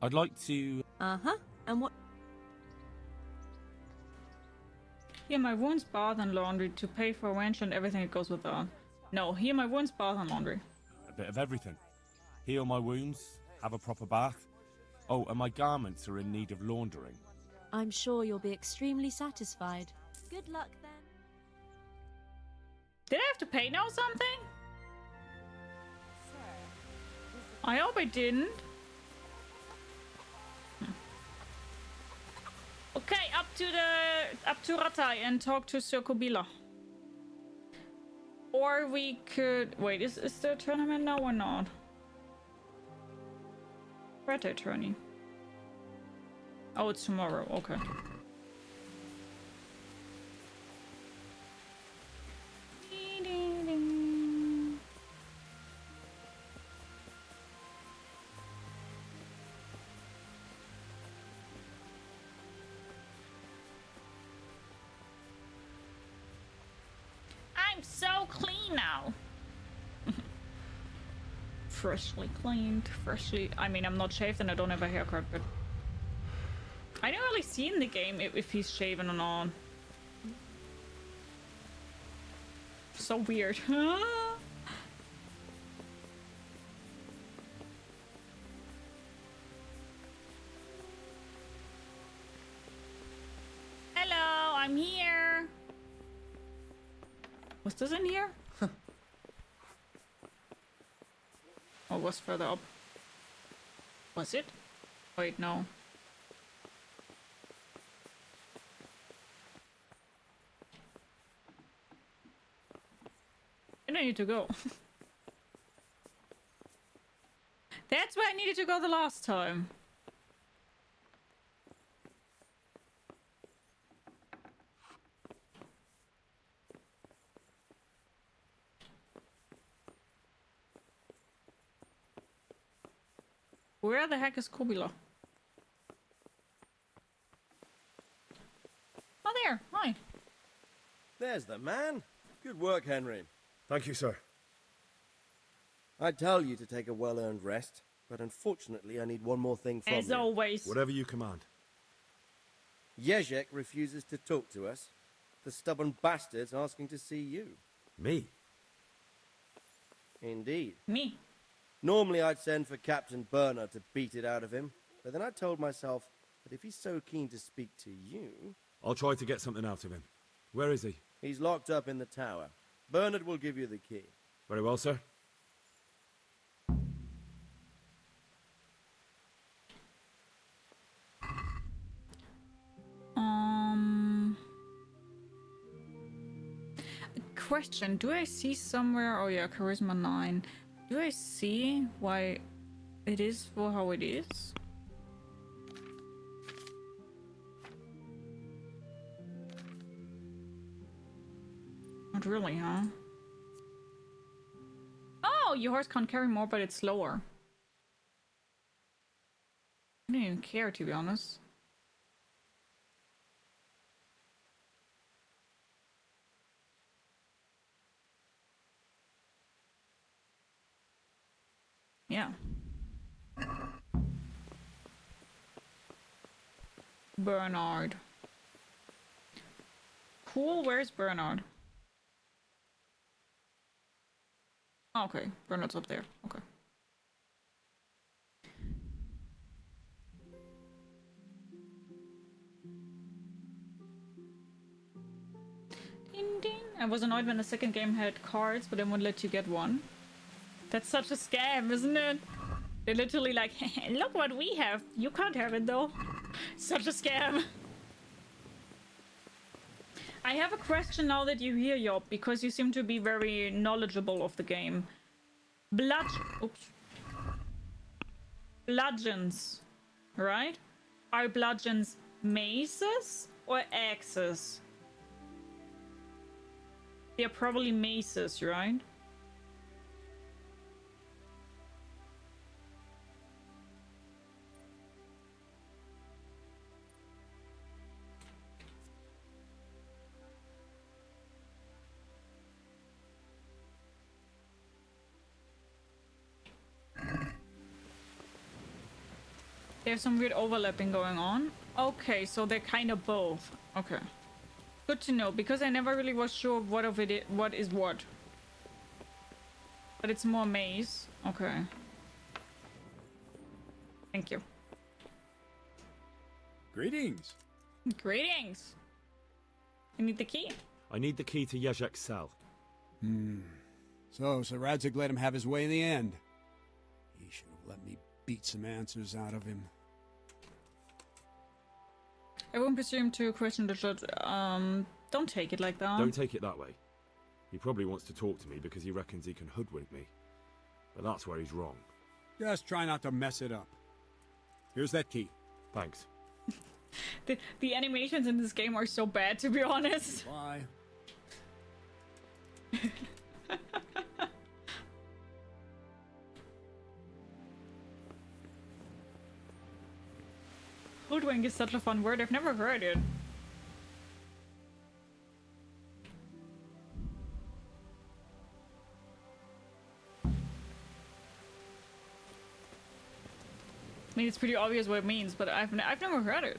I'd like to... Uh-huh. And what... Here my wounds, bath and laundry to pay for rent and everything that goes with that. No, here my wounds, bath and laundry. A bit of everything. Heal my wounds, have a proper bath. Oh, and my garments are in need of laundering. I'm sure you'll be extremely satisfied. Good luck, then. Did I have to pay now something? I hope I didn't. Okay, up to Rattay and talk to Sir Kobila. Or we could wait. Is there a tournament now or not? Rattay tourney. Oh, it's tomorrow. Okay. I'm so clean now. Freshly cleaned, freshly... I mean, I'm not shaved and I don't have a haircut, but... I don't really see in the game if he's shaven or not. So weird. Hello, I'm here. Was this in here? Or was further up? Was it? Wait, no. I need to go. That's where I needed to go the last time. Where the heck is Kobila? Oh, there. Hi. There's the man. Good work, Henry. Thank you, sir. I'd tell you to take a well-earned rest, but unfortunately I need one more thing from you. As always. Whatever you command. Jezek refuses to talk to us. The stubborn bastard's asking to see you. Me? Indeed. Me. Normally I'd send for Captain Burner to beat it out of him, but then I told myself that if he's so keen to speak to you... I'll try to get something out of him. Where is he? He's locked up in the tower. Bernard will give you the key. Very well, sir. Question, do I see somewhere... Oh yeah, Charisma 9. Do I see why it is for how it is? Not really, huh? Oh, your horse can't carry more, but it's slower. I didn't even care, to be honest. Yeah. Bernard. Cool, where's Bernard? Okay, Bernard's up there. Okay. Ding ding. I was annoyed when the second game had cards, but then wouldn't let you get one. That's such a scam, isn't it? They're literally like, look what we have. You can't have it though. Such a scam. I have a question now that you're here, Job, because you seem to be very knowledgeable of the game. Bludgeons, right? Are bludgeons maces or axes? They're probably maces, right? There's some weird overlapping going on. Okay, so they're kind of both. Okay. Good to know, because I never really was sure what is what. But it's more maze. Okay. Thank you. Greetings. Greetings. You need the key? I need the key to Jezek's cell. So Sir Radzig let him have his way in the end. He should have let me beat some answers out of him. I won't presume to question the judge. Don't take it like that. Don't take it that way. He probably wants to talk to me because he reckons he can hoodwink me. But that's where he's wrong. Just try not to mess it up. Here's that key. Thanks. The animations in this game are so bad, to be honest. Bye. Hoodwink is such a fun word. I've never heard it. I mean, it's pretty obvious what it means, but I've never heard it.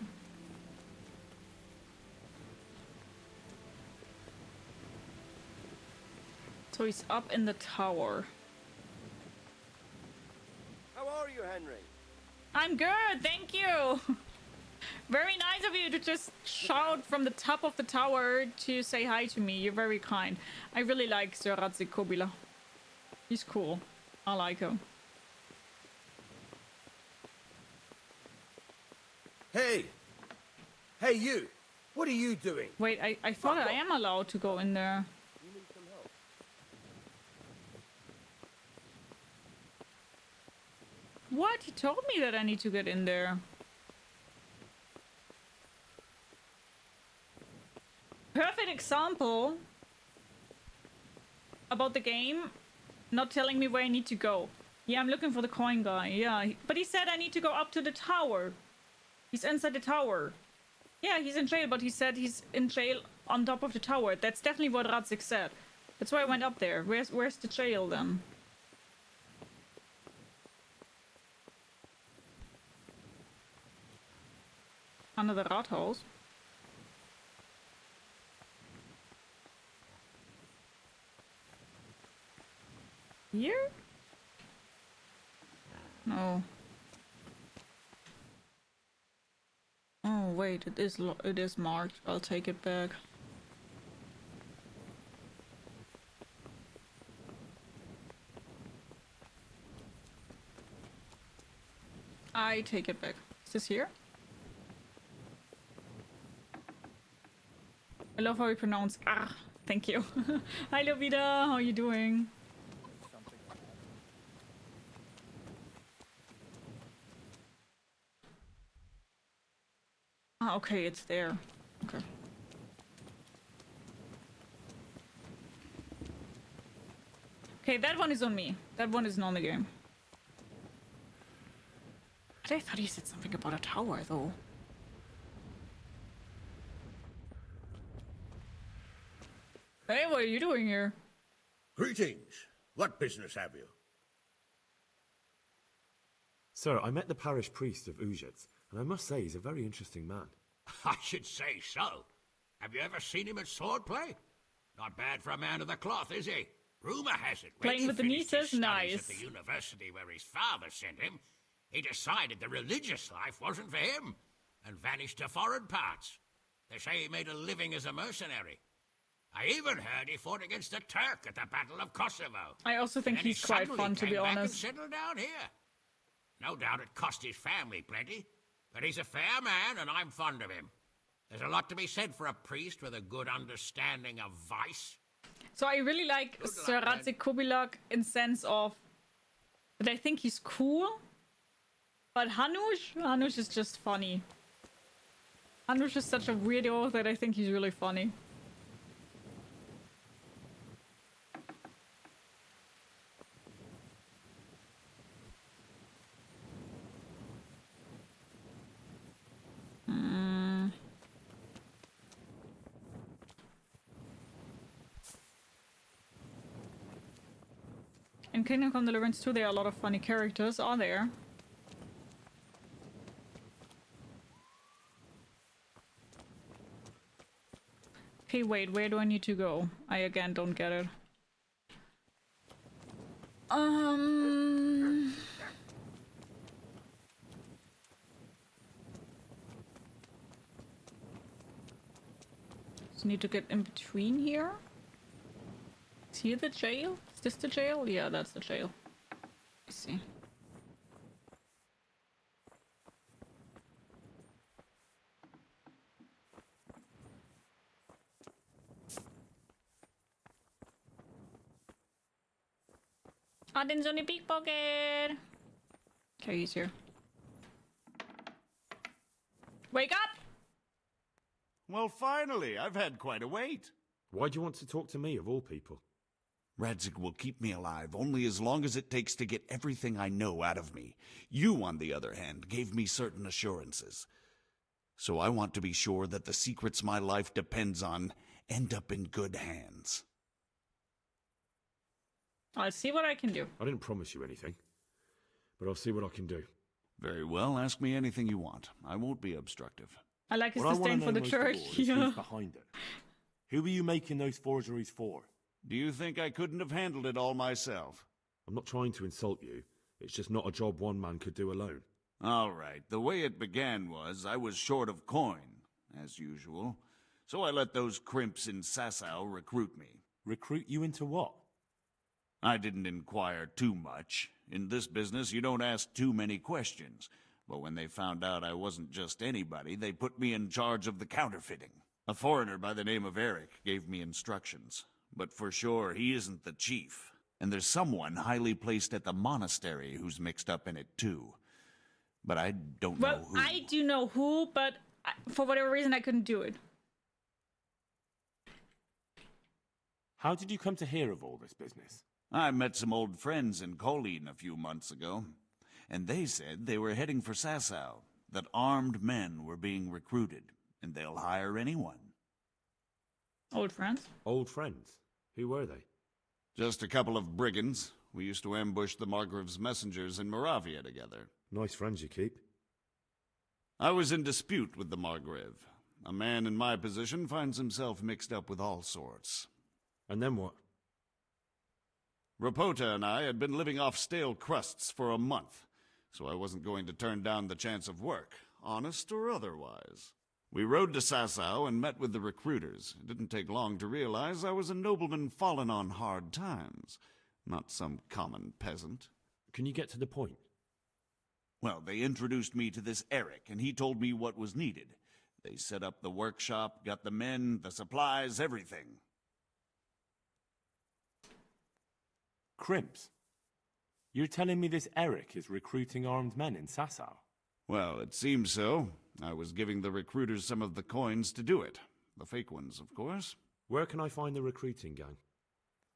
So he's up in the tower. How are you, Henry? I'm good, thank you. Very nice of you to just shout from the top of the tower to say hi to me. You're very kind. I really like Sir Radzig Kobyla. He's cool. I like him. Hey! Hey, you! What are you doing? Wait, I thought I am allowed to go in there. You need some help. What? He told me that I need to get in there. Perfect example about the game not telling me where I need to go. Yeah, I'm looking for the coin guy. Yeah, but he said I need to go up to the tower. He's inside the tower. Yeah, he's in jail, but he said he's in jail on top of the tower. That's definitely what Radzik said. That's why I went up there. Where's the jail then? Under the Rathaus. Here? No. Oh wait, it is marked. I'll take it back. I take it back. Is this here? I love how you pronounce ah. Thank you. Hi Lovida, how are you doing? Ah, okay, it's there. Okay. Okay, that one is on me. That one isn't on the game. But I thought he said something about a tower, though. Hey, what are you doing here? Greetings. What business have you? Sir, I met the parish priest of Uzhitz, and I must say he's a very interesting man. I should say so. Have you ever seen him at swordplay? Not bad for a man of the cloth, is he? Rumor has it, when Playing he with the finished his nieces? studies Nice. at the university where his father sent him, he decided the religious life wasn't for him, and vanished to foreign parts. They say he made a living as a mercenary. I even heard he fought against the Turk at the Battle of Kosovo. I also think And then he he's quite suddenly fun, to be came back honest. and settled down here. No doubt it cost his family plenty, but he's a fair man and I'm fond of him. There's a lot to be said for a priest with a good understanding of vice. So I really like Sir Radzik Kubilak in sense of that I think he's cool, but Hanush is just funny. Hanush is such a weirdo that I think he's really funny. In Kingdom Come Deliverance 2, there are a lot of funny characters, are there? Okay, wait, where do I need to go? I again don't get it. Just need to get in between here. Is here the jail? Is this the jail? Yeah, that's the jail. I see. Ah, den Johnny Pickpocket! Okay, he's here. Wake up! Well, finally, I've had quite a wait. Why do you want to talk to me, of all people? Radzik will keep me alive only as long as it takes to get everything I know out of me. You, on the other hand, gave me certain assurances. So I want to be sure that the secrets my life depends on end up in good hands. I'll see what I can do. I didn't promise you anything, but I'll see what I can do. Very well, ask me anything you want. I won't be obstructive. I like his What I wanna disdain know for the most of church. all is Yeah. who's behind it. Who are you making those forgeries for? Do you think I couldn't have handled it all myself? I'm not trying to insult you. It's just not a job one man could do alone. All right, the way it began was I was short of coin, as usual. So I let those crimps in Sasau recruit me. Recruit you into what? I didn't inquire too much. In this business, you don't ask too many questions. But when they found out I wasn't just anybody, they put me in charge of the counterfeiting. A foreigner by the name of Eric gave me instructions. But for sure, he isn't the chief. And there's someone highly placed at the monastery who's mixed up in it too. But I don't know who. Well, I do know who, but for whatever reason, I couldn't do it. How did you come to hear of all this business? I met some old friends in Colleen a few months ago, and they said they were heading for Sasau, that armed men were being recruited, and they'll hire anyone. Old friends? Old friends? Who were they? Just a couple of brigands. We used to ambush the Margrave's messengers in Moravia together. Nice friends you keep. I was in dispute with the Margrave. A man in my position finds himself mixed up with all sorts. And then what? Rapota and I had been living off stale crusts for a month, so I wasn't going to turn down the chance of work, honest or otherwise. We rode to Sasau and met with the recruiters. It didn't take long to realize I was a nobleman fallen on hard times, not some common peasant. Can you get to the point? Well, they introduced me to this Eric, and he told me what was needed. They set up the workshop, got the men, the supplies, everything. Crimps? You're telling me this Eric is recruiting armed men in Sasau? Well, it seems so. I was giving the recruiters some of the coins to do it. The fake ones, of course. Where can I find the recruiting gang?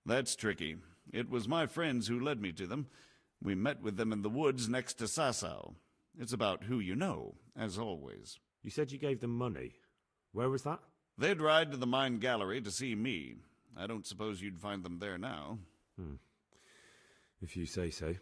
That's tricky. It was my friends who led me to them. We met with them in the woods next to Sasau. It's about who you know, as always. You said you gave them money. Where was that? They'd ride to the mine gallery to see me. I don't suppose you'd find them there now. If you say so.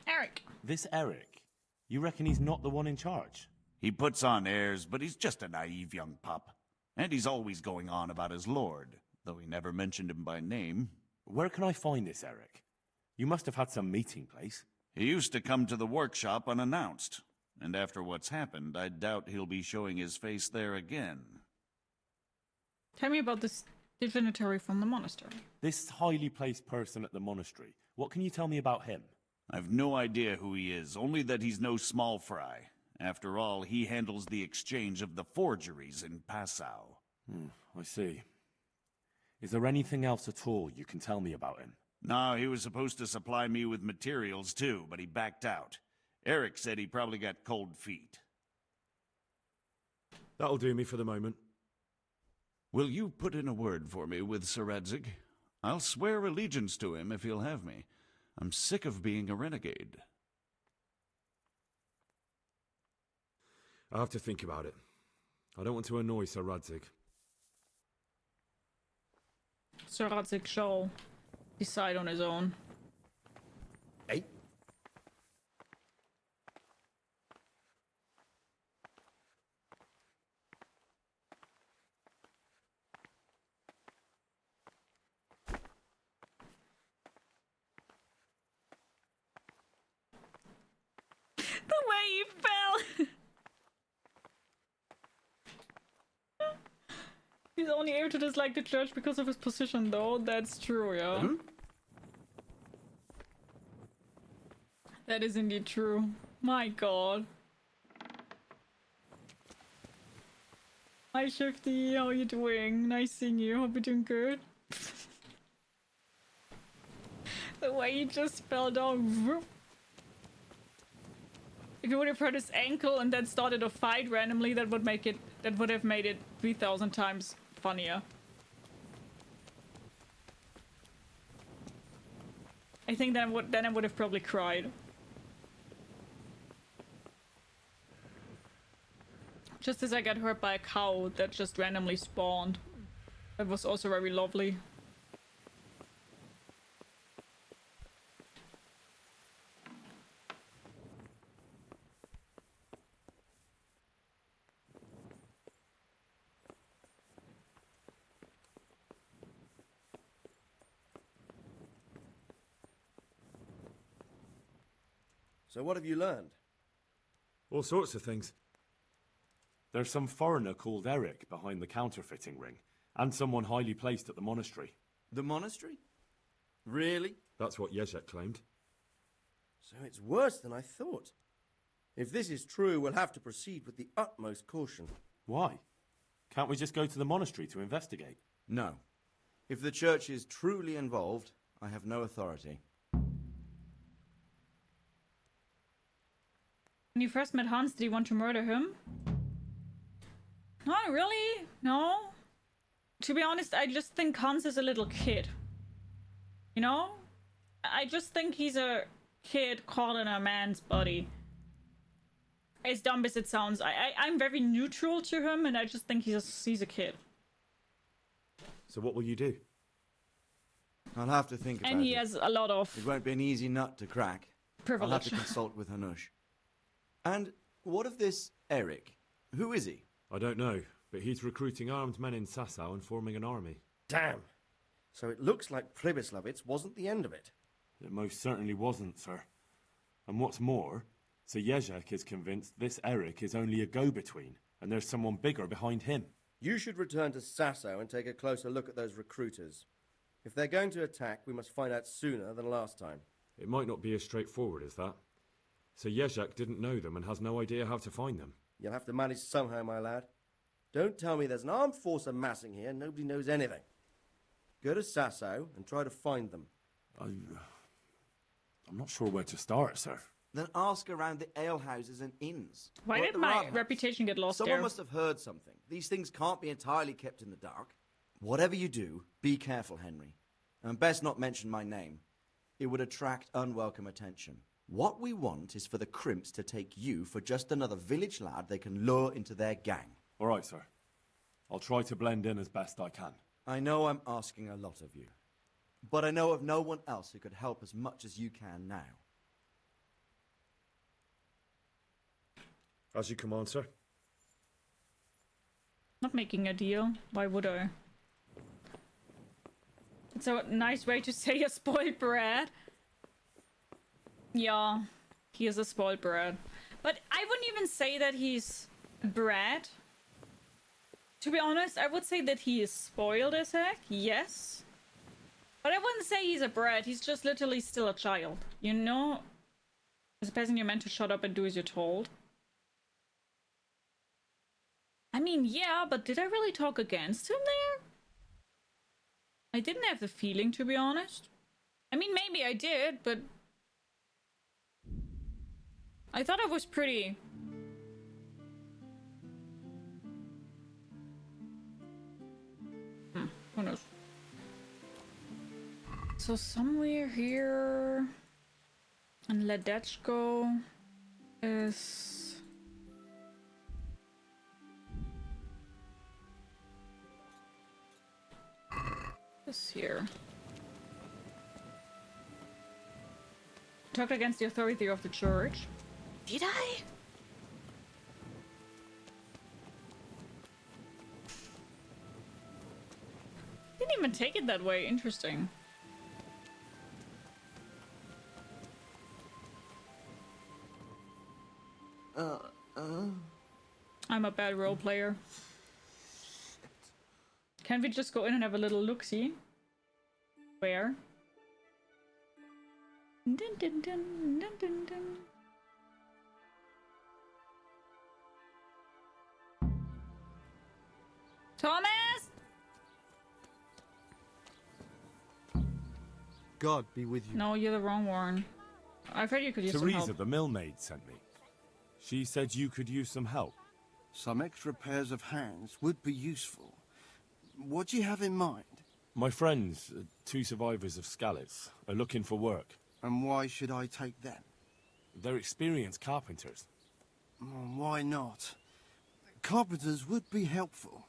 Eric. This Eric? You reckon he's not the one in charge? He puts on airs, but he's just a naive young pup. And he's always going on about his lord, though he never mentioned him by name. Where can I find this Eric? You must have had some meeting place. He used to come to the workshop unannounced, and after what's happened, I doubt he'll be showing his face there again. Tell me about this divinatory from the monastery. This highly placed person at the monastery. What can you tell me about him? I've no idea who he is, only that he's no small fry. After all, he handles the exchange of the forgeries in Passau. I see. Is there anything else at all you can tell me about him? No, he was supposed to supply me with materials too, but he backed out. Eric said he probably got cold feet. That'll do me for the moment. Will you put in a word for me with Sir Radzig? I'll swear allegiance to him if he'll have me. I'm sick of being a renegade. I'll have to think about it. I don't want to annoy Sir Radzig. Sir Radzig shall decide on his own. Hey. The way he fell! He's only able to dislike the church because of his position, though. That's true, yeah. That is indeed true. My god. Hi, Shifty. How are you doing? Nice seeing you. Hope you're doing good. The way he just fell down. If you would have hurt his ankle and then started a fight randomly, that would have made it 3,000 times funnier. I think then I would have probably cried. Just as I got hurt by a cow that just randomly spawned. That was also very lovely. So what have you learned? All sorts of things. There's some foreigner called Eric behind the counterfeiting ring, and someone highly placed at the monastery. The monastery? Really? That's what Jezek claimed. So it's worse than I thought. If this is true, we'll have to proceed with the utmost caution. Why? Can't we just go to the monastery to investigate? No. If the church is truly involved, I have no authority. When you first met Hans, did you want to murder him? Not really, no. to be honest, I just think Hans is a little kid. You know? I just think he's a kid caught in a man's body. As dumb as it sounds, I'm very neutral to him, and I just think he's a kid. So what will you do? I'll have to think about it. And he has a lot of... It won't be an easy nut to crack. Privilege. I'll have to consult with Hanush. And what of this Eric? Who is he? I don't know, but he's recruiting armed men in Sasau and forming an army. Damn. So it looks like Pribyslavitz wasn't the end of it. It most certainly wasn't, sir. And what's more, Sir Jezek is convinced this Eric is only a go-between, and there's someone bigger behind him. You should return to Sasau and take a closer look at those recruiters. If they're going to attack, we must find out sooner than last time. It might not be as straightforward as that. Sir Jezek didn't know them and has no idea how to find them. You'll have to manage somehow, my lad. Don't tell me there's an armed force amassing here and nobody knows anything. Go to Sasau and try to find them. I'm not sure where to start, sir. Then ask around the alehouses and inns. Why did my reputation get lost Someone there? must have heard something. These things can't be entirely kept in the dark. Whatever you do, be careful, Henry. And best not mention my name. It would attract unwelcome attention. What we want is for the crimps to take you for just another village lad they can lure into their gang. All right, sir. I'll try to blend in as best I can. I know I'm asking a lot of you, but I know of no one else who could help as much as you can now. As you command, sir. Not making a deal. Why would I? It's a nice way to say a spoiled brat. Yeah, he is a spoiled brat. But I wouldn't even say that he's a brat. To be honest, I would say that he is spoiled as heck, yes. But I wouldn't say he's a brat, he's just literally still a child. You know? As a peasant, you're meant to shut up and do as you're told. I mean, yeah, but did I really talk against him there? I didn't have the feeling, to be honest. I mean, maybe I did, but... I thought I was pretty... Who knows? So somewhere here... And Ledechko is... This here. Talked against the authority of the church. Did I? Didn't even take it that way. Interesting. I'm a bad role player. Can we just go in and have a little look-see? Where? Dun, dun, dun, dun, dun, dun. Thomas! God be with you. No, you're the wrong one. I've heard you could use some Teresa, help. the millmaid, sent me. She said you could use some help. Some extra pairs of hands would be useful. What do you have in mind? My friends, 2 survivors of Skalitz, are looking for work. And why should I take them? They're experienced carpenters. Why not? Carpenters would be helpful.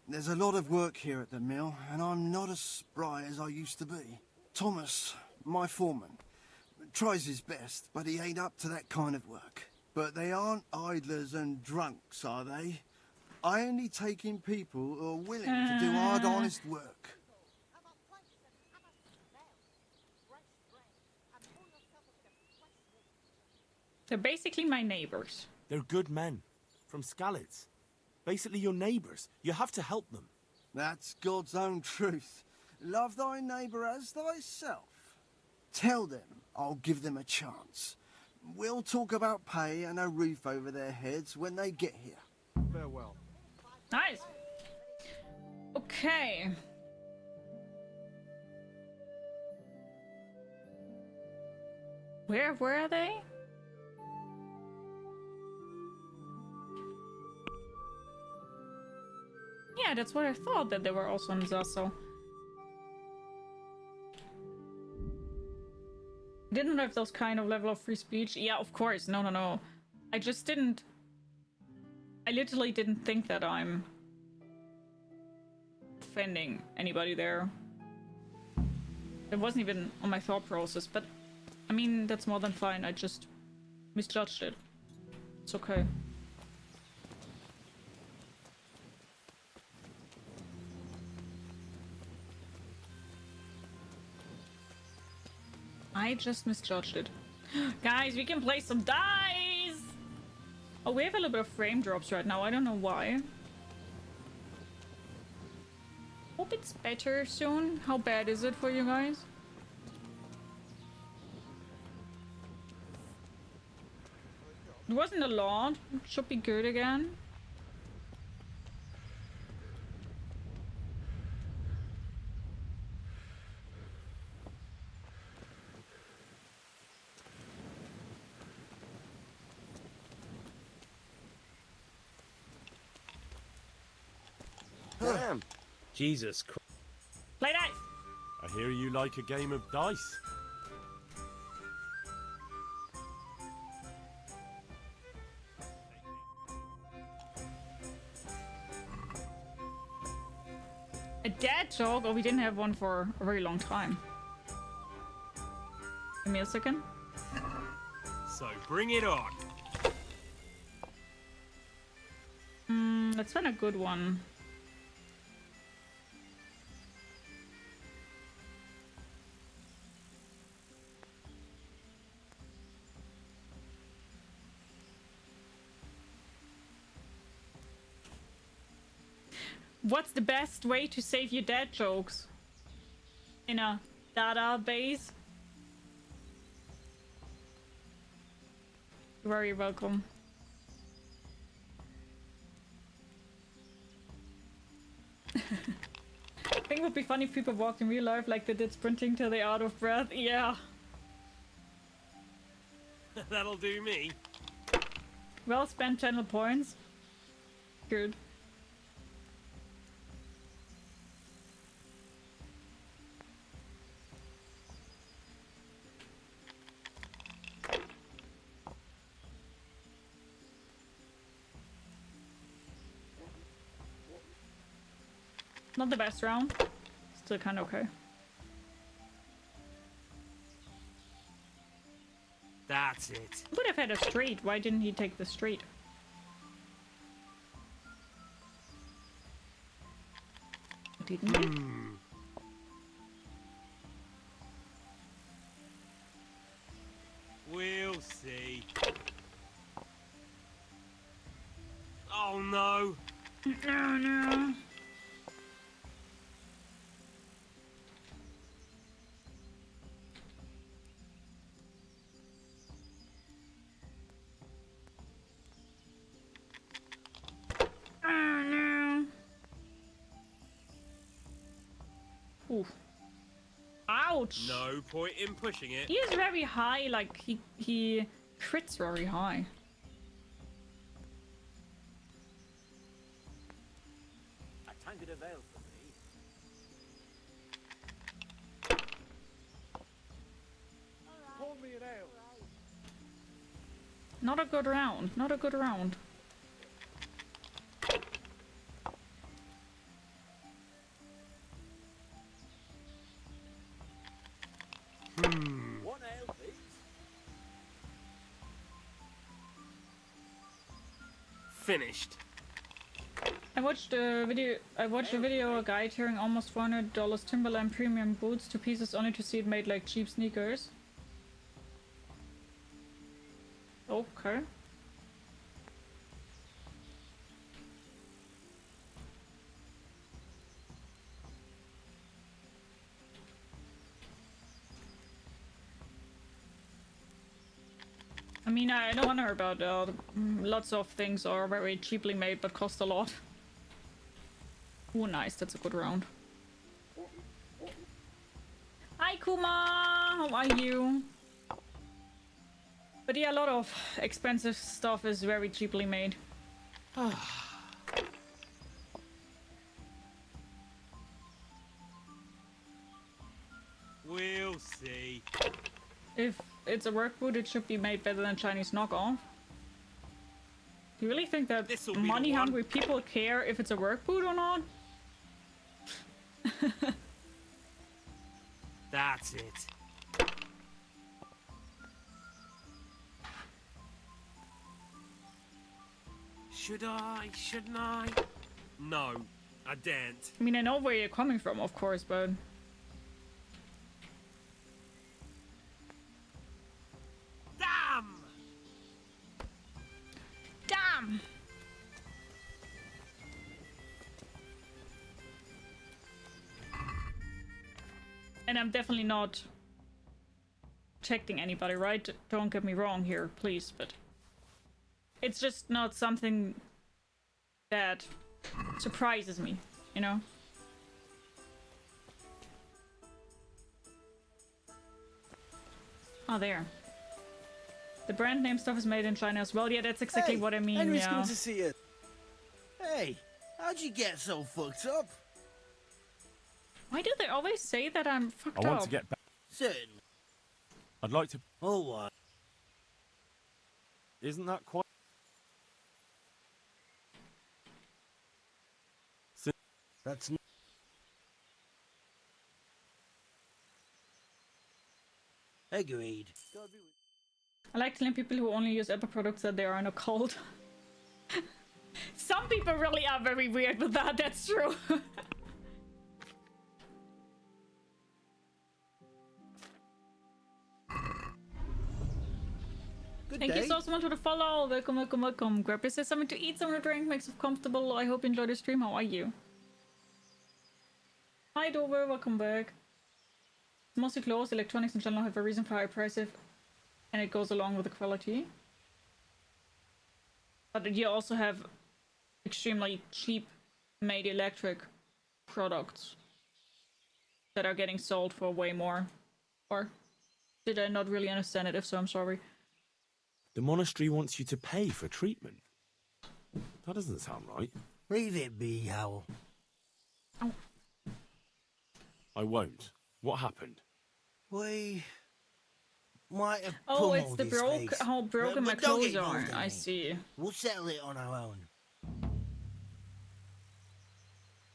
There's a lot of work here at the mill, and I'm not as spry as I used to be. Thomas, my foreman, tries his best, but he ain't up to that kind of work. But they aren't idlers and drunks, are they? I only take in people who are willing to do hard, honest work. They're basically my neighbors. They're good men. From Skalitz. Basically your neighbours. You have to help them. That's God's own truth. Love thy neighbour as thyself. Tell them I'll give them a chance. We'll talk about pay and a roof over their heads when they get here. Farewell. Nice. Okay. Where are they? Yeah, that's what I thought, that they were also in Zaso. Didn't have those kind of level of free speech. Yeah, of course. No. I just didn't... I literally didn't think that I'm offending anybody there. It wasn't even on my thought process, but I mean, that's more than fine. I just misjudged it. It's okay. I just misjudged it. Guys, we can play some dice! Oh, we have a little bit of frame drops right now. I don't know why. Hope it's better soon. How bad is it for you guys? It wasn't a lot. Should be good again. Damn. Jesus Christ. Play dice! I hear you like a game of dice. A dad joke? Oh, we didn't have one for a very long time. Give me a second. So bring it on. Let's find a good one. What's the best way to save your dad jokes? In a database? You're very welcome. I think it would be funny if people walked in real life like they did sprinting till they're out of breath. Yeah. That'll do me. Well spent channel points. Good. Not the best round. Still kind of okay. That's it. Would have had a straight. Why didn't he take the straight? Didn't he? We'll see. Oh no. No. Oof. Ouch! No point in pushing it. He is very high, like he crits very high. A tankard of ale for me. Pour me an ale. Not a good round. Not a good round. One ale, please. Finished. I watched a video a guy tearing almost $400 Timberland premium boots to pieces only to see it made like cheap sneakers. Okay. I mean, I don't wonder about lots of things are very cheaply made but cost a lot. Oh, nice. That's a good round. Hi, Kuma! How are you? But yeah, a lot of expensive stuff is very cheaply made. see. If it's a work boot, it should be made better than Chinese knockoff. Do you really think that money-hungry people care if it's a work boot or not? That's it. Should I? Shouldn't I? No, I daren't. I mean, I know where you're coming from, of course, but... Damn! Damn! And I'm definitely not protecting anybody, right? Don't get me wrong here, please, but... It's just not something that surprises me, you know? Oh, there. The brand name stuff is made in China as well. Yeah, that's exactly what I mean, Henry's yeah. good to see you. Hey, how'd you get so fucked up? Why do they always say that I'm fucked up? I want to get back. Certainly. I'd like to... Oh, what? Isn't that quite... That's... Agreed. I like telling people who only use Apple products that they are in a cult. Some people really are very weird with that, that's true. Thank you so much for the follow. Welcome, welcome, welcome. Grab yourself something to eat, something to drink, makes it comfortable. I hope you enjoy the stream. How are you? Hi Dover, welcome back. It's mostly closed. Electronics in general have a reason for high prices, and it goes along with the quality. But you also have extremely cheap made electric products that are getting sold for way more. Or did I not really understand it? If so, I'm sorry. The monastery wants you to pay for treatment. That doesn't sound right. Leave it be, Howell. Oh. I won't. What happened? We might have Oh, it's pummeled the his face. how broken my But don't clothes get are. involved in I it. see. We'll settle it on our own.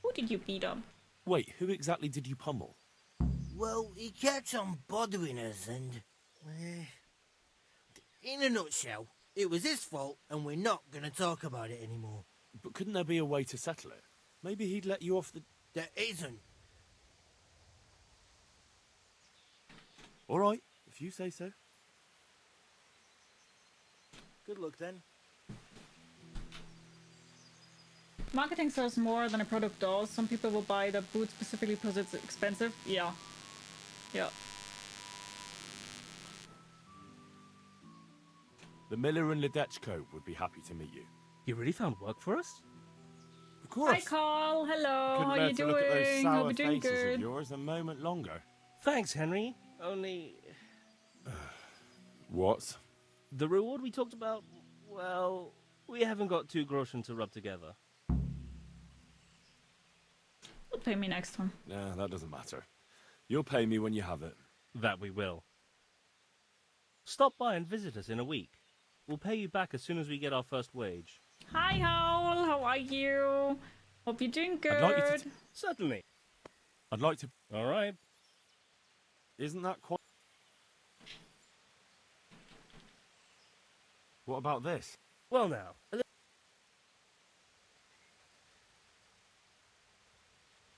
Who did you beat up? Wait, who exactly did you pummel? Well, he kept on bothering us and... in a nutshell, it was his fault and we're not going to talk about it anymore. But couldn't there be a way to settle it? Maybe he'd let you off the... There isn't. All right, if you say so. Good luck then. Marketing sells more than a product does. Some people will buy the boot specifically because it's expensive. Yeah. Yeah. The Miller and Ledechko would be happy to meet you. You really found work for us? Of course. Hi, Carl. Hello. Couldn't How bear you to look at those doing? sour Hope you're doing faces good. of yours a moment longer. Thanks, Henry. Only... What? The reward we talked about, well, we haven't got 2 groschen to rub together. You'll pay me next time. Nah, that doesn't matter. You'll pay me when you have it. That we will. Stop by and visit us in a week. We'll pay you back as soon as we get our first wage. Hi, Howl. How are you? Hope you're doing good. I'd like you to... Certainly. I'd like to... All right. Isn't that quite... What about this? Well now.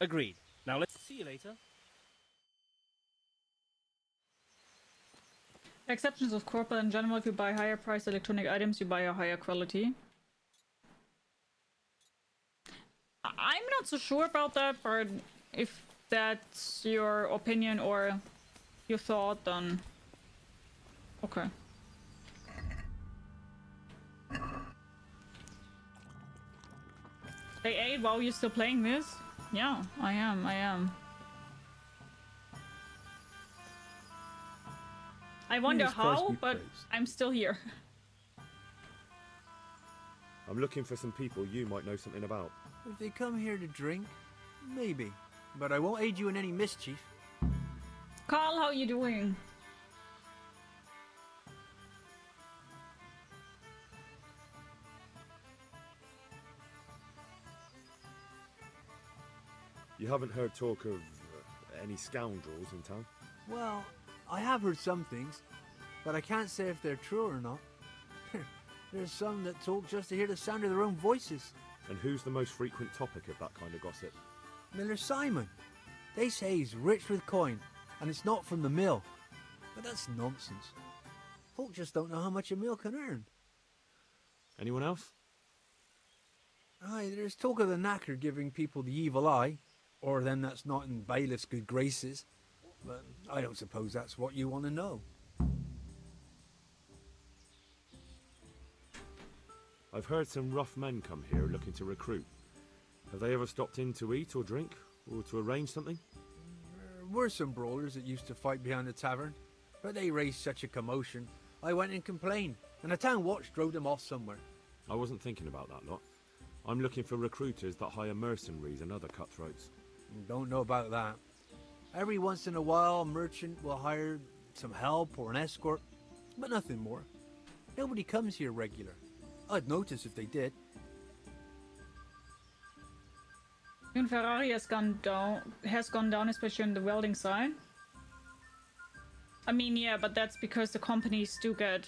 Agreed. Now let's see you later. Exceptions of corporate in general. If you buy higher priced electronic items, you buy a higher quality. I'm not so sure about that, but if that's your opinion or your thought, then okay. Hey, wow, you're still playing this? Yeah, I am. I wonder how, but I'm still here. I'm looking for some people you might know something about. If they come here to drink, maybe. But I won't aid you in any mischief. Carl, how you doing? You haven't heard talk of any scoundrels in town? Well, I have heard some things, but I can't say if they're true or not. There's some that talk just to hear the sound of their own voices. And who's the most frequent topic of that kind of gossip? Miller Simon. They say he's rich with coin, and it's not from the mill. But that's nonsense. Folk just don't know how much a mill can earn. Anyone else? Aye, there's talk of the knacker giving people the evil eye, or them that's not in bailiff's good graces. But I don't suppose that's what you want to know. I've heard some rough men come here looking to recruit. Have they ever stopped in to eat or drink, or to arrange something? There were some brawlers that used to fight behind the tavern, but they raised such a commotion, I went and complained, and the town watch drove them off somewhere. I wasn't thinking about that lot. I'm looking for recruiters that hire mercenaries and other cutthroats. Don't know about that. Every once in a while, a merchant will hire some help or an escort, but nothing more. Nobody comes here regular. I'd notice if they did. And Ferrari has gone down, especially on the welding side. I mean, yeah, but that's because the companies do get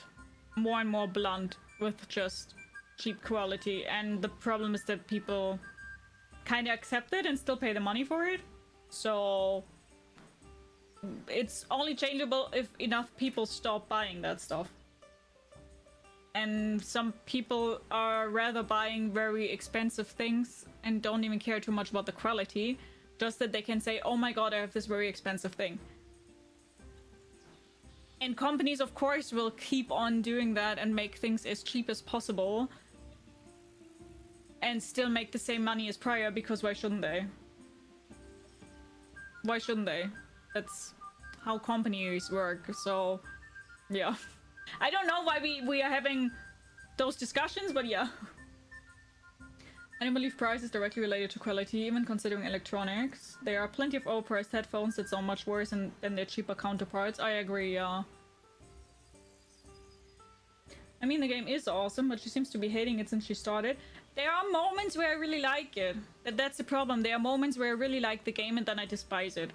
more and more blunt with just cheap quality, and the problem is that people kind of accept it and still pay the money for it. So it's only changeable if enough people stop buying that stuff. And some people are rather buying very expensive things and don't even care too much about the quality, just that they can say, oh my god, I have this very expensive thing. And companies, of course, will keep on doing that and make things as cheap as possible and still make the same money as prior, because why shouldn't they? Why shouldn't they? That's how companies work. So yeah, I don't know why we are having those discussions, but yeah. I don't believe price is directly related to quality, even considering electronics. There are plenty of overpriced headphones that sound much worse than their cheaper counterparts. I agree, yeah. I mean, the game is awesome, but she seems to be hating it since she started. There are moments where I really like it. That's the problem. There are moments where I really like the game and then I despise it.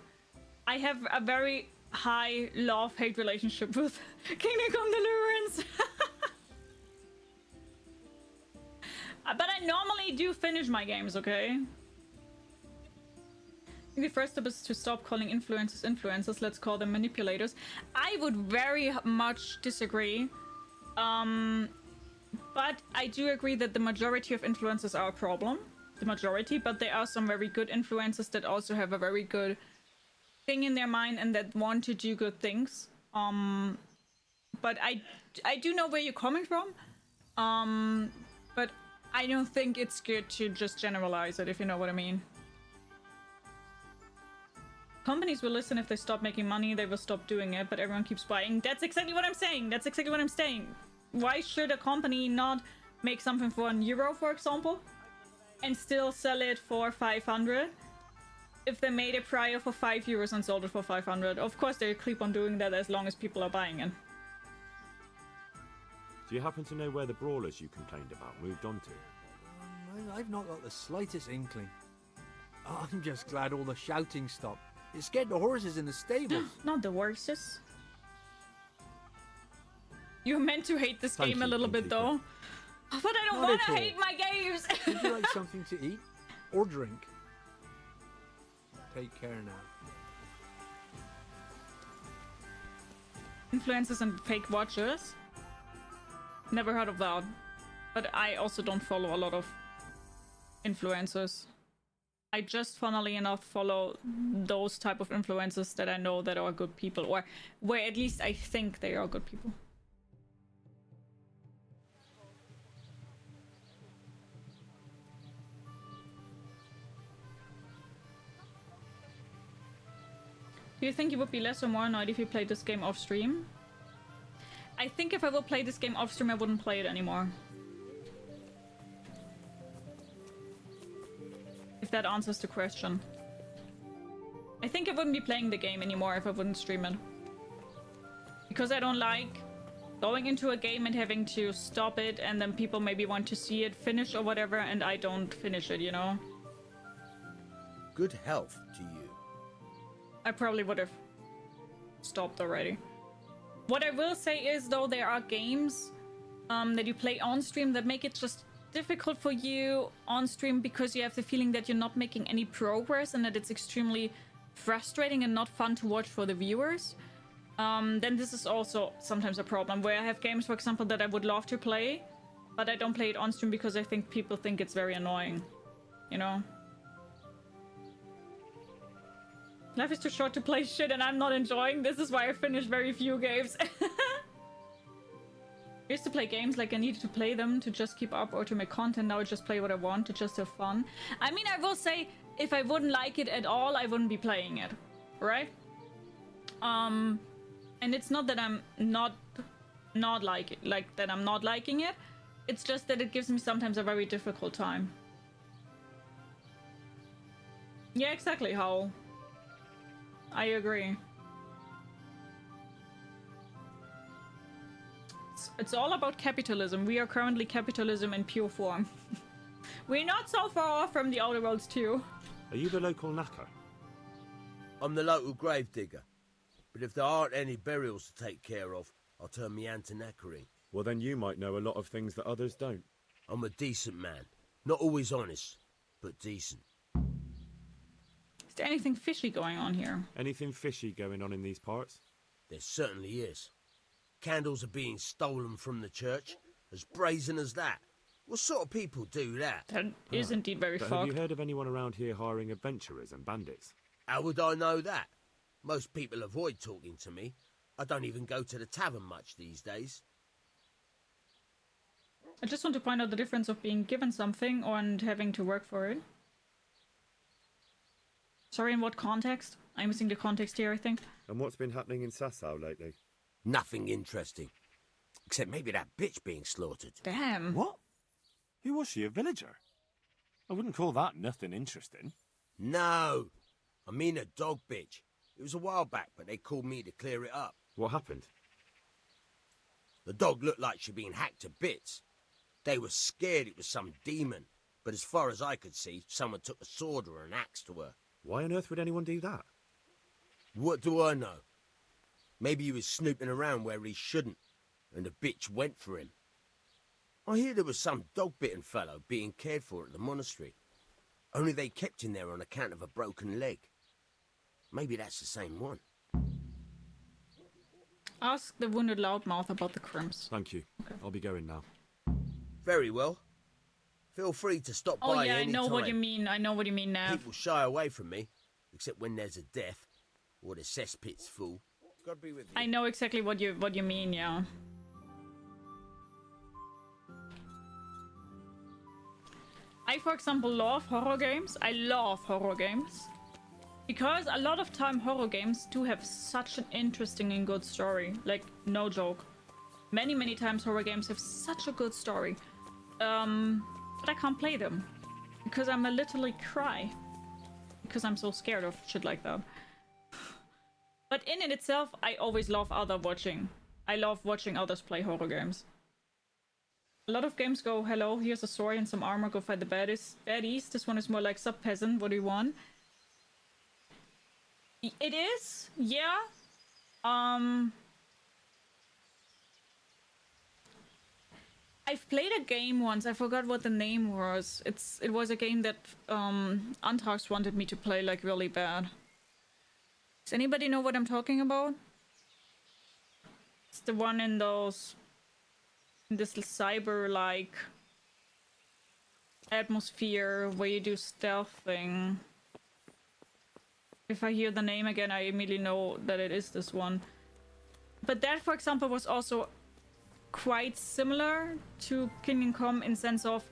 I have a very high love-hate relationship with Kingdom Come Deliverance. But I normally do finish my games, okay? I think the first step is to stop calling influencers influencers. Let's call them manipulators. I would very much disagree. But I do agree that the majority of influencers are a problem. The majority, but there are some very good influencers that also have a very good thing in their mind and that want to do good things. But I do know where you're coming from. But I don't think it's good to just generalize it, if you know what I mean. Companies will listen if they stop making money, they will stop doing it, but everyone keeps buying. That's exactly what I'm saying. That's exactly what I'm saying. Why should a company not make something for €1, for example, and still sell it for 500 if they made it prior for €5 and sold it for 500? Of course, they keep on doing that as long as people are buying it. Do you happen to know where the brawlers you complained about moved on to? I've not got the slightest inkling. I'm just glad all the shouting stopped. It scared the horses in the stables. Not the horses. You're meant to hate this game a little bit, though. But I don't want to hate my games. Would you like something to eat or drink? Take care now. Influencers and fake watchers? Never heard of that. But I also don't follow a lot of influencers. I just, funnily enough, follow those type of influencers that I know that are good people, or where at least I think they are good people. Do you think you would be less or more annoyed if you played this game off stream? I think if I will play this game off stream, I wouldn't play it anymore. If that answers the question. I think I wouldn't be playing the game anymore if I wouldn't stream it. Because I don't like going into a game and having to stop it, and then people maybe want to see it finished or whatever, and I don't finish it, you know? Good health to you. I probably would have stopped already. What I will say is, though, there are games that you play on stream that make it just difficult for you on stream because you have the feeling that you're not making any progress and that it's extremely frustrating and not fun to watch for the viewers. Then this is also sometimes a problem, where I have games, for example, that I would love to play, but I don't play it on stream because I think people think it's very annoying, you know? Life is too short to play shit and I'm not enjoying. This is why I finish very few games. I used to play games like I needed to play them to just keep up or to make content. Now I just play what I want to just have fun. I mean, I will say, if I wouldn't like it at all, I wouldn't be playing it, right? And it's not that I'm not like that I'm not liking it. It's just that it gives me sometimes a very difficult time. Yeah, exactly, Howl. I agree. It's all about capitalism. We are currently capitalism in pure form. We're not so far off from the Outer Worlds too. Are you the local knacker? I'm the local gravedigger. But if there aren't any burials to take care of, I'll turn me hand to knackering. Well, then you might know a lot of things that others don't. I'm a decent man. Not always honest, but decent. Is there anything fishy going on here? Anything fishy going on in these parts? There certainly is. Candles are being stolen from the church, as brazen as that. What sort of people do that? That is indeed very But fucked. have you heard of anyone around here hiring adventurers and bandits? How would I know that? Most people avoid talking to me. I don't even go to the tavern much these days. I just want to point out the difference of being given something and having to work for it. Sorry, in what context? I'm missing the context here, I think. And what's been happening in Sasau lately? Nothing interesting. Except maybe that bitch being slaughtered. Damn. What? Who was she, a villager? I wouldn't call that nothing interesting. No. I mean a dog bitch. It was a while back, but they called me to clear it up. What happened? The dog looked like she'd been hacked to bits. They were scared it was some demon, but as far as I could see, someone took a sword or an axe to her. Why on earth would anyone do that? What do I know? Maybe he was snooping around where he shouldn't, and the bitch went for him. I hear there was some dog-bitten fellow being cared for at the monastery. Only they kept him there on account of a broken leg. Maybe that's the same one. Ask the wounded loudmouth about the crimps. Thank you. Okay. I'll be going now. Very well. Feel free to stop by Oh yeah, I any know what time. you mean. I know what you mean now. People shy away from me, except when there's a death or the cesspit's full. God be with you. I know exactly what you mean, yeah. I, for example, love horror games. I love horror games. Because a lot of time horror games do have such an interesting and good story. Like, no joke. Many, many times horror games have such a good story. But I can't play them. Because I'm a literally cry. Because I'm so scared of shit like that. But in it itself, I always love other watching. I love watching others play horror games. A lot of games go, hello, here's a sword and some armor, go fight the baddies. This one is more like sub-peasant, what do you want? It is, yeah. I've played a game once, I forgot what the name was. It was a game that Antrax wanted me to play like really bad. Does anybody know what I'm talking about? It's the one in those... this cyber-like atmosphere where you do stealth thing. If I hear the name again, I immediately know that it is this one. But that, for example, was also quite similar to Kingdom Come in sense of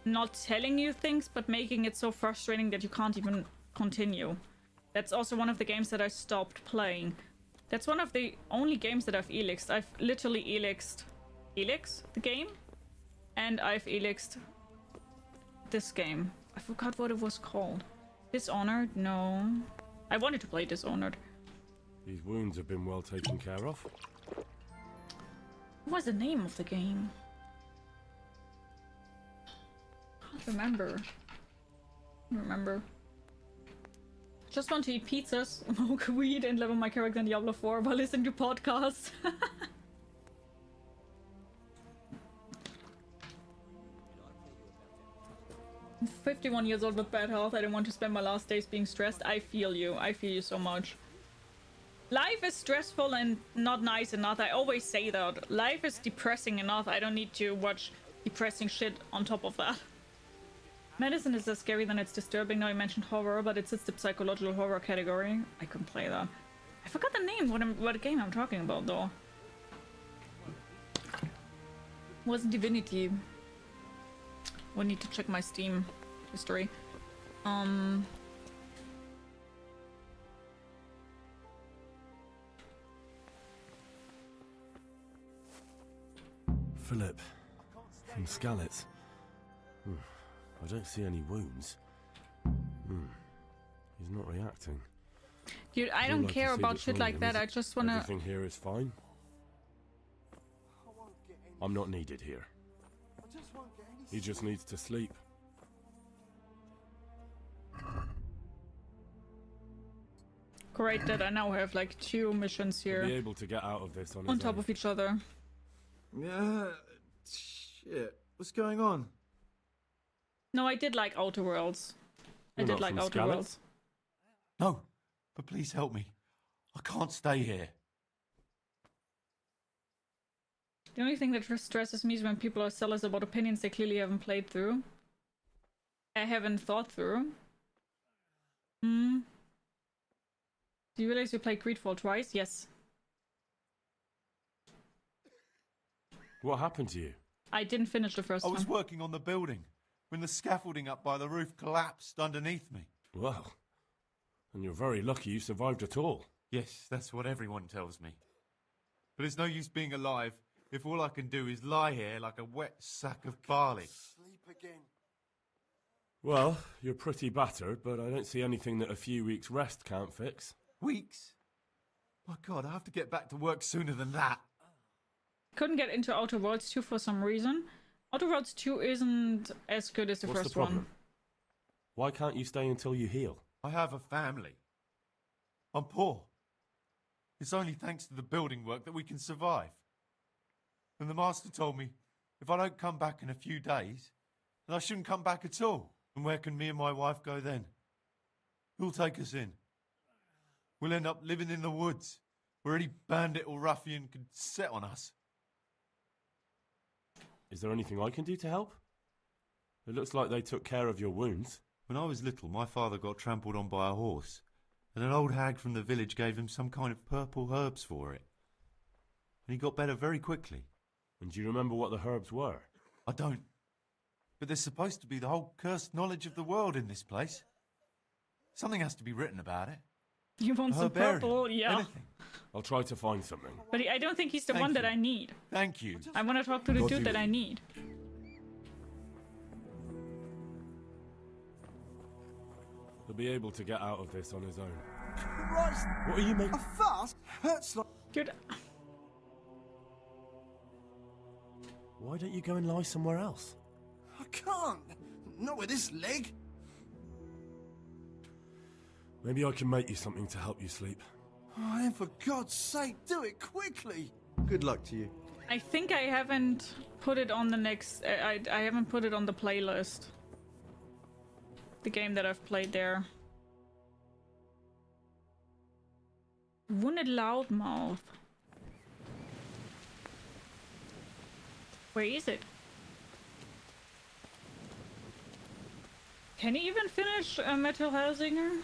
not telling you things, but making it so frustrating that you can't even continue. That's also one of the games that I stopped playing. That's one of the only games that I've elixed. I've literally elixed the game, and I've elixed this game. I forgot what it was called. Dishonored? No. I wanted to play Dishonored. These wounds have been well taken care of. What was the name of the game? Can't remember. Just want to eat pizzas, smoke weed, and level my character in Diablo 4 while listening to podcasts. 51 years old with bad health. I don't want to spend my last days being stressed. I feel you. I feel you so much. Life is stressful and not nice enough. I always say that. Life is depressing enough. I don't need to watch depressing shit on top of that. Medicine is less scary than it's disturbing. Now I mentioned horror, but it's the psychological horror category. I couldn't play that. I forgot the name. What game I'm talking about though. Wasn't Divinity. We'll need to check my Steam history. Philip, from Skalitz. I don't see any wounds. He's not reacting. Dude, I don't care about shit like that. I just wanna... Everything here is fine. I'm not needed here. He just needs to sleep. Great that I now have like 2 missions here. He'll be able to get out of this on on his top own. of each other. Yeah, shit. What's going on? No, I did like Outer Worlds. I You're did not like from Outer Skalitz? Worlds. No, but please help me. I can't stay here. The only thing that stresses me is when people are zealous about opinions they clearly haven't played through. I haven't thought through. Do you realize you played Greedfall twice? Yes. What happened to you? I didn't finish the first I one. was working on the building when the scaffolding up by the roof collapsed underneath me. Well, and you're very lucky you survived at all. Yes, that's what everyone tells me. But it's no use being alive if all I can do is lie here like a wet sack of barley. Sleep again. Well, you're pretty battered, but I don't see anything that a few weeks' rest can't fix. Weeks? My God, I have to get back to work sooner than that. Couldn't get into Outer Worlds 2 for some reason. Outer Worlds 2 isn't as good as the What's first the problem? one. Why can't you stay until you heal? I have a family. I'm poor. It's only thanks to the building work that we can survive. And the master told me if I don't come back in a few days, then I shouldn't come back at all. And where can me and my wife go then? Who'll take us in? We'll end up living in the woods, where any bandit or ruffian could set on us. Is there anything I can do to help? It looks like they took care of your wounds. When I was little, my father got trampled on by a horse, and an old hag from the village gave him some kind of purple herbs for it. And he got better very quickly. And do you remember what the herbs were? I don't. But there's supposed to be the whole cursed knowledge of the world in this place. Something has to be written about it. You want some Herbarium, purple? Yeah. anything. I'll try to find something. But I don't think he's the one that I need. Thank you. I want to talk to the God dude do that it. I need. He'll be able to get out of this on his own. Christ! What are you making? A fast hurts like... Dude, Why don't you go and lie somewhere else? I can't. Not with this leg. Maybe I can make you something to help you sleep. Oh, then for God's sake, do it quickly. Good luck to you. I think I haven't put it on the next... I haven't put it on the playlist. The game that I've played there. Wounded Loudmouth. Where is it? Can he even finish Metal Hellsinger?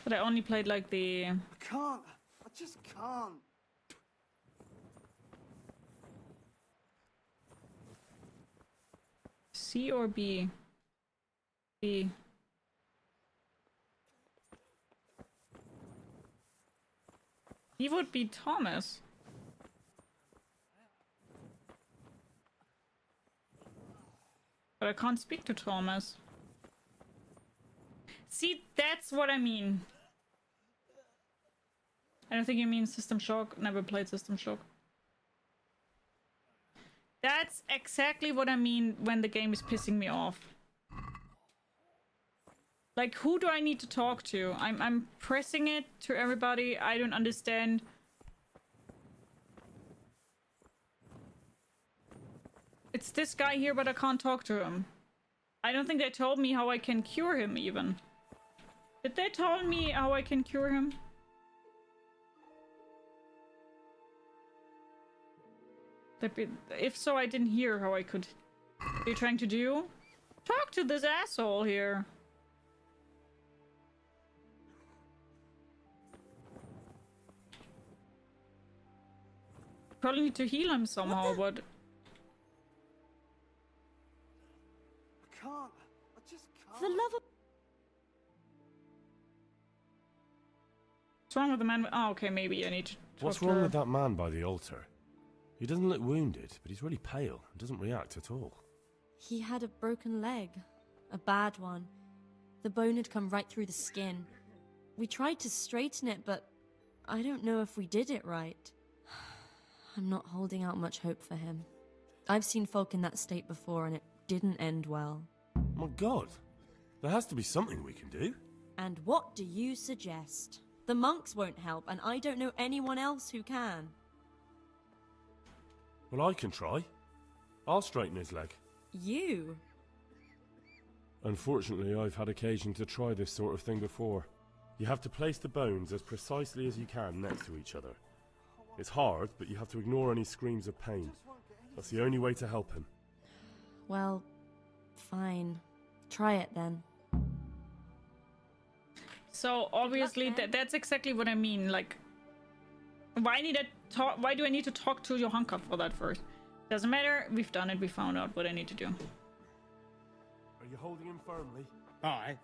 But I only played like the... I can't. I just can't. C or B? B. He would be Thomas. But I can't speak to Thomas. See, that's what I mean. I don't think you mean System Shock. Never played System Shock. That's exactly what I mean when the game is pissing me off. Like, who do I need to talk to? I'm pressing it to everybody. I don't understand. It's this guy here, but I can't talk to him. I don't think they told me how I can cure him, even. Did they tell me how I can cure him? If so, I didn't hear how I could. What are you trying to do? Talk to this asshole here. Probably need to heal him somehow, but... I can't. I just can't. For the love of... What's wrong with the man? Oh, okay, maybe I need to talk What's to wrong her. with that man by the altar? He doesn't look wounded, but he's really pale and doesn't react at all. He had a broken leg. A bad one. The bone had come right through the skin. We tried to straighten it, but I don't know if we did it right. I'm not holding out much hope for him. I've seen folk in that state before, and it didn't end well. My God, there has to be something we can do. And what do you suggest? The monks won't help, and I don't know anyone else who can. Well, I can try. I'll straighten his leg. You? Unfortunately, I've had occasion to try this sort of thing before. You have to place the bones as precisely as you can next to each other. It's hard, but you have to ignore any screams of pain. That's the only way to help him. Well, fine. Try it then. So obviously that's exactly what I mean. Like, why do I need to talk to Johanka for that first? Doesn't matter. We've done it. We found out what I need to do. Are you holding him firmly? Aye.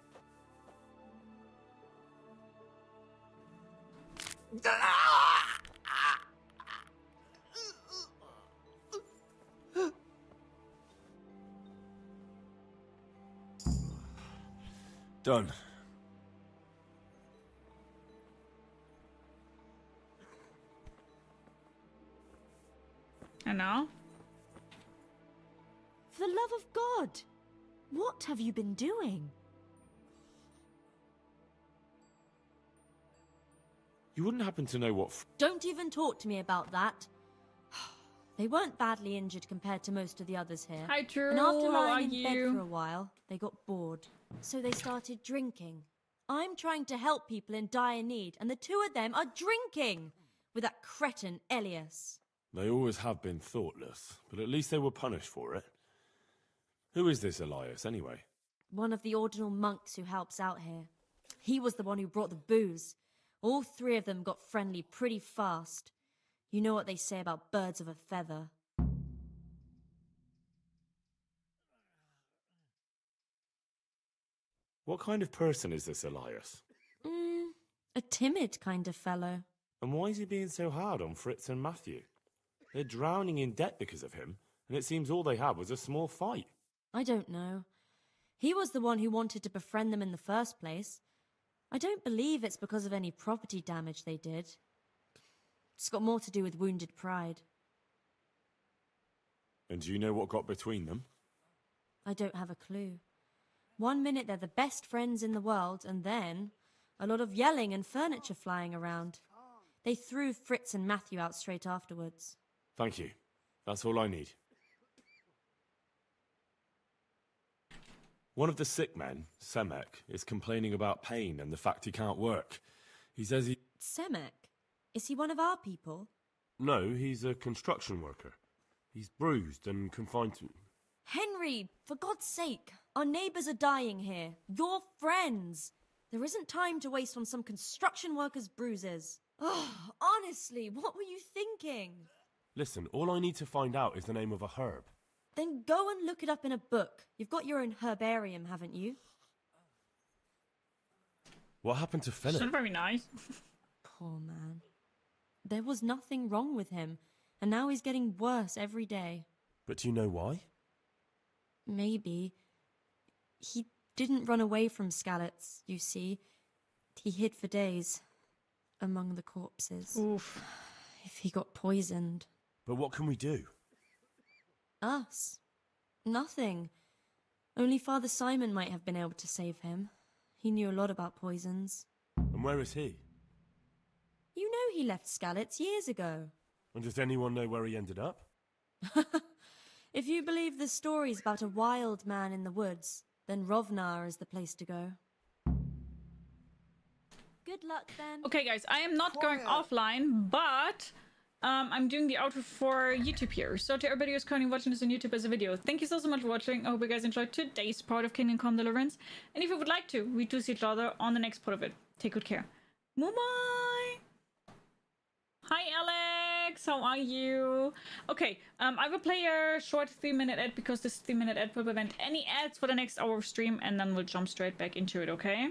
Done. And now? For the love of God! What have you been doing? You wouldn't happen to know what... Don't even talk to me about that. They weren't badly injured compared to most of the others here. Hi, Drew. And after How are lying in bed you? for a while, they got bored. So they started drinking. I'm trying to help people in dire need, and the two of them are drinking! With that cretin, Elias. They always have been thoughtless, but at least they were punished for it. Who is this Elias, anyway? One of the ordinal monks who helps out here. He was the one who brought the booze. All three of them got friendly pretty fast. You know what they say about birds of a feather. What kind of person is this Elias? A timid kind of fellow. And why is he being so hard on Fritz and Matthew? They're drowning in debt because of him, and it seems all they had was a small fight. I don't know. He was the one who wanted to befriend them in the first place. I don't believe it's because of any property damage they did. It's got more to do with wounded pride. And do you know what got between them? I don't have a clue. One minute they're the best friends in the world, and then a lot of yelling and furniture flying around. They threw Fritz and Matthew out straight afterwards. Thank you. That's all I need. One of the sick men, Semek, is complaining about pain and the fact he can't work. He says he... Semek? Is he one of our people? No, he's a construction worker. He's bruised and confined to... Henry, for God's sake, our neighbours are dying here. Your friends. There isn't time to waste on some construction worker's bruises. Oh, honestly, what were you thinking? Listen, all I need to find out is the name of a herb. Then go and look it up in a book. You've got your own herbarium, haven't you? What happened to Philip? It's not very nice. Poor man. There was nothing wrong with him, and now he's getting worse every day. But do you know why? Maybe. He didn't run away from Skalitz, you see. He hid for days among the corpses. Oof. If he got poisoned. But what can we do? Us? Nothing. Only Father Simon might have been able to save him. He knew a lot about poisons. And where is he? You know he left Skalitz years ago. And does anyone know where he ended up? If you believe the stories about a wild man in the woods, then Rovnar is the place to go. Good luck then. Okay, guys, I am not going offline, but I'm doing the outro for YouTube here. So to everybody who's currently watching this on YouTube as a video, thank you so much for watching. I hope you guys enjoyed today's part of Kingdom Come Deliverance. And if you would like to, we do see each other on the next part of it. Take good care. Bye-bye! Hi, Alex! How are you? Okay, I will play a short 3-minute ad because this 3-minute ad will prevent any ads for the next hour of stream, and then we'll jump straight back into it, okay?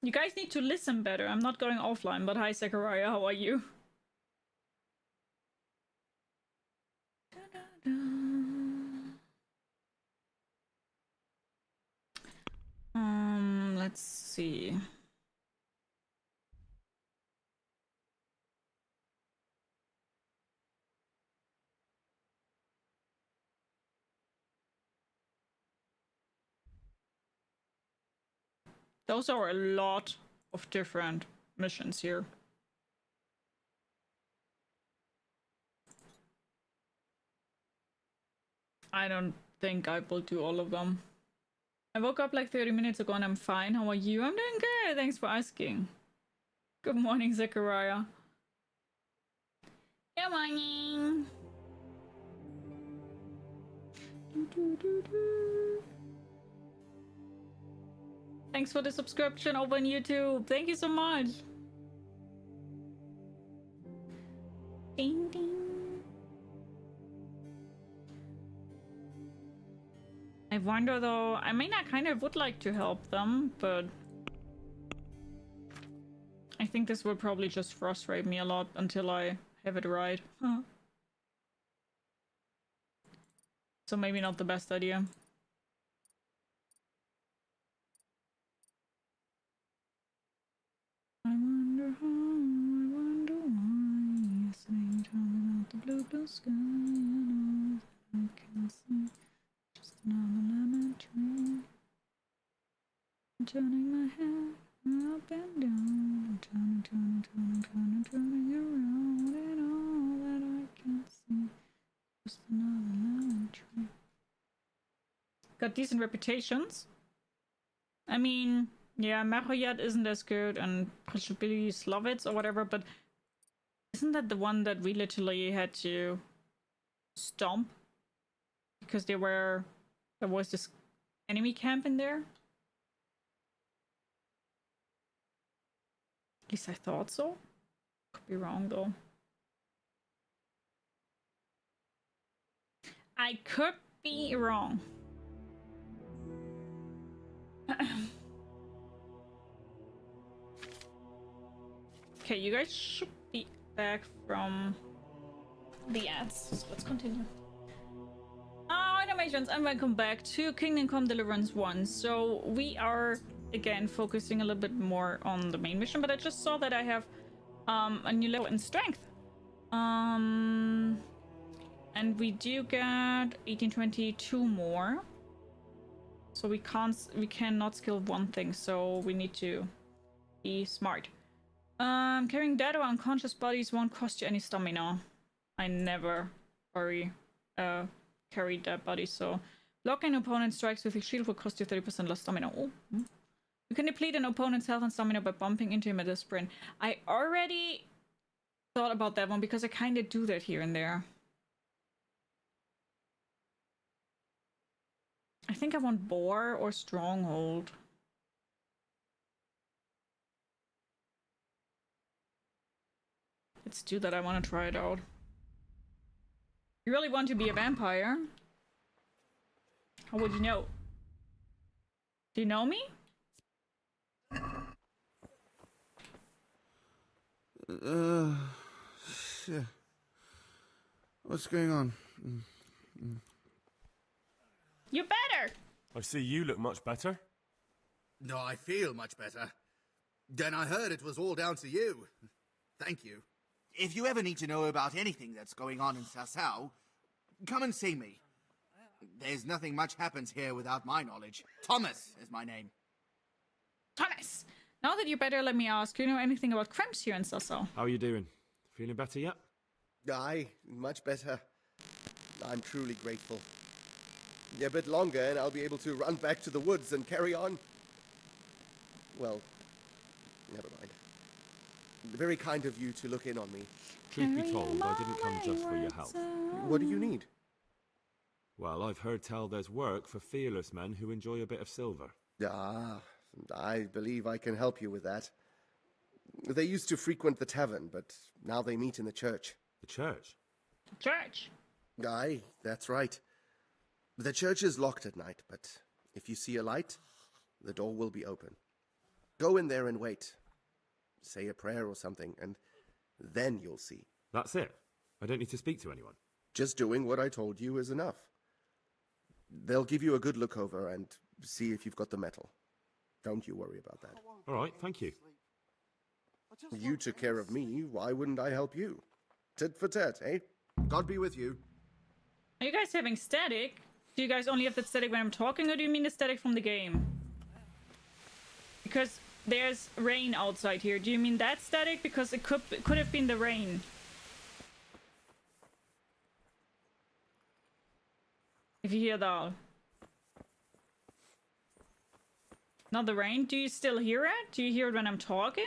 You guys need to listen better. I'm not going offline, but hi, Zachariah, how are you? Let's see. Those are a lot of different missions here. I don't think I will do all of them. I woke up like 30 minutes ago and I'm fine. How are you? I'm doing good. Thanks for asking. Good morning, Zachariah. Good morning. Thanks for the subscription over on YouTube. Thank you so much. Ding ding. I wonder though, I mean, I kind of would like to help them, but I think this will probably just frustrate me a lot until I have it right. Huh. So maybe not the best idea. I wonder how, I wonder why. Yesterday you told me about the blue, blue sky, and all that I can see. Just another lemon tree. I'm turning my head up and down. I'm turning around, and all that I can see. Just another lemon tree. Got decent reputations. I mean, yeah, Mechoyat isn't as good, and Priscilla Slovitz or whatever, but isn't that the one that we literally had to stomp? Because there was this enemy camp in there? At least I thought so. Could be wrong though. I could be wrong. Okay, you guys should be back from the ads. So let's continue. Animations, and welcome back to Kingdom Come Deliverance 1. So we are again focusing a little bit more on the main mission, but I just saw that I have a new level in strength. And we do get 1822 more. So we cannot skill one thing, so we need to be smart. Carrying dead or unconscious bodies won't cost you any stamina. I never carry dead bodies, so blocking opponent strikes with a shield will cost you 30% less stamina. Oh. You can deplete an opponent's health and stamina by bumping into him at a sprint. I already thought about that one because I kind of do that here and there. I think I want Boar or Stronghold. Let's do that. I want to try it out. You really want to be a vampire? How would you know? Do you know me? Shit. What's going on? You better! I see you look much better. No, I feel much better. Then I heard it was all down to you. Thank you. If you ever need to know about anything that's going on in Sasau, come and see me. There's nothing much happens here without my knowledge. Thomas is my name. Thomas! Now that you're better, let me ask, do you know anything about cramps here in Sasau? How are you doing? Feeling better yet? Aye, much better. I'm truly grateful. A bit longer and I'll be able to run back to the woods and carry on. Well, never mind. Very kind of you to look in on me. Truth be told, I didn't come just for your help. What do you need? Well, I've heard tell there's work for fearless men who enjoy a bit of silver. Ah, I believe I can help you with that. They used to frequent the tavern, but now they meet in the church. The church? Church? Aye, that's right. The church is locked at night, but if you see a light, the door will be open. Go in there and wait. Say a prayer or something, and then you'll see. That's it? I don't need to speak to anyone? Just doing what I told you is enough. They'll give you a good look over and see if you've got the metal. Don't you worry about that. All right, thank you. You took care of me, why wouldn't I help you? Tit for tat, eh? God be with you. Are you guys having static? Do you guys only have that static when I'm talking, or do you mean the static from the game? Because there's rain outside here. Do you mean that static? Because it could have been the rain. If you hear that. Not the rain? Do you still hear it? Do you hear it when I'm talking?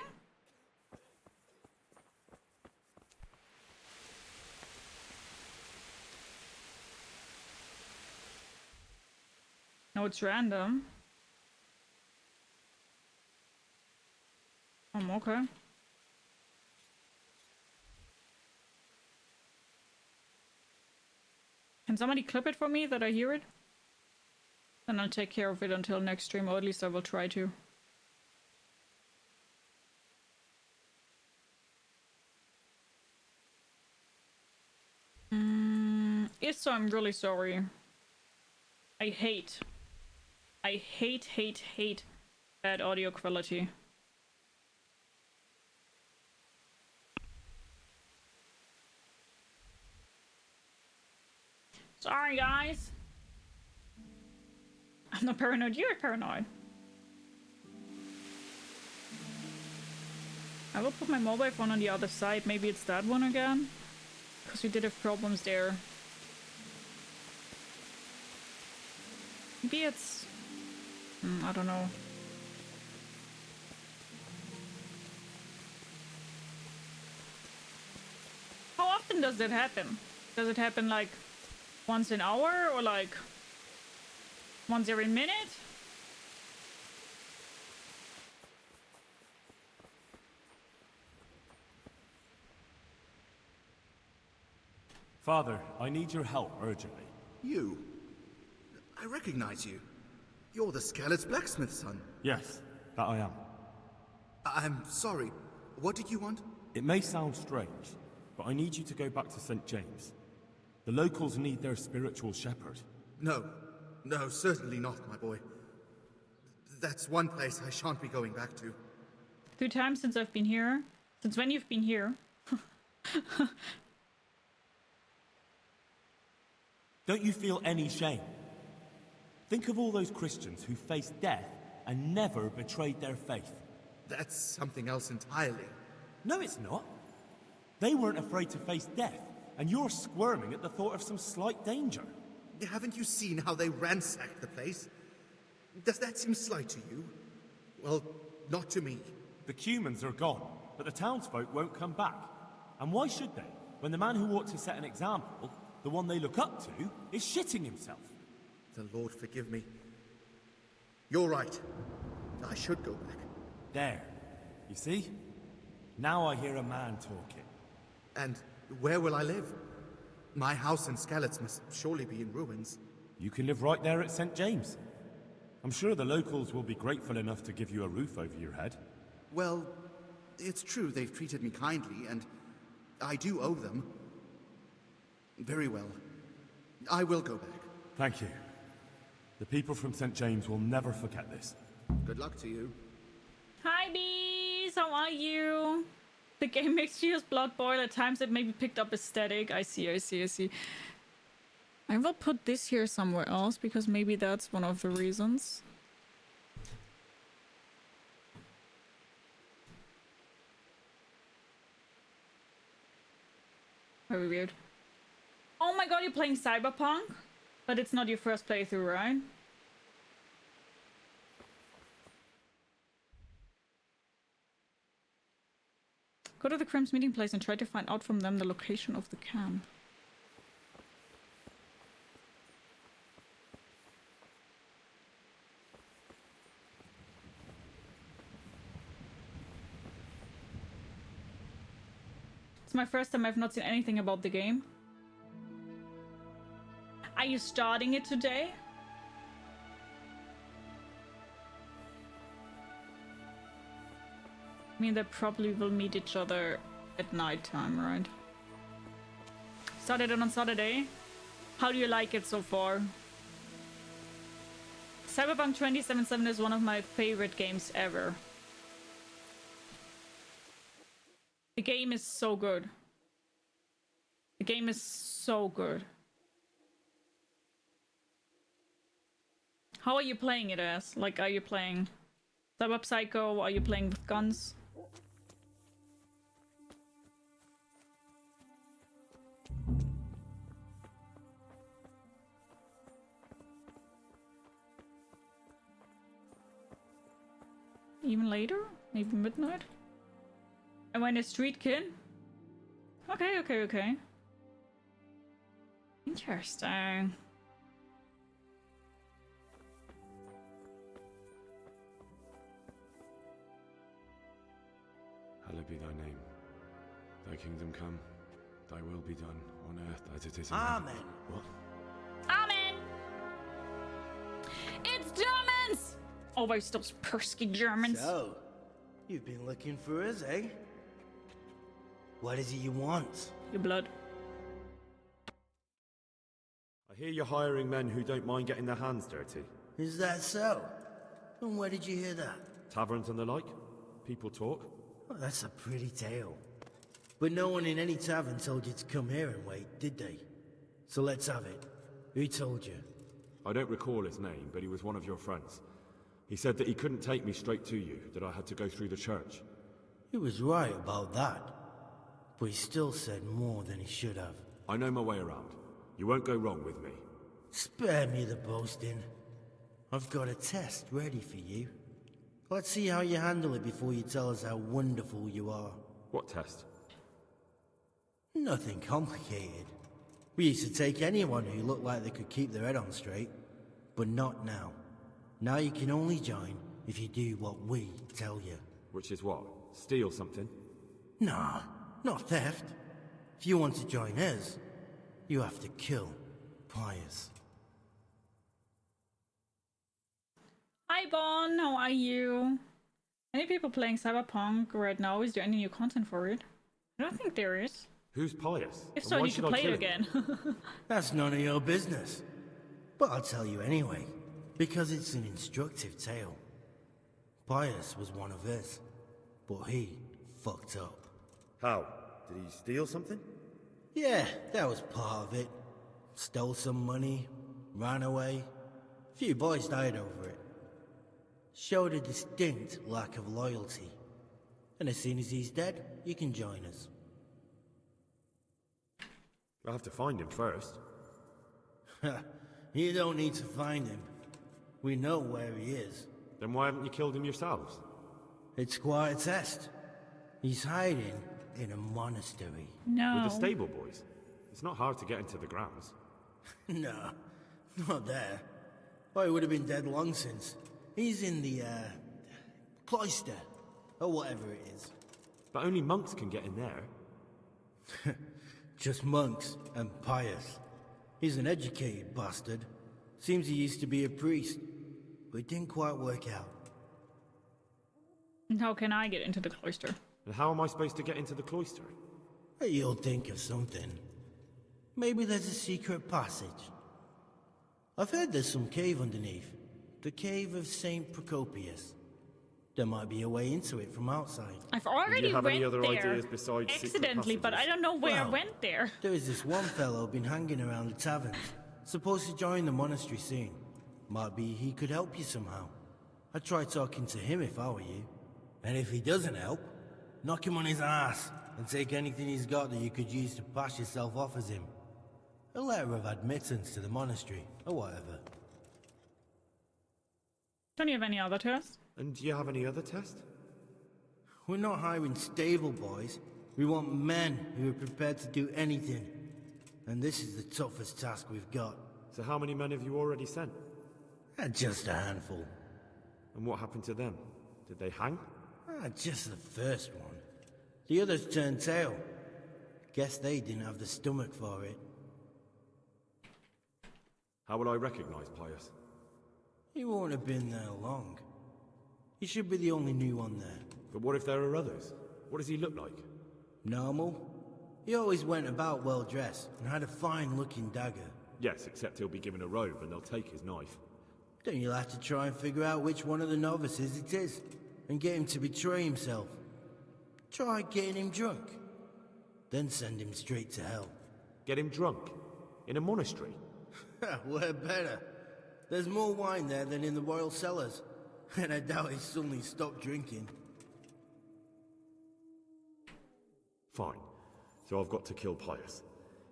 No, it's random. Okay. Can somebody clip it for me that I hear it? Then I'll take care of it until next stream, or at least I will try to. If so, I'm really sorry. I hate bad audio quality. Sorry, guys. I'm not paranoid, you're paranoid. I will put my mobile phone on the other side. Maybe it's that one again. Because we did have problems there. Maybe it's... I don't know. How often does that happen? Does it happen like once an hour or like once every minute? Father, I need your help urgently. You? I recognize you. You're the Skelett's blacksmith's son. Yes, that I am. I'm sorry. What did you want? It may sound strange, but I need you to go back to St. James. The locals need their spiritual shepherd. No, certainly not, my boy. That's one place I shan't be going back to. 2 times since I've been here. Since when you've been here. Don't you feel any shame? Think of all those Christians who faced death and never betrayed their faith. That's something else entirely. No, it's not. They weren't afraid to face death, and you're squirming at the thought of some slight danger. Haven't you seen how they ransacked the place? Does that seem slight to you? Well, not to me. The Cumans are gone, but the townsfolk won't come back. And why should they, when the man who ought to set an example, the one they look up to, is shitting himself? The Lord forgive me. You're right. I should go back. There. You see? Now I hear a man talking. And where will I live? My house in Skalitz must surely be in ruins. You can live right there at St. James. I'm sure the locals will be grateful enough to give you a roof over your head. Well, it's true they've treated me kindly, and I do owe them. Very well. I will go back. Thank you. The people from St. James will never forget this. Good luck to you. Hi, bees! How are you? The game makes you use Blood Boil. At times it maybe picked up aesthetic. I see. I will put this here somewhere else because maybe that's one of the reasons. Very weird. Oh my god, you're playing Cyberpunk? But it's not your first playthrough, right? Go to the Crim's meeting place and try to find out from them the location of the camp. It's my first time. I've not seen anything about the game. Are you starting it today? I mean, they probably will meet each other at night time, right? Started it on Saturday. How do you like it so far? Cyberpunk 2077 is one of my favorite games ever. The game is so good. The game is so good. How are you playing it as? Like, are you playing Cyber Psycho? Are you playing with guns? Even later? Maybe midnight? And when is Street Kid? Okay. Interesting. Hallowed be thy name. Thy kingdom come. Thy will be done on earth as it is in Amen. heaven. What? Amen! It's Germans! Always those pesky Germans. So, you've been looking for us, eh? What is it you want? Your blood. I hear you're hiring men who don't mind getting their hands dirty. Is that so? And where did you hear that? Taverns and the like? People talk? Well, that's a pretty tale. But no one in any tavern told you to come here and wait, did they? So let's have it. Who told you? I don't recall his name, but he was one of your friends. He said that he couldn't take me straight to you, that I had to go through the church. He was right about that. But he still said more than he should have. I know my way around. You won't go wrong with me. Spare me the boasting. I've got a test ready for you. Let's see how you handle it before you tell us how wonderful you are. What test? Nothing complicated. We used to take anyone who looked like they could keep their head on straight. But not now. Now you can only join if you do what we tell you. Which is what? Steal something? Nah, not theft. If you want to join us, you have to kill Pius. Hi Bon, how are you? Any people playing Cyberpunk right now? Is there any new content for it? I don't think there is. Who's Pius? If so, I need to play it again. That's none of your business. But I'll tell you anyway, because it's an instructive tale. Pius was one of us, but he fucked up. How? Did he steal something? Yeah, that was part of it. Stole some money, ran away. A few boys died over it. Showed a distinct lack of loyalty. And as soon as he's dead, you can join us. I'll have to find him first. You don't need to find him. We know where he is. Then why haven't you killed him yourselves? It's quite a test. He's hiding in a monastery. No. With the stable boys? It's not hard to get into the grounds. No, not there. Oh, he would have been dead long since. He's in the, cloister, or whatever it is. But only monks can get in there. Just monks and Pius. He's an educated bastard. Seems he used to be a priest, but it didn't quite work out. And how can I get into the cloister? And how am I supposed to get into the cloister? You'll think of something. Maybe there's a secret passage. I've heard there's some cave underneath. The cave of St. Procopius. There might be a way into it from outside. I've already Do you have went any other there ideas besides secret accidentally, but I passages? don't know where I Well, went there. There is this one fellow been hanging around the taverns. Supposed to join the monastery soon. Might be he could help you somehow. I'd try talking to him if I were you. And if he doesn't help, knock him on his ass and take anything he's got that you could use to pass yourself off as him. A letter of admittance to the monastery, or whatever. Don't you have any other tests? And do you have any other tests? We're not hiring stable boys. We want men who are prepared to do anything. And this is the toughest task we've got. So how many men have you already sent? Just a handful. And what happened to them? Did they hang? Just the first one. The others turned tail. Guess they didn't have the stomach for it. How will I recognize Pius? He won't have been there long. He should be the only new one there. But what if there are others? What does he look like? Normal. He always went about well dressed and had a fine looking dagger. Yes, except he'll be given a robe and they'll take his knife. Then you'll have to try and figure out which one of the novices it is, and get him to betray himself. Try getting him drunk. Then send him straight to hell. Get him drunk? In a monastery? We're better. There's more wine there than in the royal cellars. And I doubt he suddenly stopped drinking. Fine. So I've got to kill Pius.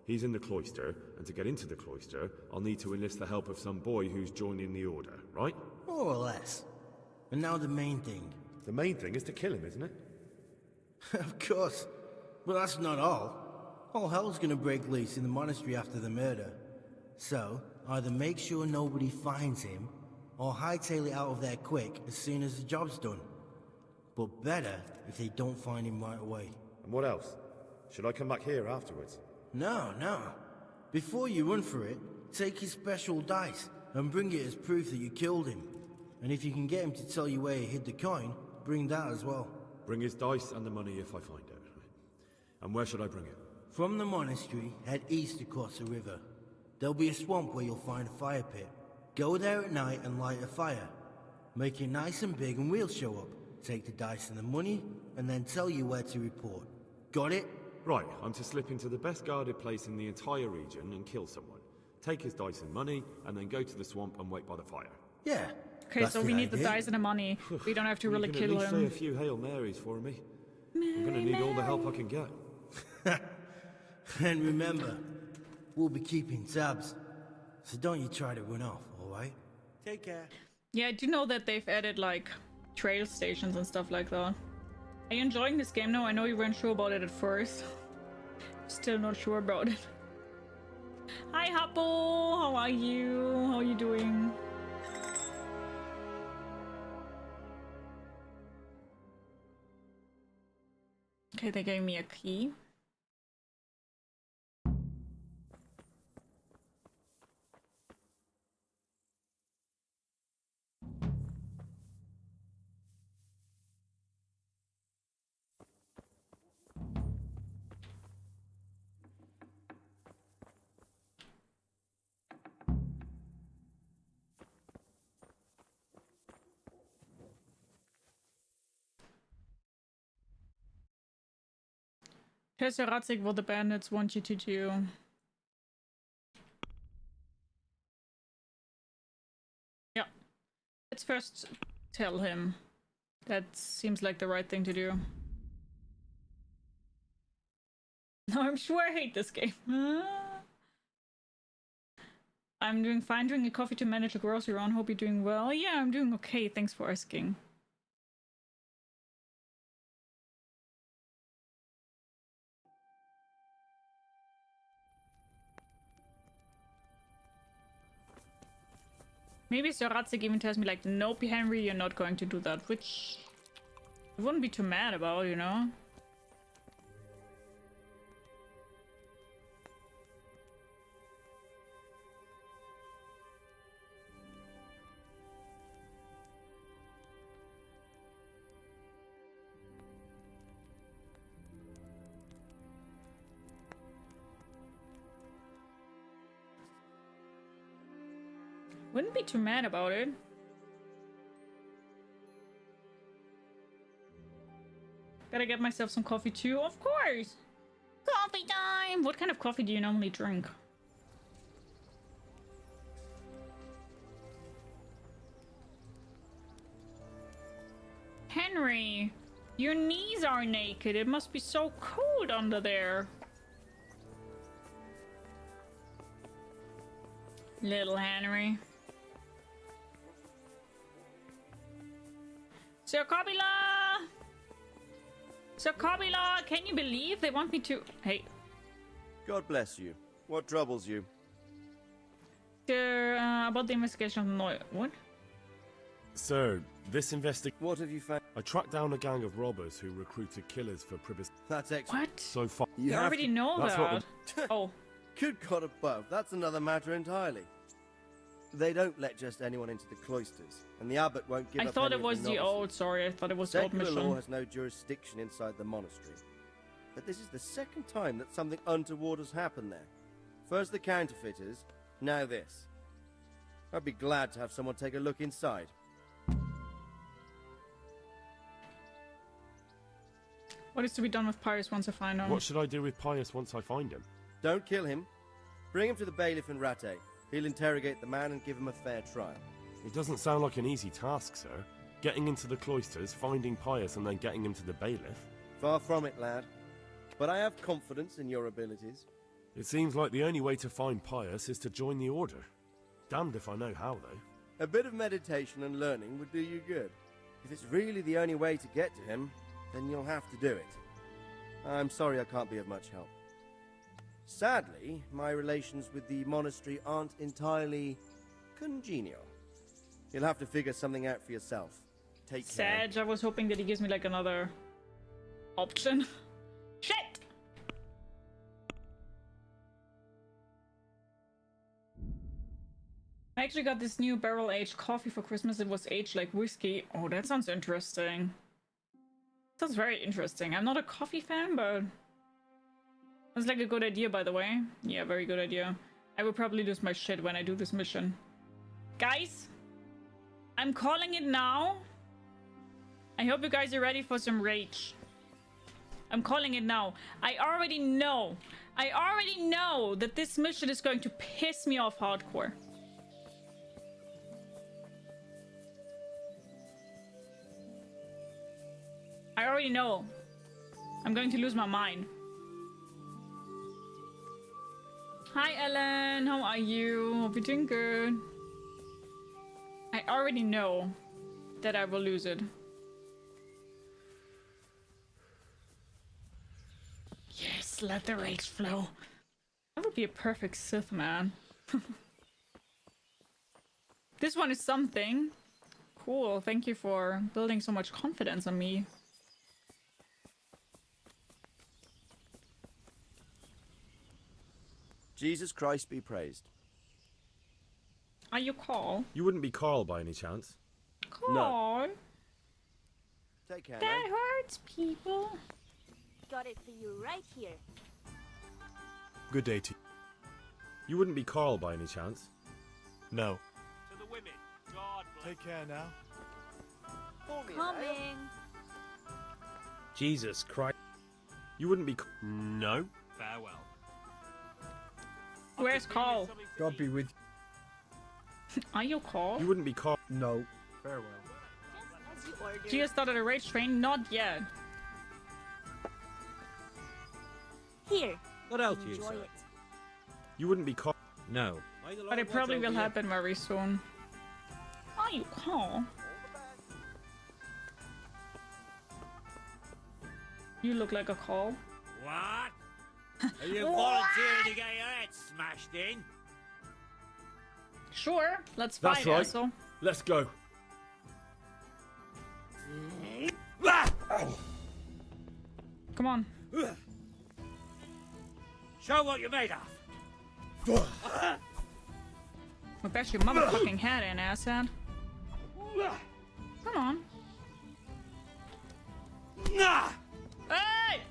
He's in the cloister, and to get into the cloister, I'll need to enlist the help of some boy who's joining the order, right? More or less. And now the main thing. The main thing is to kill him, isn't it? Of course. But that's not all. All hell's gonna break loose in the monastery after the murder. So, either make sure nobody finds him, or hightail it out of there quick as soon as the job's done. But better if they don't find him right away. And what else? Should I come back here afterwards? No. Before you run for it, take his special dice and bring it as proof that you killed him. And if you can get him to tell you where he hid the coin, bring that as well. Bring his dice and the money if I find it. And where should I bring it? From the monastery, head east across the river. There'll be a swamp where you'll find a fire pit. Go there at night and light a fire. Make it nice and big and we'll show up. Take the dice and the money, and then tell you where to report. Got it? Right, I'm to slip into the best guarded place in the entire region and kill someone. Take his dice and money, and then go to the swamp and wait by the fire. Yeah. Okay, so we need the dice and the money. We don't have to really kill You can at least say him. a few Hail Marys for me. I'm gonna need all the help I can get. And remember, we'll be keeping tabs. So don't you try to run off, alright? Take care. Yeah, I do know that they've added, like, trail stations and stuff like that. Are you enjoying this game now? I know you weren't sure about it at first. Still not sure about it. Hi, Happo! How are you? How are you doing? Okay, they gave me a key. Here's Ratzig, what the bandits want you to do. Yeah. Let's first tell him. That seems like the right thing to do. No, I'm sure I hate this game. I'm doing fine, drinking a coffee to manage a grocery run. Hope you're doing well. Yeah, I'm doing okay. Thanks for asking. Maybe Sir Ratzig even tells me like, nope, Henry, you're not going to do that, which I wouldn't be too mad about, you know? Wouldn't be too mad about it. Gotta get myself some coffee too, of course! Coffee time! What kind of coffee do you normally drink? Henry, your knees are naked. It must be so cold under there. Little Henry. Sir Cobula! Sir Cobula, can you believe they want me to... Hey. God bless you. What troubles you? About the investigation of Noy... What? Sir, this What have you found? I tracked down a gang of robbers who recruited killers for Pribis. That's excellent. What? So far. You already know That's that. what Oh. Good God above, that's another matter entirely. They don't let just anyone into the cloisters, and the abbot won't give I up thought any it was of the the novices. old, sorry, I thought it was the old Secular law mission. has no jurisdiction inside the monastery. But this is the second time that something untoward has happened there. First the counterfeiters, now this. I'd be glad to have someone take a look inside. What is to be done with Pius once I find him? What should I do with Pius once I find him? Don't kill him. Bring him to the bailiff in Rattay. He'll interrogate the man and give him a fair trial. It doesn't sound like an easy task, sir. Getting into the cloisters, finding Pius, and then getting him to the bailiff. Far from it, lad. But I have confidence in your abilities. It seems like the only way to find Pius is to join the order. Damned if I know how, though. A bit of meditation and learning would do you good. If it's really the only way to get to him, then you'll have to do it. I'm sorry I can't be of much help. Sadly, my relations with the monastery aren't entirely congenial. You'll have to figure something out for yourself. Take care. Sag, I was hoping that he gives me like another option. Shit! I actually got this new barrel-aged coffee for Christmas. It was aged like whiskey. Oh, that sounds interesting. Sounds very interesting. I'm not a coffee fan, but... That's like a good idea, by the way. Yeah, very good idea. I will probably lose my shit when I do this mission. Guys, I'm calling it now. I hope you guys are ready for some rage. I'm calling it now. I already know that this mission is going to piss me off hardcore. I already know. I'm going to lose my mind. Hi Ellen, how are you? Hope you're doing good. I already know that I will lose it. Yes, let the rage flow. That would be a perfect Sith, man. This one is something. Cool, thank you for building so much confidence on me. Jesus Christ be praised. Are you Carl? You wouldn't be Carl by any chance? Carl? Take care. That hurts, people. Got it for you right here. Good day to you. You wouldn't be Carl by any chance? No. To the women, God bless. Take care now. Coming. Jesus Christ. You wouldn't be... No. Farewell. Where's Carl? God be with you. Are you Carl? You wouldn't be Carl. No. Farewell. As you ordered. Gia started a rage train? Not yet. Here. What else you Enjoy say? it. You wouldn't be Carl. No. But it probably will happen very soon. Are you Carl? You look like a Carl. What? Are you volunteering to get your head smashed in? Sure, let's That's fight, right. asshole. Let's go. Come on. Show what you're made of. Well, that's your motherfucking head in, asshat. Come on. Hey!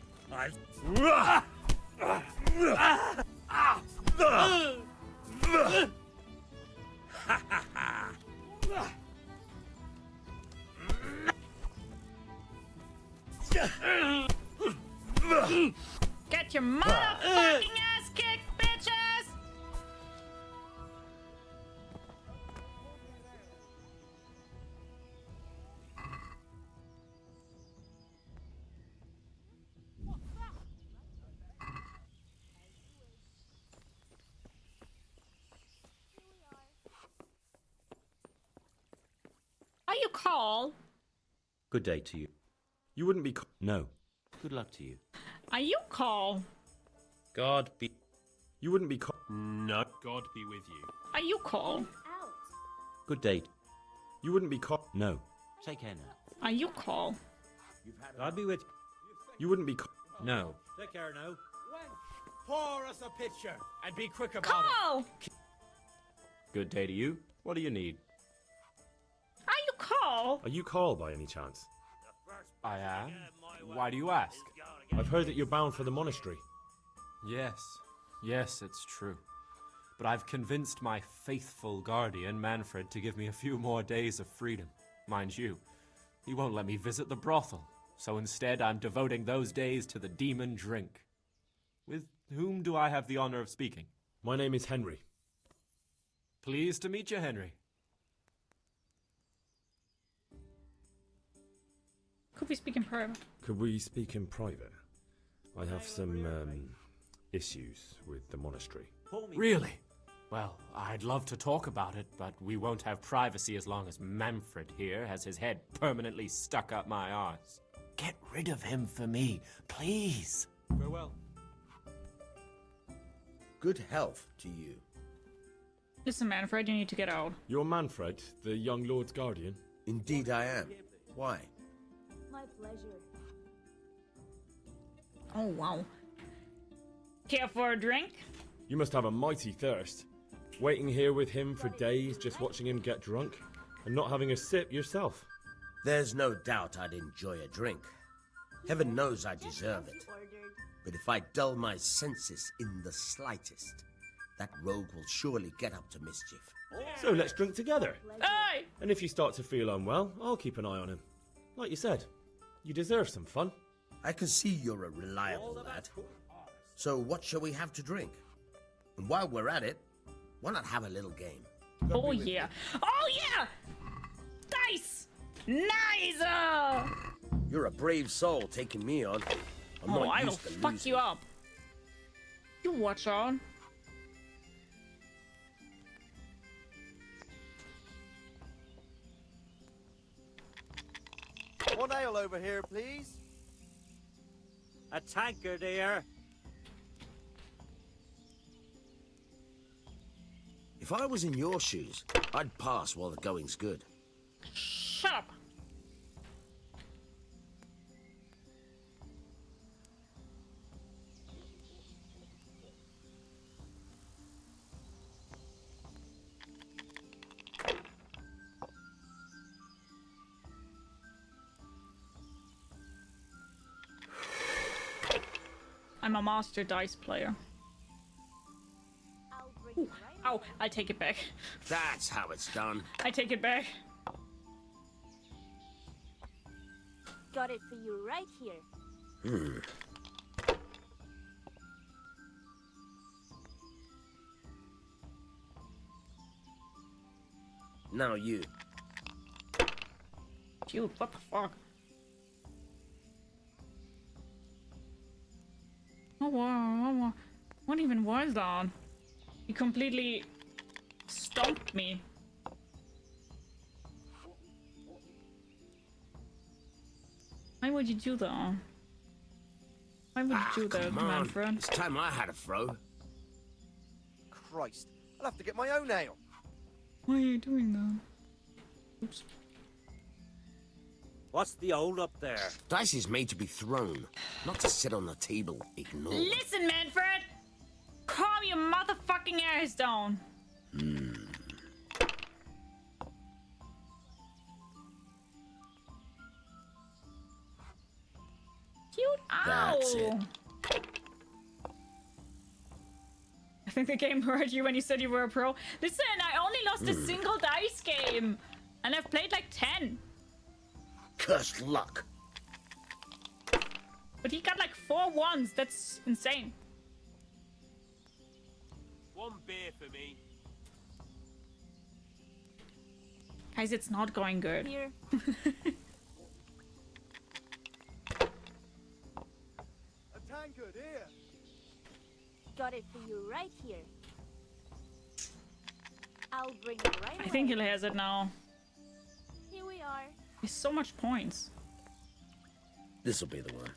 call? Good day to you. You wouldn't be... No. Good luck to you. Are you call? God be... You wouldn't be... No. God be with you. Are you call? Good day. You wouldn't be... No. Take care now. Are you call? God be with... You wouldn't be... No. Take care now. Pour us a pitcher and be quick about Call! Good day to you. What do you need? Are you call? Are you Carl by any chance? I am. Why do you ask? I've heard that you're bound for the monastery. Yes. Yes, it's true. But I've convinced my faithful guardian, Manfred, to give me a few more days of freedom. Mind you, he won't let me visit the brothel, so instead I'm devoting those days to the demon drink. With whom do I have the honor of speaking? My name is Henry. Pleased to meet you, Henry. Could we speak in private? Could we speak in private? I have some, issues with the monastery. Really? Well, I'd love to talk about it, but we won't have privacy as long as Manfred here has his head permanently stuck up my arse. Get rid of him for me, please. Farewell. Good health to you. Listen, Manfred, you need to get out. You're Manfred, the young lord's guardian? Indeed I am. Why? My pleasure. Oh, wow. Care for a drink? You must have a mighty thirst. Waiting here with him for days, just watching him get drunk, and not having a sip yourself. There's no doubt I'd enjoy a drink. Heaven knows I deserve it. But if I dull my senses in the slightest, that rogue will surely get up to mischief. So let's drink together. Aye! And if you start to feel unwell, I'll keep an eye on him. Like you said, you deserve some fun. I can see you're a reliable lad. So what shall we have to drink? And while we're at it, why not have a little game? Oh, yeah. Oh, yeah! Dice! Nice! You're a brave soul taking me on. I'm Oh, not I will used to fuck losing. you up. You watch on. One ale over here, please. A tankard here. If I was in your shoes, I'd pass while the going's good. Shut up. I'm a master dice player. Ooh, ow, I take it back. That's how it's done. I take it back. Got it for you right here. Now you. Dude, what the fuck? Oh, wow. What even was that? He completely stomped me. Why would you do that? Why would you do that, Come on. Manfred? It's time I had a throw. Christ, I'll have to get my own ale. Why are you doing that? Oops. What's the hold up there? Dice is made to be thrown, not to sit on the table ignored. Listen, Manfred! Calm your motherfucking ass down. Cute. Ow! That's it. I think the game heard you when you said you were a pro. Listen, I only lost a single dice game. And I've played like 10. Cursed luck. But he got like 4 ones. That's insane. One beer for me. Guys, it's not going good. Here. A tankard here. Got it for you right here. I'll bring it right I think he has it now. Here we are. There's so much points. This'll be the one.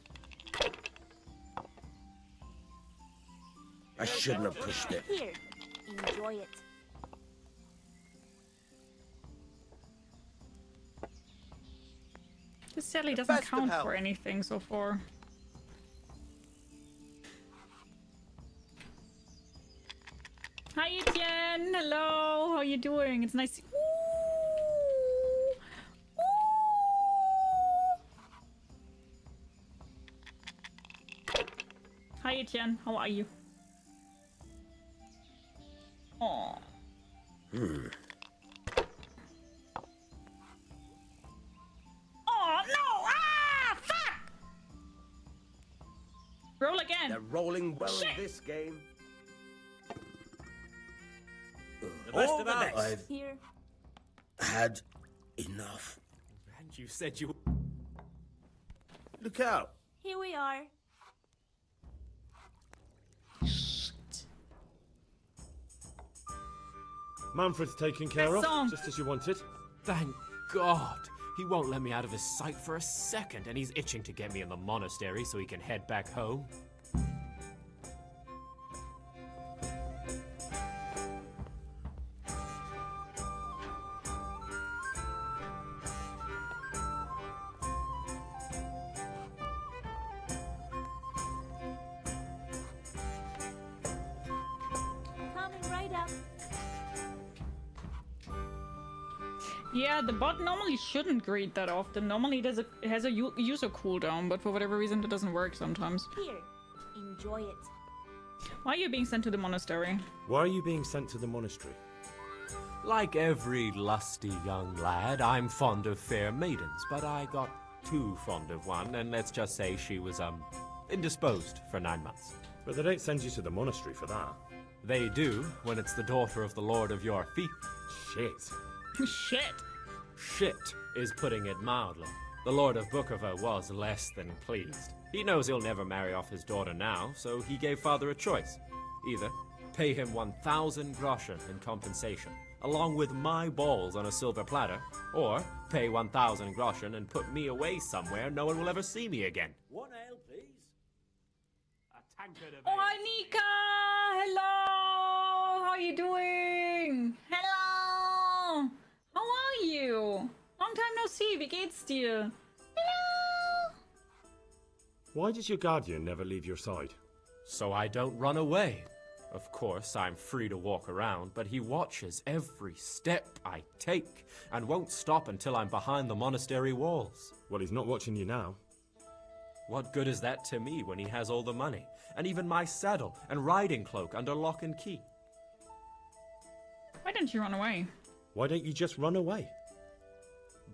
I shouldn't have pushed it. Here, enjoy it. This sadly doesn't count for anything so far. Hi Etienne! Hello! How are you doing? It's nice. Ooh. Ooh. Hi Etienne, how are you? Aww. Oh no! Ah! Fuck! Roll again. They're rolling well Shit. in this game. The best of the best. I've Here. had enough. And you said you... Look out. Here we are. Manfred's taken care of, song. just as you wanted. Thank God. He won't let me out of his sight for a second, and he's itching to get me in the monastery so he can head back home. Coming right up. Yeah, the bot normally shouldn't greet that often. Normally it has a user cooldown, but for whatever reason that doesn't work sometimes. Here, enjoy it. Why are you being sent to the monastery? Why are you being sent to the monastery? Like every lusty young lad, I'm fond of fair maidens, but I got too fond of one, and let's just say she was, indisposed for 9 months. But they don't send you to the monastery for that. They do, when it's the daughter of the lord of your fief. Shit. Shit. Shit is putting it mildly. The Lord of Bukova was less than pleased. He knows he'll never marry off his daughter now, so he gave father a choice. Either pay him 1,000 groschen in compensation, along with my balls on a silver platter, or pay 1,000 groschen and put me away somewhere no one will ever see me again. One ale, please. A tankard of Oh, hi Nika! Hello! How are you doing? Hello! How are you? Long time no see, wie geht's dir? Hello! Why does your guardian never leave your side? So I don't run away. Of course, I'm free to walk around, but he watches every step I take and won't stop until I'm behind the monastery walls. Well, he's not watching you now. What good is that to me when he has all the money, and even my saddle and riding cloak under lock and key? Why didn't you run away? Why don't you just run away?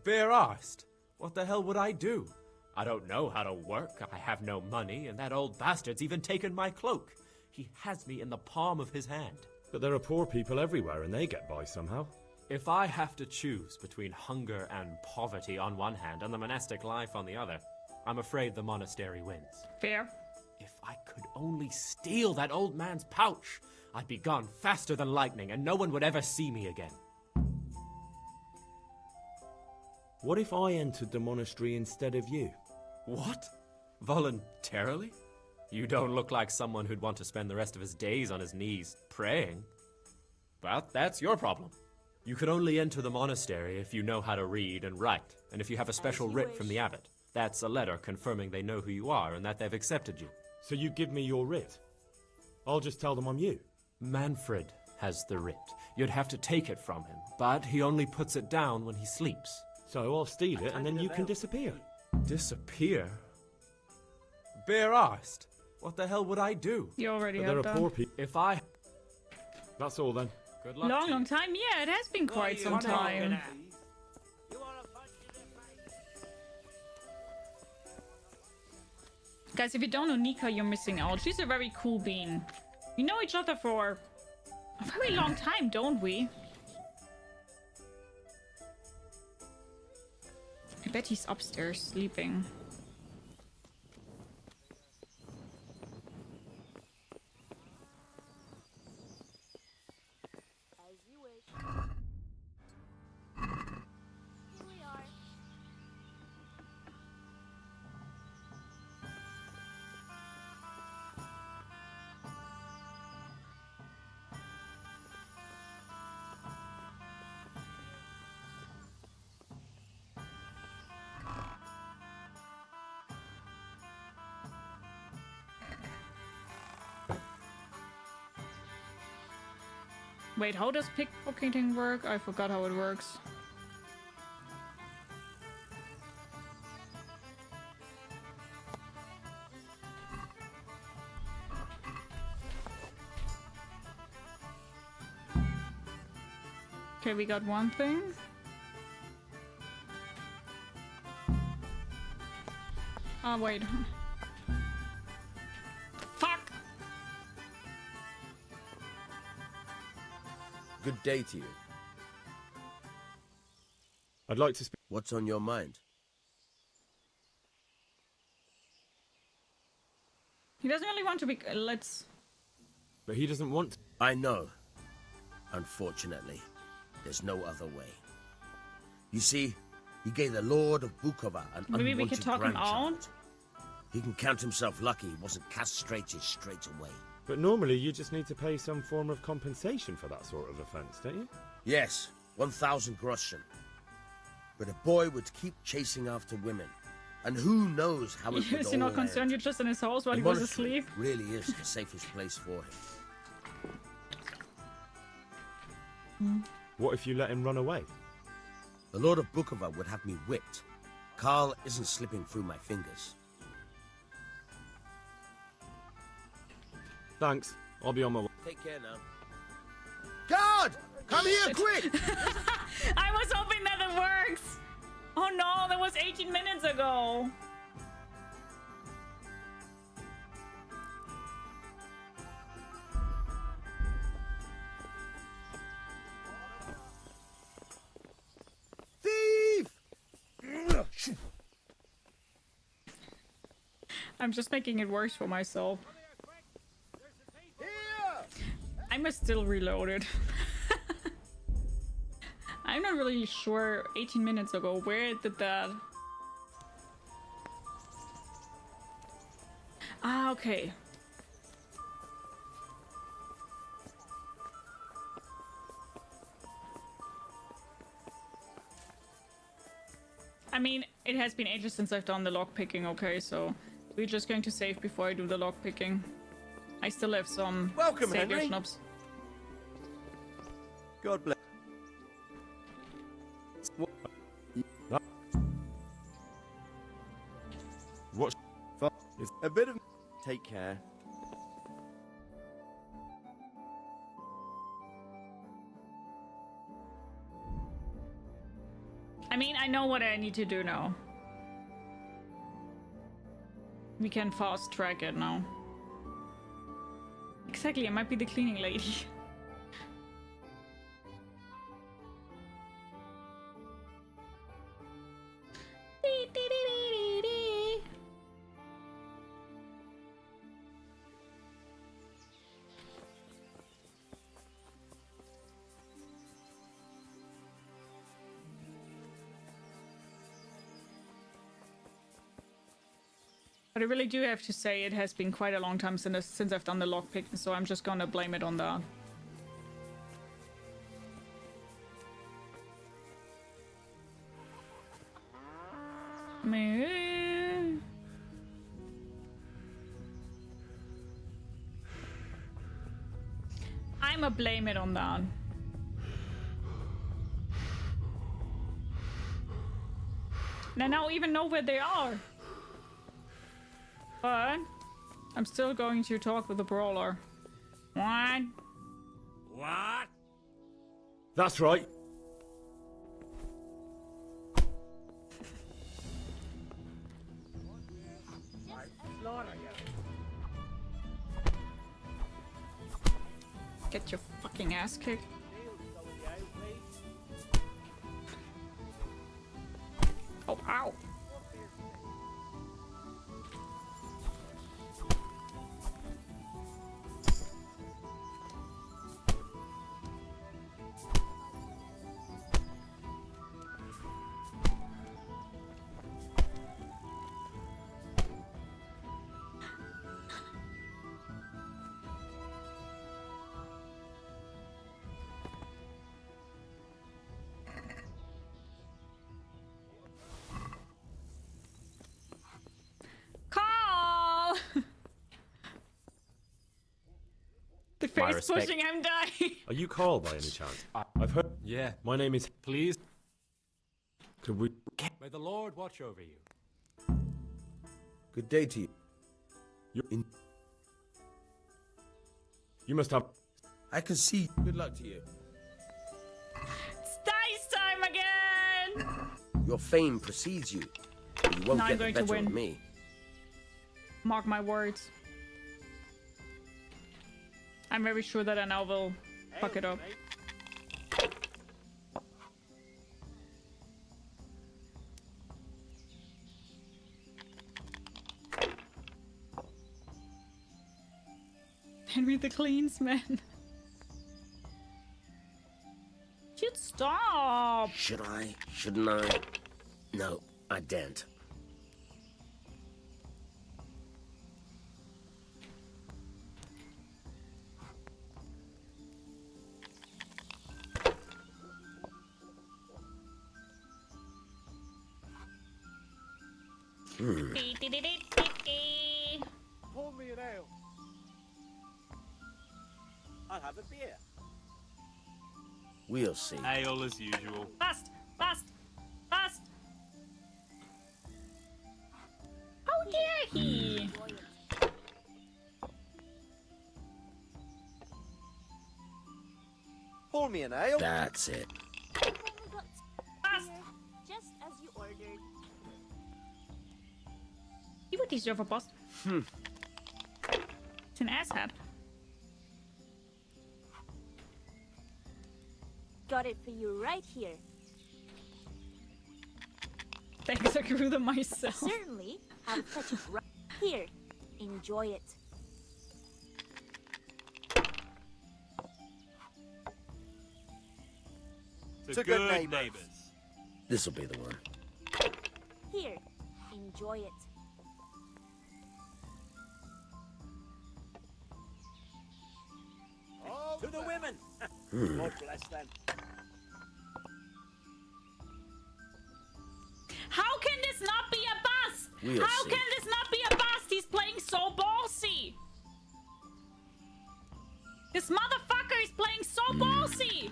Bare-arsed. What the hell would I do? I don't know how to work, I have no money, and that old bastard's even taken my cloak. He has me in the palm of his hand. But there are poor people everywhere and they get by somehow. If I have to choose between hunger and poverty on one hand and the monastic life on the other, I'm afraid the monastery wins. Fair. If I could only steal that old man's pouch, I'd be gone faster than lightning and no one would ever see me again. What if I entered the monastery instead of you? What? Voluntarily? You don't look like someone who'd want to spend the rest of his days on his knees praying. But that's your problem. You can only enter the monastery if you know how to read and write, and if you have a special writ from the abbot. That's a letter confirming they know who you are and that they've accepted you. So you give me your writ? I'll just tell them I'm you. Manfred has the writ. You'd have to take it from him, but he only puts it down when he sleeps. So I'll steal it and then you can disappear. Disappear? Bare-arsed. What the hell would I do? You already But have there that. are poor people. If I... That's all then. Good luck Long, to long you. time? Yeah, it has been quite some time. Guys, if you don't know Nika, you're missing out. She's a very cool bean. We know each other for a very long time, don't we? I bet he's upstairs sleeping. As you wish. Here we are. Wait, how does pickpocketing work? I forgot how it works. Okay, we got one thing. Oh, wait. Fuck! Good day to you. I'd like to speak. What's on your mind? He doesn't really want to be... let's... But he doesn't want to. I know. Unfortunately, there's no other way. You see, he gave the Lord of Bukova an Maybe unwanted we could talk him grandchild. out? He can count himself lucky he wasn't castrated straight away. But normally you just need to pay some form of compensation for that sort of offence, don't you? Yes, 1,000 groschen. But a boy would keep chasing after women. And who knows how it would Is all he not end. concerned you're just in his house while The he was monastery asleep? really is the safest place for him. What if you let him run away? The Lord of Bukova would have me whipped. Karl isn't slipping through my fingers. Thanks. I'll be on my way. Take care now. Guard! Come here, quick! I was hoping that it works! Oh no, that was 18 minutes ago! Thief! I'm just making it worse for myself. I must still reload it. I'm not really sure 18 minutes ago where it did that. Ah, okay. I mean, it has been ages since I've done the lockpicking, okay, so we're just going to save before I do the lockpicking. I still have some Welcome, savior Henry. schnapps. God bless. What? A bit of... Take care. I mean, I know what I need to do now. We can fast track it now. Exactly, I might be the cleaning lady. But I really do have to say it has been quite a long time since I've done the lockpick, so I'm just gonna blame it on that. I'ma blame it on that. And I now even know where they are. But I'm still going to talk with the brawler. What? What? That's right. Get your fucking ass kicked. Oh, ow. my Face respect. pushing, I'm dying. Are you Carl by any chance? I've heard. Yeah. My name is. Please. Could we? May the Lord watch over you. Good day to you. You must have. I can see. Good luck to you. It's dice time again. Your fame precedes you. But you won't No, I'm get the going to better win. of me. Mark my words. I'm very sure that I now will fuck it up. Henry the Cleansman. You'd stop. Should I? Shouldn't I? No, I daren't. Pour me an ale. I'll have a beer. We'll see. Ale as usual. Fast, fast, fast. How dare he? Pour me an ale. That's it. Fast. Just as you ordered. You would deserve a boss. It's an asshat. Got it for you right here. Thanks, I grew them myself. Certainly. I'll cut it right here. Enjoy it. To good neighbors. This'll be the one. Here. Enjoy it. To the women. God bless them. How can this not be a bust? We'll How see. can this not be a bust? He's playing so ballsy. This motherfucker is playing so ballsy.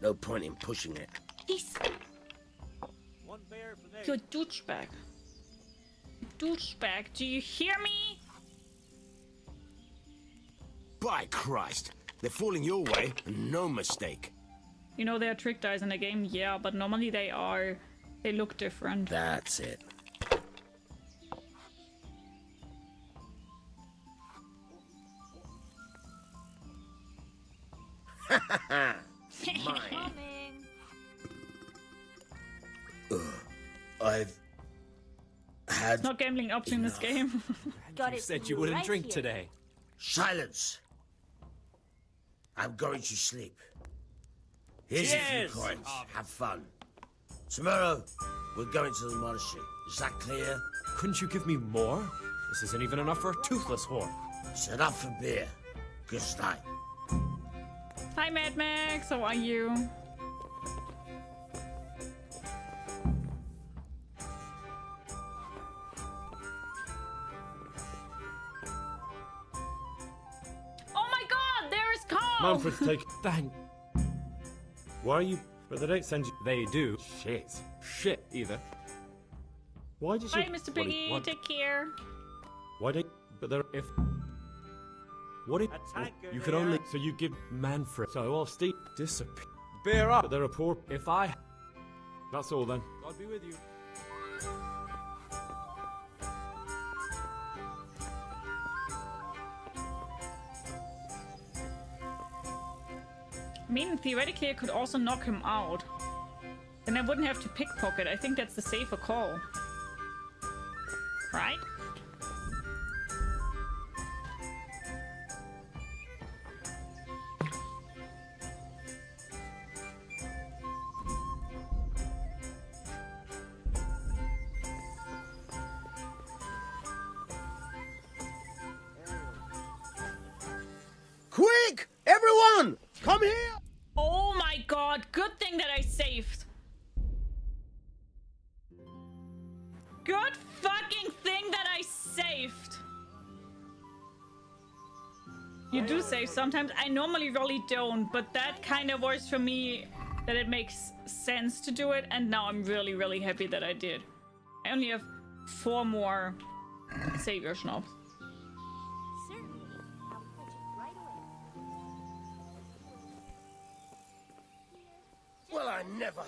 No point in pushing it. He's One beer for me. you're a douchebag. Douchebag, do you hear me? By Christ, they're falling your way, and no mistake. You know there are trick dice in the game, yeah, but normally they look different. That's it. Mine. Coming. I've had. It's not gambling option in this game. Got You it said for you wouldn't right drink here. today. Silence. I'm going to sleep. Here's a Cheers. few coins. Have fun. Tomorrow, we're going to the monastery. Is that clear? Couldn't you give me more? This isn't even enough for a toothless whore. Set up for beer. Good night. Hi Mad Max, how are you? Oh my god, there is Carl! Manfred's take. Thank. Why are you? But they don't send you. They do. Shit. Shit, either. Why did Bye you? Mr. Piggy, what? take care. Why they? But they're. If. What if. A tanker You could here. only. So you give. Manfred. So I'll Steve. Disappear. Bear up. But they're a poor. If I. That's all then. God be with you. I mean, theoretically I could also knock him out. Then I wouldn't have to pickpocket. I think that's the safer call. Right? Quick! Everyone! Come here! Oh my god, good thing that I saved. You do say sometimes. I normally really don't, but that kind of voice for me, that it makes sense to do it, and now I'm really, really happy that I did. I only have 4 more Savior Schnapps. Certainly. I'll fetch it right away. Well, I never.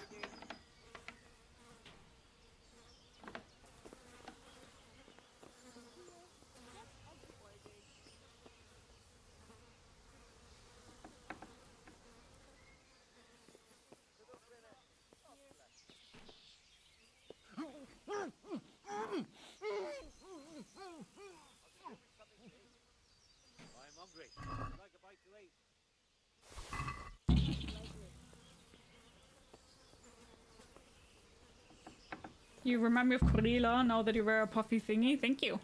I'm hungry. I'd like a bite to eat. You remind me of Cordelia now that you wear a puffy thingy. Thank you.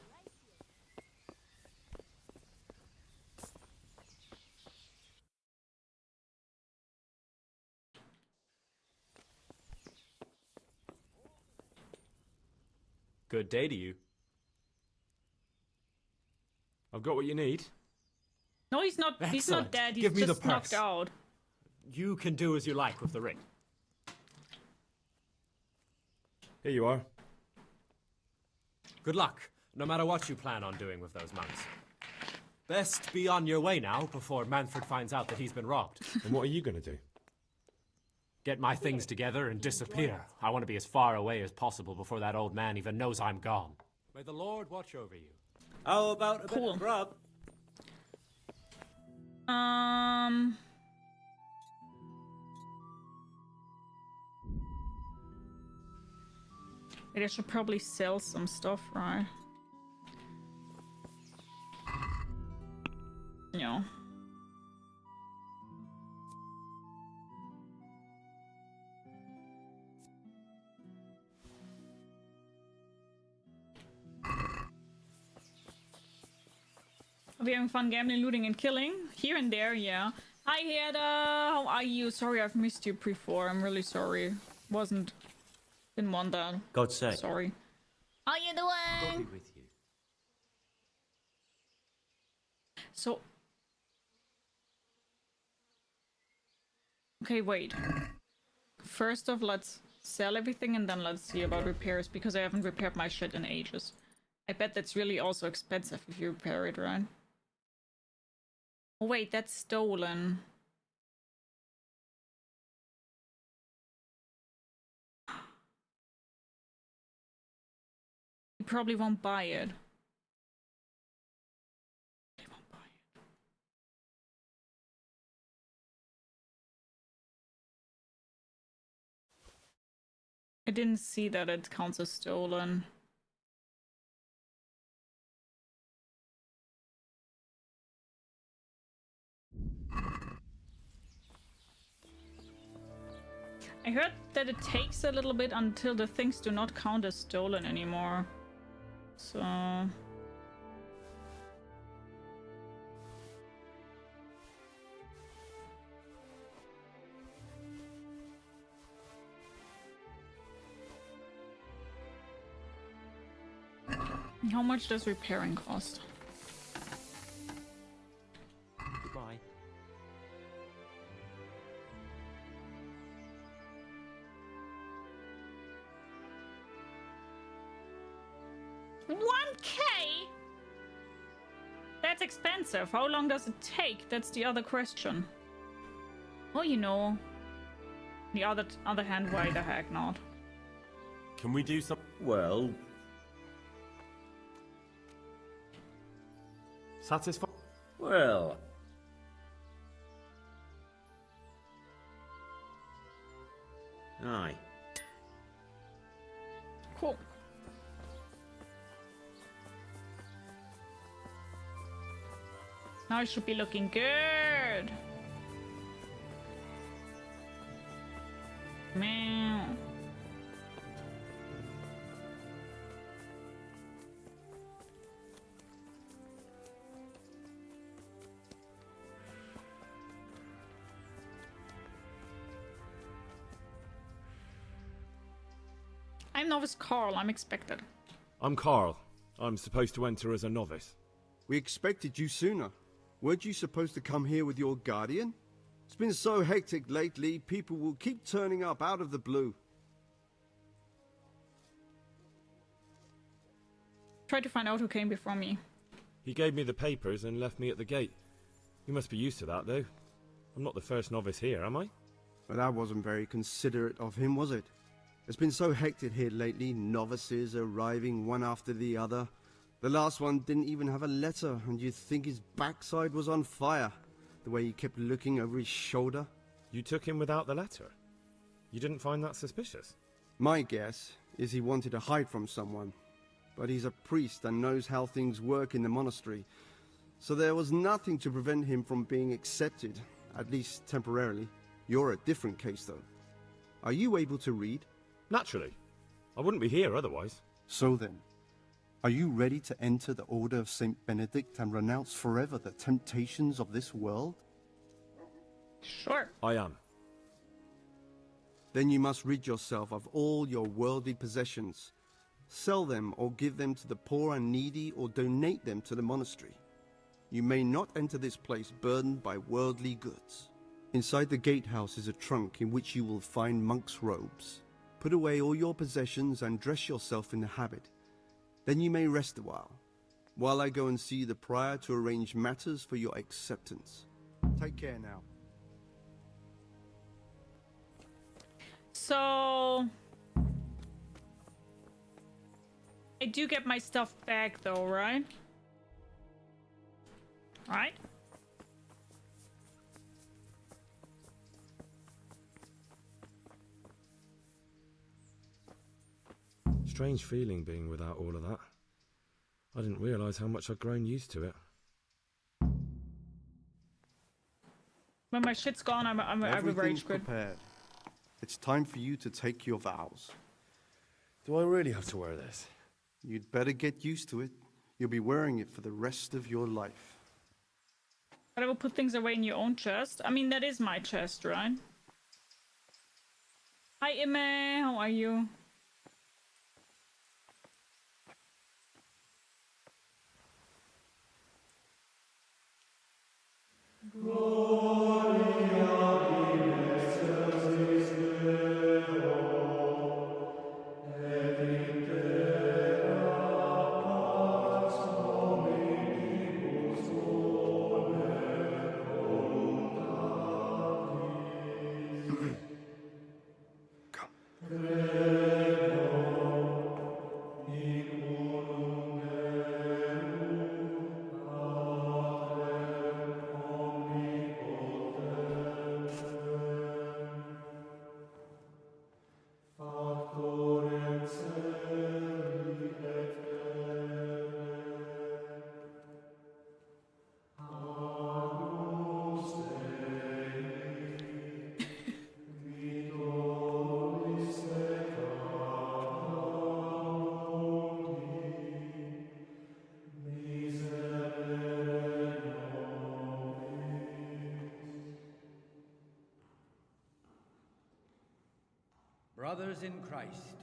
Good day to you. I've got what you need. No, he's not. He's Excellent. not dead. He's Give me just the knocked purse. out. You can do as you like with the ring. Here you are. Good luck, no matter what you plan on doing with those monks. Best be on your way now before Manfred finds out that he's been robbed. And what are you going to do? Get my things together and disappear. I want to be as far away as possible before that old man even knows I'm gone. May the Lord watch over you. How about a bit of grub? Wait, I should probably sell some stuff, right? Yeah. Are we having fun gambling, looting, and killing? Here and there, yeah. Hi, Herda! How are you? Sorry I've missed you before. I'm really sorry. Didn't want that. God's sake. Sorry. How you doing? With you. So... Okay, wait. First off, let's sell everything and then let's see about repairs, because I haven't repaired my shit in ages. I bet that's really also expensive if you repair it, right? Oh wait, that's stolen. You probably won't buy it. I didn't see that it counts as stolen. I heard that it takes a little bit until the things do not count as stolen anymore. So... How much does repairing cost? Goodbye. $1K? That's expensive. How long does it take? That's the other question. Oh, you know. The other hand, why the heck not? Can we do some... Well... Satisfied? Well... Aye. Cool. Now it should be looking good. Man. I'm novice Carl, I'm expected. I'm Carl. I'm supposed to enter as a novice. We expected you sooner. Weren't you supposed to come here with your guardian? It's been so hectic lately, people will keep turning up out of the blue. Try to find out who came before me. He gave me the papers and left me at the gate. You must be used to that, though. I'm not the first novice here, am I? But that wasn't very considerate of him, was it? It's been so hectic here lately, novices arriving one after the other. The last one didn't even have a letter, and you'd think his backside was on fire, the way he kept looking over his shoulder. You took him without the letter? You didn't find that suspicious? My guess is he wanted to hide from someone. But he's a priest and knows how things work in the monastery, so there was nothing to prevent him from being accepted, at least temporarily. You're a different case, though. Are you able to read? Naturally. I wouldn't be here otherwise. So then, are you ready to enter the Order of Saint Benedict and renounce forever the temptations of this world? Sure. I am. Then you must rid yourself of all your worldly possessions. Sell them or give them to the poor and needy or donate them to the monastery. You may not enter this place burdened by worldly goods. Inside the gatehouse is a trunk in which you will find monk's robes. Put away all your possessions and dress yourself in the habit. Then you may rest a while I go and see the prior to arrange matters for your acceptance. Take care now. So... I do get my stuff back though, right? Right? Strange feeling being without all of that. I didn't realise how much I'd grown used to it. When my shit's gone, I'm a rage quit. Prepared. It's time for you to take your vows. Do I really have to wear this? You'd better get used to it. You'll be wearing it for the rest of your life. But I will put things away in your own chest. I mean, that is my chest, right? Hi, Imme. How are you? Brothers in Christ,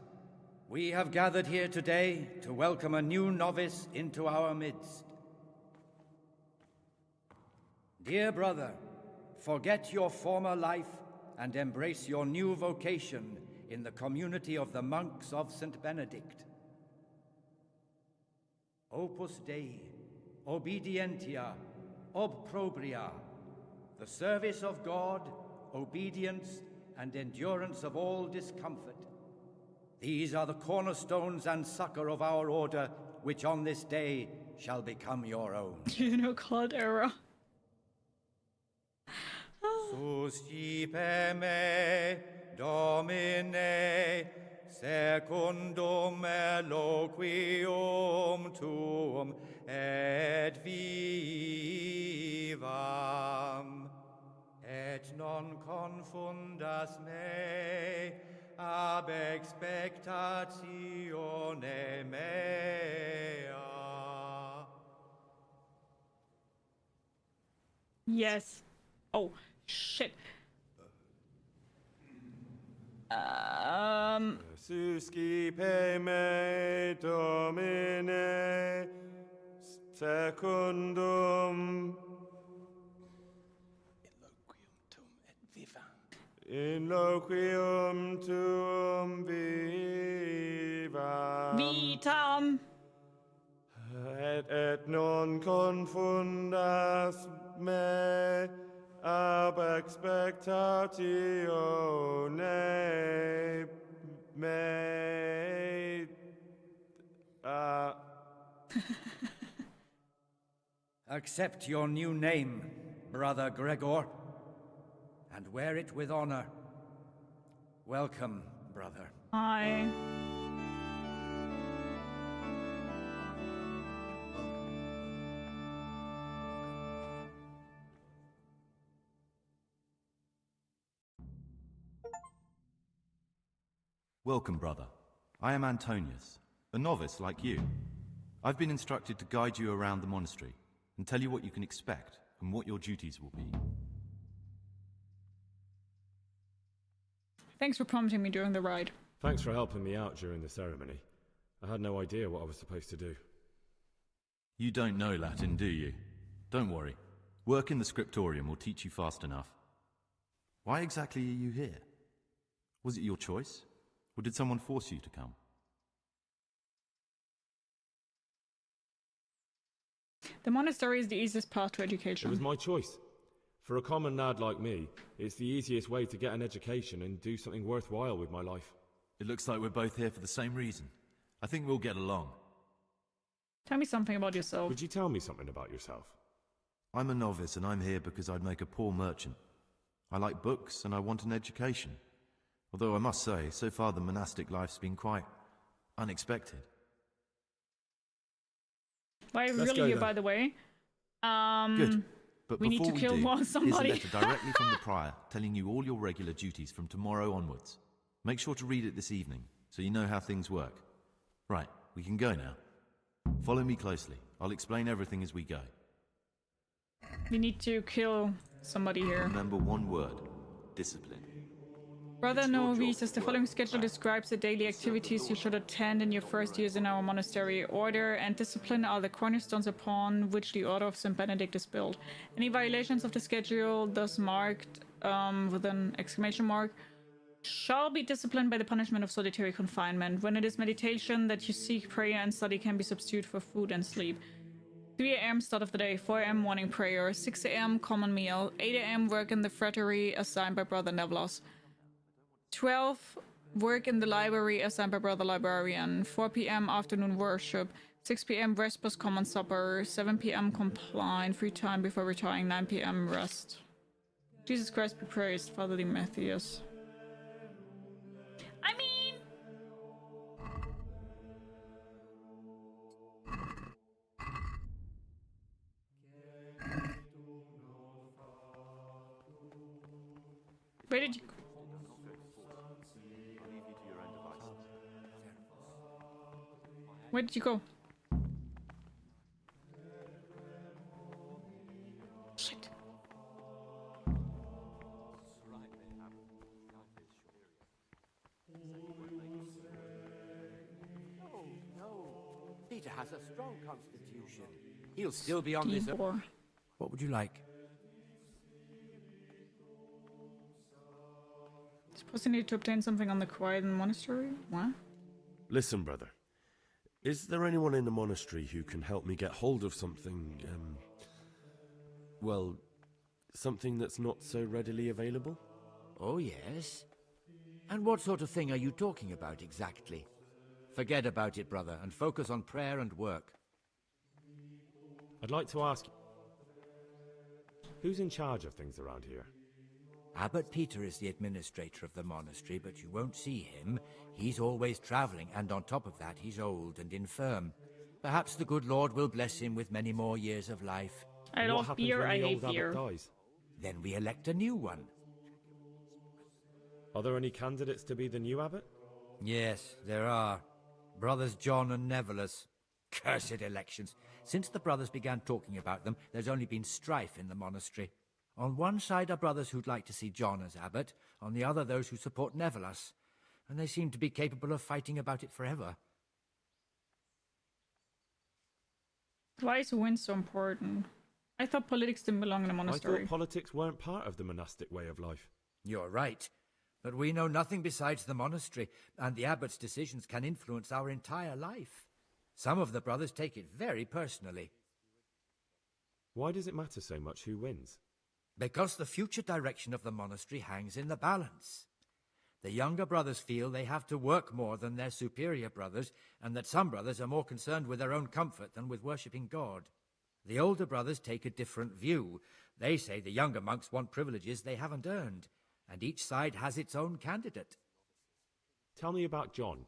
we have gathered here today to welcome a new novice into our midst. Dear brother, forget your former life and embrace your new vocation in the community of the monks of St. Benedict. Opus Dei, obedientia, obprobria, the service of God, obedience, and endurance of all discomfort. These are the cornerstones and succor of our order, which on this day shall become your own. You know, Claude era. Suscipe me, Domine, secundum eloquium tuum, et vivam. Et non confundas me ab expectatione mea. Yes. Oh, shit. Suscipe me, Domine, secundum In loquium tuum vivam. Vitam. Et non confundas me ab expectatione me. Accept your new name, Brother Gregor, and wear it with honor. Welcome, brother. Hi. Welcome, brother. I am Antonius, a novice like you. I've been instructed to guide you around the monastery and tell you what you can expect and what your duties will be. Thanks for prompting me during the ride. Thanks for helping me out during the ceremony. I had no idea what I was supposed to do. You don't know Latin, do you? Don't worry. Work in the scriptorium will teach you fast enough. Why exactly are you here? Was it your choice? Or did someone force you to come? The monastery is the easiest path to education. It was my choice. For a common lad like me, it's the easiest way to get an education and do something worthwhile with my life. It looks like we're both here for the same reason. I think we'll get along. Tell me something about yourself. Would you tell me something about yourself? I'm a novice and I'm here because I'd make a poor merchant. I like books and I want an education. Although I must say, so far the monastic life's been quite unexpected. Why really here, by the way? Good. But we need to kill somebody. Here's a letter directly from the prior telling you all your regular duties from tomorrow onwards. Make sure to read it this evening, so you know how things work. Right, we can go now. Follow me closely. I'll explain everything as we go. We need to kill somebody here. Remember one word. Discipline. Brother Novice, the following schedule describes the daily activities you should attend in your first years in our monastery. Order and discipline are the cornerstones upon which the Order of St. Benedict is built. Any violations of the schedule, thus marked with an exclamation mark, shall be disciplined by the punishment of solitary confinement. When it is meditation that you seek, prayer and study can be substituted for food and sleep. 3 a.m. start of the day, 4 a.m. morning prayer, 6 a.m. common meal, 8 a.m. work in the frattery assigned by Brother Nevlos. 12 work in the library assigned by Brother Librarian, 4 p.m. afternoon worship, 6 p.m. vespers common supper, 7 p.m. compline, free time before retiring, 9 p.m. rest. Jesus Christ be praised, Fatherly Matthias. I mean... Where did you... Where did you go? Shit. Peter has a strong constitution. He'll still be on this... What would you like? Suppose you need to obtain something on the quiet in the monastery? What? Listen, brother. Is there anyone in the monastery who can help me get hold of something, well, something that's not so readily available? Oh, yes. And what sort of thing are you talking about exactly? Forget about it, brother, and focus on prayer and work. I'd like to ask, who's in charge of things around here? Abbot Peter is the administrator of the monastery, but you won't see him. He's always traveling, and on top of that, he's old and infirm. Perhaps the good Lord will bless him with many more years of life. I love beer, I hate beer. Then we elect a new one. Are there any candidates to be the new abbot? Yes, there are. Brothers John and Nevelus. Cursed elections. Since the brothers began talking about them, there's only been strife in the monastery. On one side are brothers who'd like to see John as abbot, on the other those who support Nevelus, and they seem to be capable of fighting about it forever. Why is win so important? I thought politics didn't belong in a monastery. I thought politics weren't part of the monastic way of life. You're right. But we know nothing besides the monastery, and the abbot's decisions can influence our entire life. Some of the brothers take it very personally. Why does it matter so much who wins? Because the future direction of the monastery hangs in the balance. The younger brothers feel they have to work more than their superior brothers, and that some brothers are more concerned with their own comfort than with worshipping God. The older brothers take a different view. They say the younger monks want privileges they haven't earned, and each side has its own candidate. Tell me about John.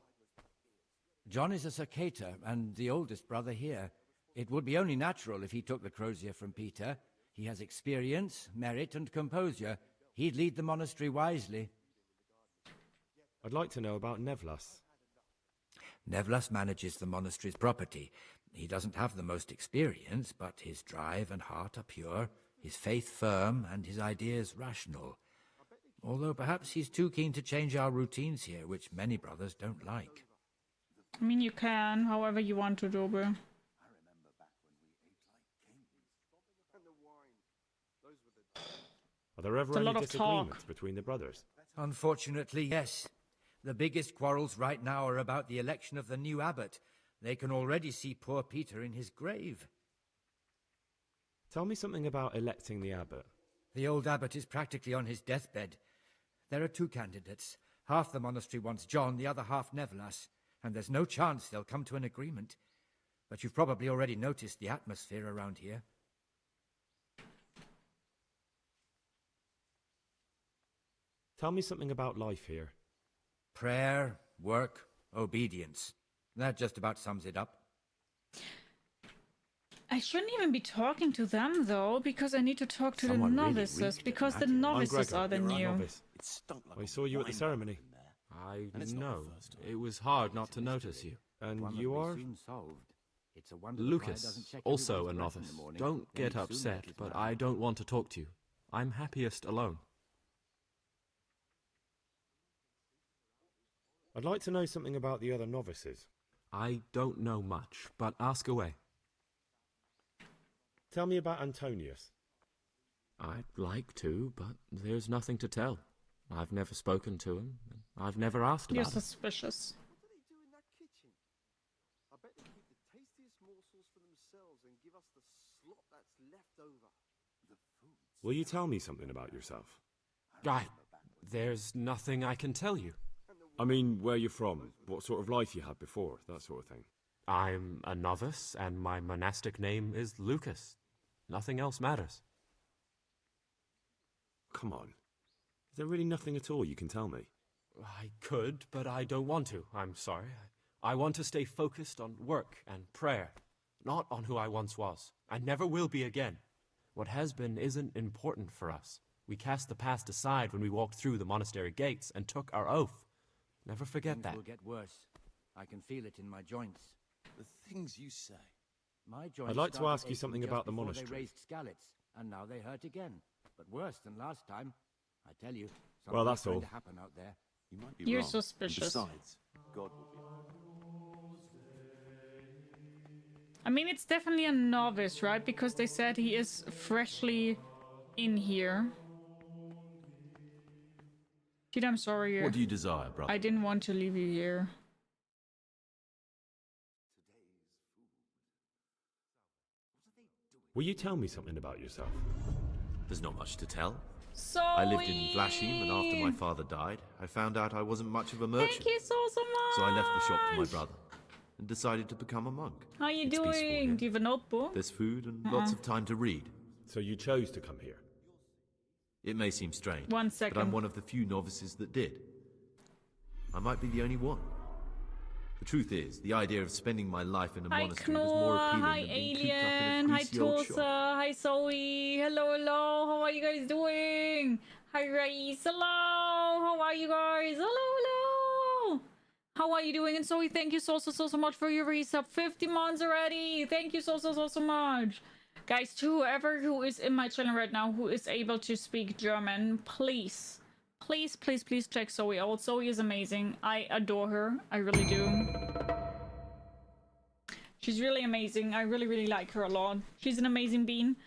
John is a Circator, and the oldest brother here. It would be only natural if he took the crozier from Peter. He has experience, merit, and composure. He'd lead the monastery wisely. I'd like to know about Nevlas. Nevlas manages the monastery's property. He doesn't have the most experience, but his drive and heart are pure, his faith firm, and his ideas rational. Although perhaps he's too keen to change our routines here, which many brothers don't like. I mean, you can, however you want to, Dobe. Are there ever any disagreements between the brothers? Unfortunately, yes. The biggest quarrels right now are about the election of the new abbot. They can already see poor Peter in his grave. Tell me something about electing the abbot. The old abbot is practically on his deathbed. There are two candidates. Half the monastery wants John, the other half Nevlas, and there's no chance they'll come to an agreement. But you've probably already noticed the atmosphere around here. Tell me something about life here. Prayer, work, obedience. That just about sums it up. I shouldn't even be talking to them, though, because I need to talk to Someone the really novices, reached because it, the Matt. novices I'm are the Gregor. new. Novice. I saw you at the ceremony. I know. It was hard not to notice you. And you are? Lucas, also a novice. Don't get upset, but I don't want to talk to you. I'm happiest alone. I'd like to know something about the other novices. I don't know much, but ask away. Tell me about Antonius. I'd like to, but there's nothing to tell. I've never spoken to him. I've never asked You're about him. suspicious. What do they do in that kitchen? I bet they keep the tastiest morsels for themselves and give us the slop that's left over. The food. Will you tell me something about yourself? There's nothing I can tell you. I mean, where you're from, what sort of life you had before, that sort of thing. I'm a novice, and my monastic name is Lucas. Nothing else matters. Come on. Is there really nothing at all you can tell me? I could, but I don't want to. I'm sorry. I want to stay focused on work and prayer, not on who I once was. I never will be again. What has been isn't important for us. We cast the past aside when we walked through the monastery gates and took our oath. Never forget that. Things will get worse. I can feel it in my joints. The things you say. My joints I'd like to started ask you aching something just about the before monastery. They raised scallots, and now they hurt again. But worse than last time. I tell you, Well, that's something's going all. to happen out there. You might be You're wrong. suspicious. And besides, God will be. I mean, it's definitely a novice, right? Because they said he is freshly in here. Dude, I'm sorry. What do you desire, brother? I didn't want to leave you here. Will you tell me something about yourself? There's not much to tell. So I lived in Vlashim, and after my father died, I found out I wasn't much of a merchant. Thank you so much. So I left the shop to my brother and decided to become a monk. How you It's peaceful doing? here. Do you have a notebook? There's food and lots of time to read. So you chose to come here? It may seem strange, 1 second. but I'm one of the few novices that did. I might be the only one. The truth is, the idea of spending my life in a Hi monastery was more Knorr, appealing hi than being cooped up in a Alien, hi greasy old Tulsa, shop. hi Zoe, hello, how are you guys doing? Hi Raiz, hello, how are you guys? Hello. How are you doing? And Zoe, thank you so much for your resub. 50 months already. Thank you so much. Guys, to whoever who is in my channel right now who is able to speak German, please check Zoe out. Zoe is amazing. I adore her. I really do. She's really amazing. I really like her a lot. She's an amazing bean.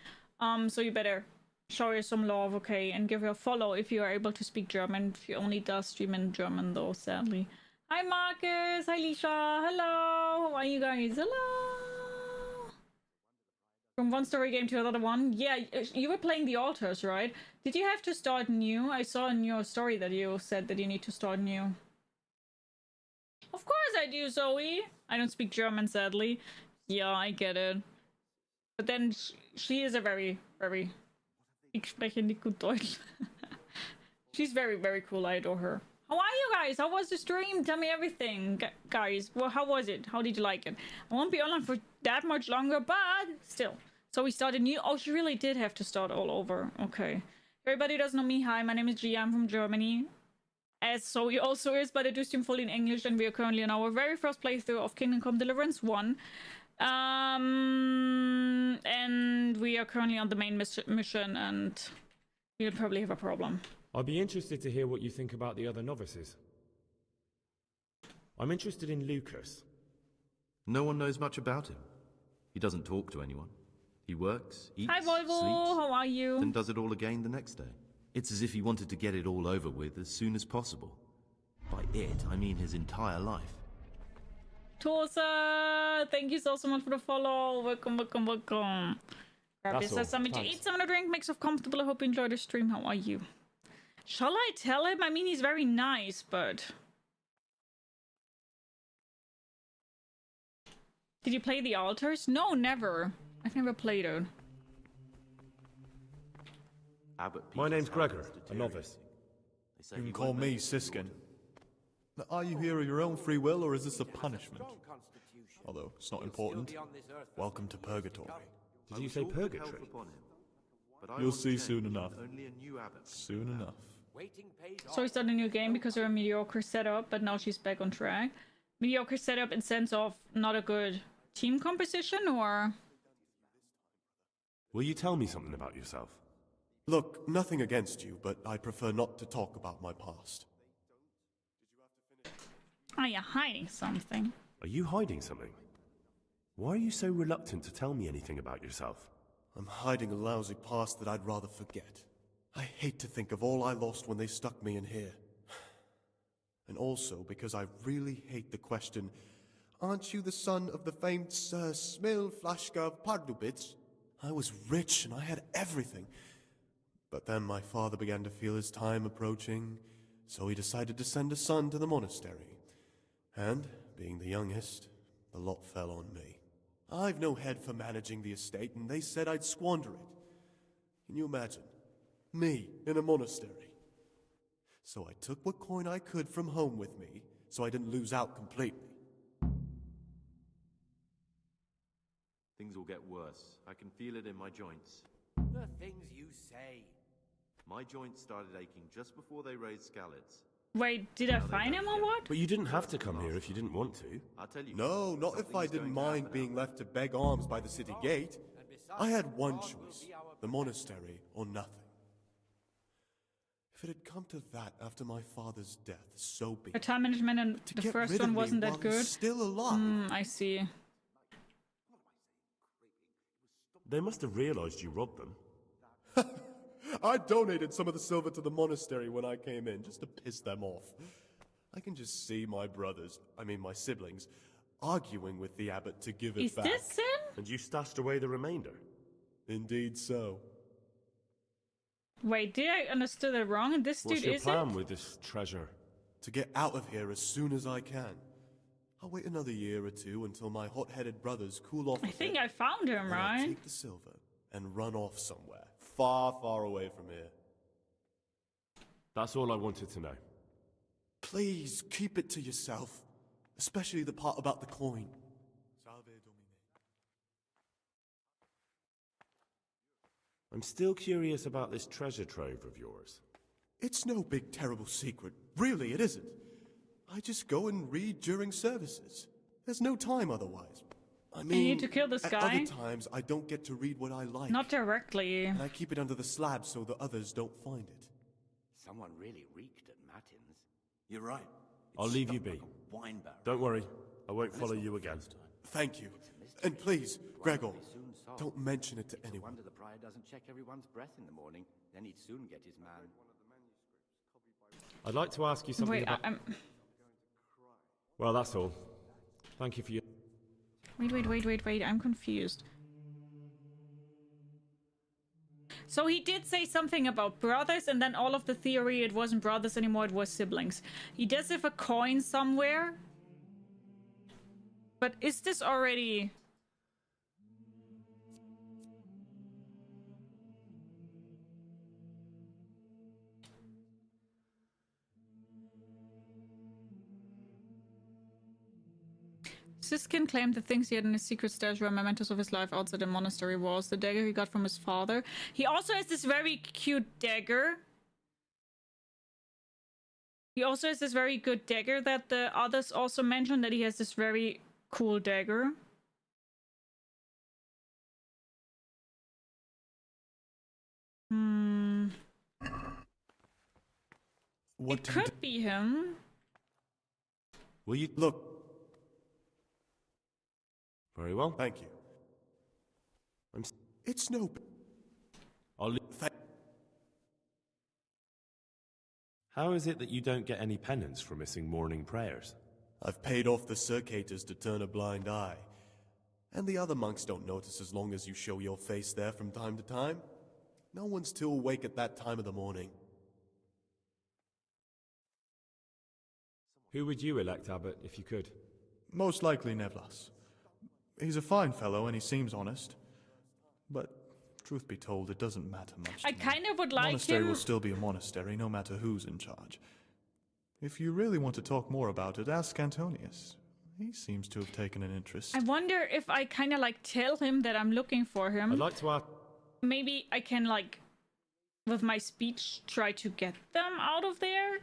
So you better show her some love, okay, and give her a follow if you are able to speak German. She only does stream in German though, sadly. Hi Marcus, hi Lisha, hello, how are you guys? Hello. From one story game to another one. Yeah, you were playing the altars, right? Did you have to start new? I saw in your story that you said that you need to start new. Of course I do, Zoe. I don't speak German, sadly. Yeah, I get it. But then she is a very, very... Ich spreche nicht gut Deutsch. She's very, very cool. I adore her. How are you guys? How was the stream? Tell me everything. Guys, well, how was it? How did you like it? I won't be online for that much longer, but still. So we started new... Oh, she really did have to start all over. Okay. Everybody who doesn't know me, hi, my name is Gia. I'm from Germany. As Zoe also is, but I do stream fully in English, and we are currently on our very first playthrough of Kingdom Come Deliverance 1. And we are currently on the main mission, and we'll probably have a problem. I'd be interested to hear what you think about the other novices. I'm interested in Lucas. No one knows much about him. He doesn't talk to anyone. He works, eats, Hi Volvo, sleeps, how are you? then does it all again the next day. It's as if he wanted to get it all over with as soon as possible. By it, I mean his entire life. Tosa, thank you so much for the follow. Welcome, welcome, welcome. Grab yourself something to eat, something to drink, make yourself comfortable. I hope you enjoy the stream. How are you? Shall I tell him? I mean, he's very nice, but... Did you play the altars? No, never. I've never played it. My name's Gregor, a novice. You can call me Siskin. Now, are you here of your own free will, or is this a punishment? Although it's not important. Welcome to Purgatory. Did you say purgatory? You'll see soon enough. Soon enough. So we started a new game because of a mediocre setup, but now she's back on track. Mediocre setup in sense of not a good team composition, or... Will you tell me something about yourself? Look, nothing against you, but I prefer not to talk about my past. Are you hiding something? Are you hiding something? Why are you so reluctant to tell me anything about yourself? I'm hiding a lousy past that I'd rather forget. I hate to think of all I lost when they stuck me in here. And also because I really hate the question, aren't you the son of the famed Sir Smil Flashka of Pardubitz? I was rich and I had everything. But then my father began to feel his time approaching, so he decided to send a son to the monastery. And, being the youngest, the lot fell on me. I've no head for managing the estate, and they said I'd squander it. Can you imagine? Me, in a monastery. So I took what coin I could from home with me, so I didn't lose out completely. Things will get worse. I can feel it in my joints. The things you say. My joints started aching just before they raised Skalitz. Wait, did I find him or what? But you didn't have to come here if you didn't want to. I'll tell you. No, not if I didn't mind being left to beg alms by the city gate. I had one choice, the monastery or nothing. If it had come to that after my father's death, so be it. The time management and the first one wasn't that good. Still alive. I see. They must have realized you robbed them. I donated some of the silver to the monastery when I came in, just to piss them off. I can just see my my siblings, arguing with the abbot to give it back. Is this sin? And you stashed away the remainder? Indeed so. Wait, did I understand it wrong? And this What's dude your is plan it? with this treasure? To get out of here as soon as I can. I'll wait another year or two until my hot-headed brothers cool off. I think I found him, and I'll right? take the silver and run off somewhere, far, far away from here. That's all I wanted to know. Please, keep it to yourself. Especially the part about the coin. I'm still curious about this treasure trove of yours. It's no big, terrible secret. Really, it isn't. I just go and read during services. There's no time otherwise. I mean, you need to kill this at guy. other times, I don't get to read what I like. Not directly. And I keep it under the slab so the others don't find it. Someone really reeked at Matins. You're right. I'll leave you be. Wine barrel. Don't worry, I won't follow you again. Thank you. And please, Gregor, don't mention it to It's a anyone. wonder the prior doesn't check everyone's breath in the morning. Then he'd soon get his man. I'd like to ask you something Wait, about... Well, that's all. Thank you for your... Wait, I'm confused. So he did say something about brothers, and then all of the theory, it wasn't brothers anymore, it was siblings. He does have a coin somewhere. But is this already... Siskin claimed the things he had in his secret stash were mementos of his life outside the monastery walls. The dagger he got from his father. He also has this very cute dagger. He also has this very good dagger that the others also mentioned, that he has this very cool dagger. It could be him. Will you... Look. Very well. Thank you. It's no... I'll leave... How is it that you don't get any penance for missing morning prayers? I've paid off the circators to turn a blind eye. And the other monks don't notice as long as you show your face there from time to time. No one's too awake at that time of the morning. Who would you elect, Abbot, if you could? Most likely Nevlas. He's a fine fellow and he seems honest. But, truth be told, it doesn't matter much. I kind of would like Monastery him... will still be a monastery, no matter who's in charge. If you really want to talk more about it, ask Antonius. He seems to have taken an interest. I wonder if I kind of like tell him that I'm looking for him. I'd like to ask... Maybe I can like, with my speech, try to get them out of there?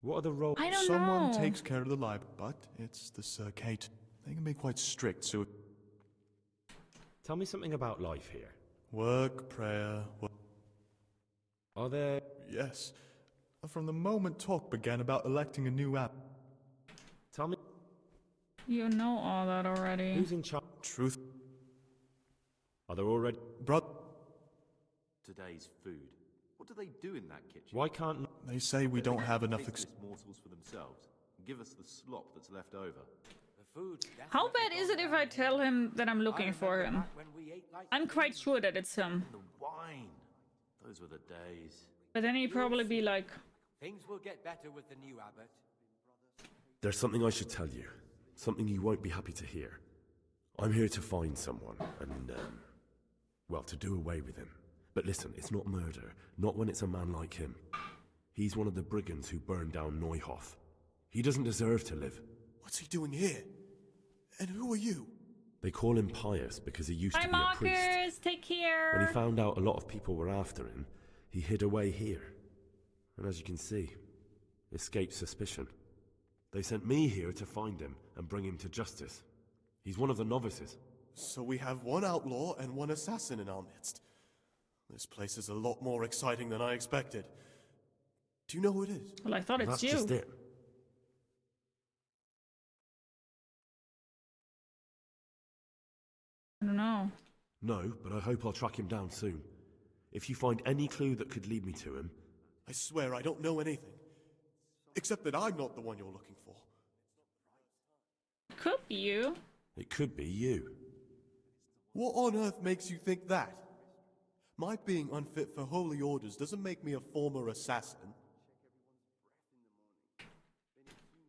What are the roles? I don't Someone know. takes care of the library, but it's the circate. They can be quite strict, so... Tell me something about life here. Work, prayer... Are there... Yes. From the moment talk began about electing a new app. Tell me... You know all that already. Who's in charge? Truth. Are there already... Today's food. What do they do in that kitchen? Why can't... They say we don't have enough... Tasteless morsels for themselves. Give us the slop that's left over. How bad is it if I tell him that I'm looking for him? I'm quite sure that it's him. The wine. Those were the days. But then he'd probably be like... Things will get better with the new abbot. There's something I should tell you. Something you won't be happy to hear. I'm here to find someone and, well, to do away with him. But listen, it's not murder. Not when it's a man like him. He's one of the brigands who burned down Neuhof. He doesn't deserve to live. What's he doing here? And who are you? They call him Pius because he used Bye, to be a priest. Marcus! Take care! When he found out a lot of people were after him, he hid away here. And as you can see, escaped suspicion. They sent me here to find him and bring him to justice. He's one of the novices. So we have one outlaw and one assassin in our midst. This place is a lot more exciting than I expected. Do you know who it is? Well, I thought it's you. That's just it. I don't know. No, but I hope I'll track him down soon. If you find any clue that could lead me to him... I swear I don't know anything. Except that I'm not the one you're looking for. Could be you. It could be you. What on earth makes you think that? My being unfit for holy orders doesn't make me a former assassin.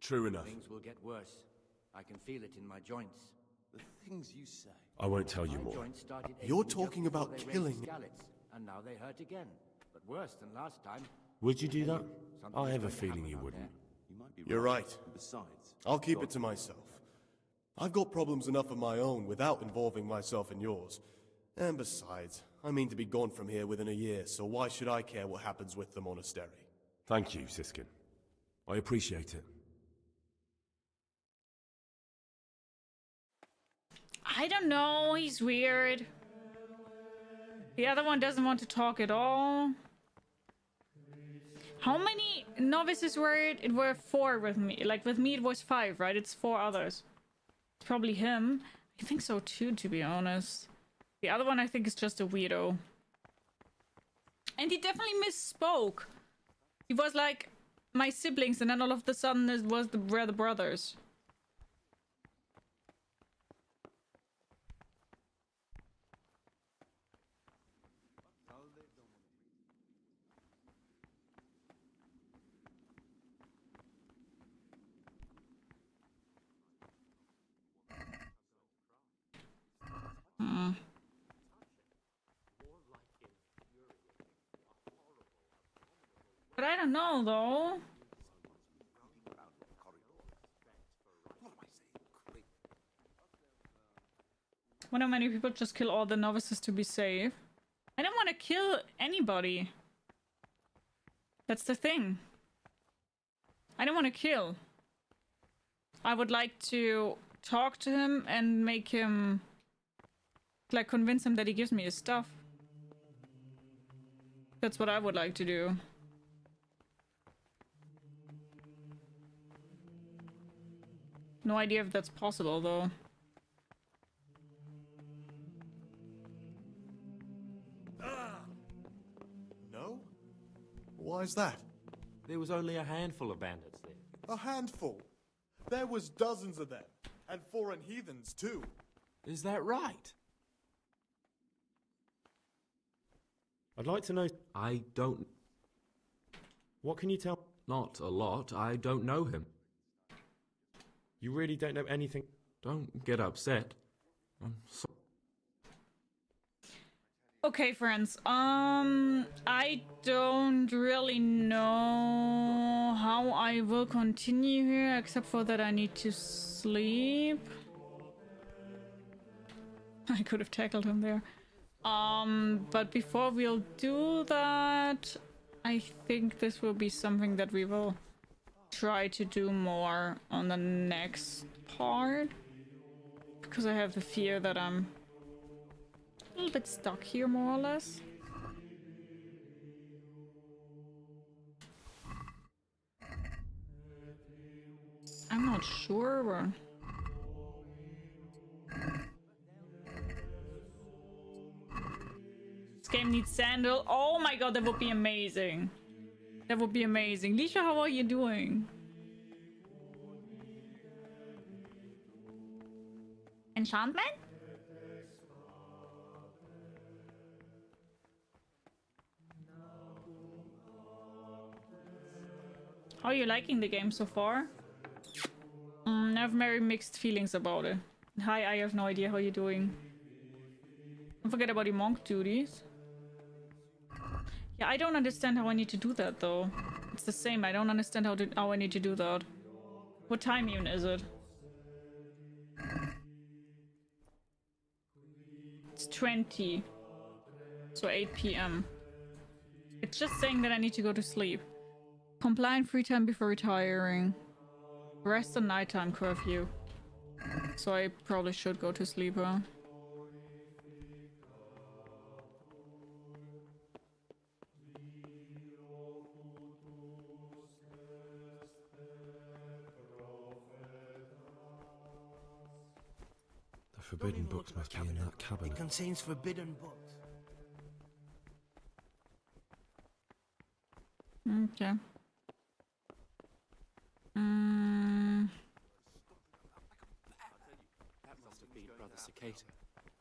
True enough. Things will get worse. I can feel it in my joints. The things you say. I won't tell you My more. joints started aching You're just talking before about they raised killing. Skalitz, and now they hurt again. But worse than last time. Would you do that? Something I is have a going to feeling happen you out wouldn't. there. You might be You're right. Besides, I'll keep it to myself. I've got problems enough of my own without involving myself in yours. And besides, I mean to be gone from here within a year, so why should I care what happens with the monastery? Thank you, Siskin. I appreciate it. I don't know. He's weird. The other one doesn't want to talk at all. How many novices were it? It were 4 with me. Like, with me it was 5, right? It's 4 others. It's probably him. I think so too, to be honest. The other one I think is just a weirdo. And he definitely misspoke. He was like, my siblings, and then all of a sudden it was we're the brothers. Hmm. But I don't know, though. Why don't many people just kill all the novices to be safe? I don't want to kill anybody. That's the thing. I don't want to kill. I would like to talk to him and make him... like, convince him that he gives me his stuff. That's what I would like to do. No idea if that's possible, though. No? Why is that? There was only a handful of bandits there. A handful? There was dozens of them. And foreign heathens, too. Is that right? I'd like to know... I don't... What can you tell... Not a lot. I don't know him. You really don't know anything? Don't get upset. I'm sorry. Okay, friends. I don't really know how I will continue here, except for that I need to sleep. I could have tackled him there. But before we'll do that, I think this will be something that we will try to do more on the next part. Because I have the fear that I'm a little bit stuck here, more or less. I'm not sure. This game needs sandal. Oh my god, that would be amazing. That would be amazing. Lisha, how are you doing? Enchantment? How are you liking the game so far? I have very mixed feelings about it. Hi, I have no idea how you're doing. Don't forget about your monk duties. Yeah, I don't understand how I need to do that though. It's the same, I don't understand how I need to do that. What time even is it? It's 20. So 8 p.m. It's just saying that I need to go to sleep. Compliant free time before retiring. Rest and nighttime curfew. So I probably should go to sleep, huh? The forbidden books must be in that cabinet. It contains forbidden books. Okay. That must have been Brother Cicada.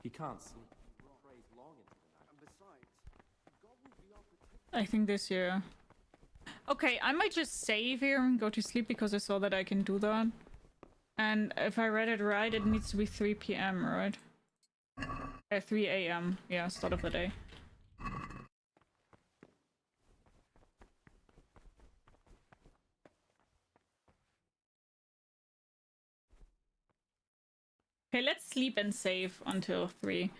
He can't sleep. I think this year. Okay, I might just save here and go to sleep because I saw that I can do that. And if I read it right, it needs to be 3 p.m., right? 3 a.m. Yeah, start of the day. Okay, let's sleep and save until 3.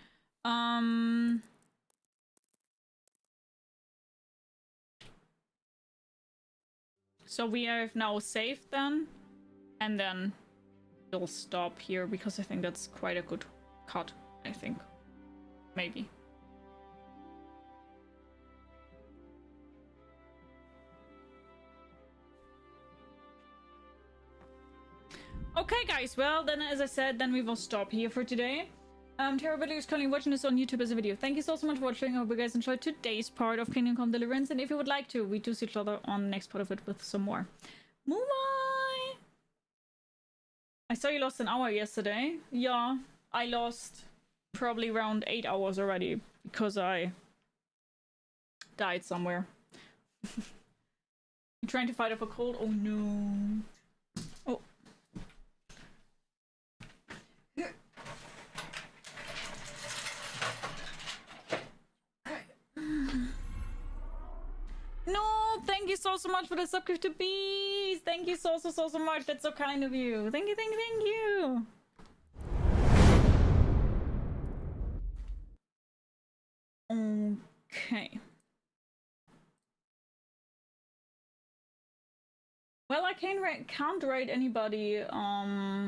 So we have now saved then, and then we'll stop here because I think that's quite a good cut, I think. Maybe. Okay, Okay, guys. Well, then, as I said, then we will stop here for today. Terrible is currently watching this on YouTube as a video. Thank you so much for watching. I hope you guys enjoyed today's part of Kingdom Come Deliverance. And if you would like to, we do see each other on the next part of it with some more. Bye! I saw you lost an hour yesterday. Yeah, I lost probably around 8 hours already because I died somewhere. I'm trying to fight off a cold. Oh no. Oh. No, thank you so much for the subscribe to Bees. Thank you so much. That's so kind of you. Thank you. Okay. Well, I can't rate anybody.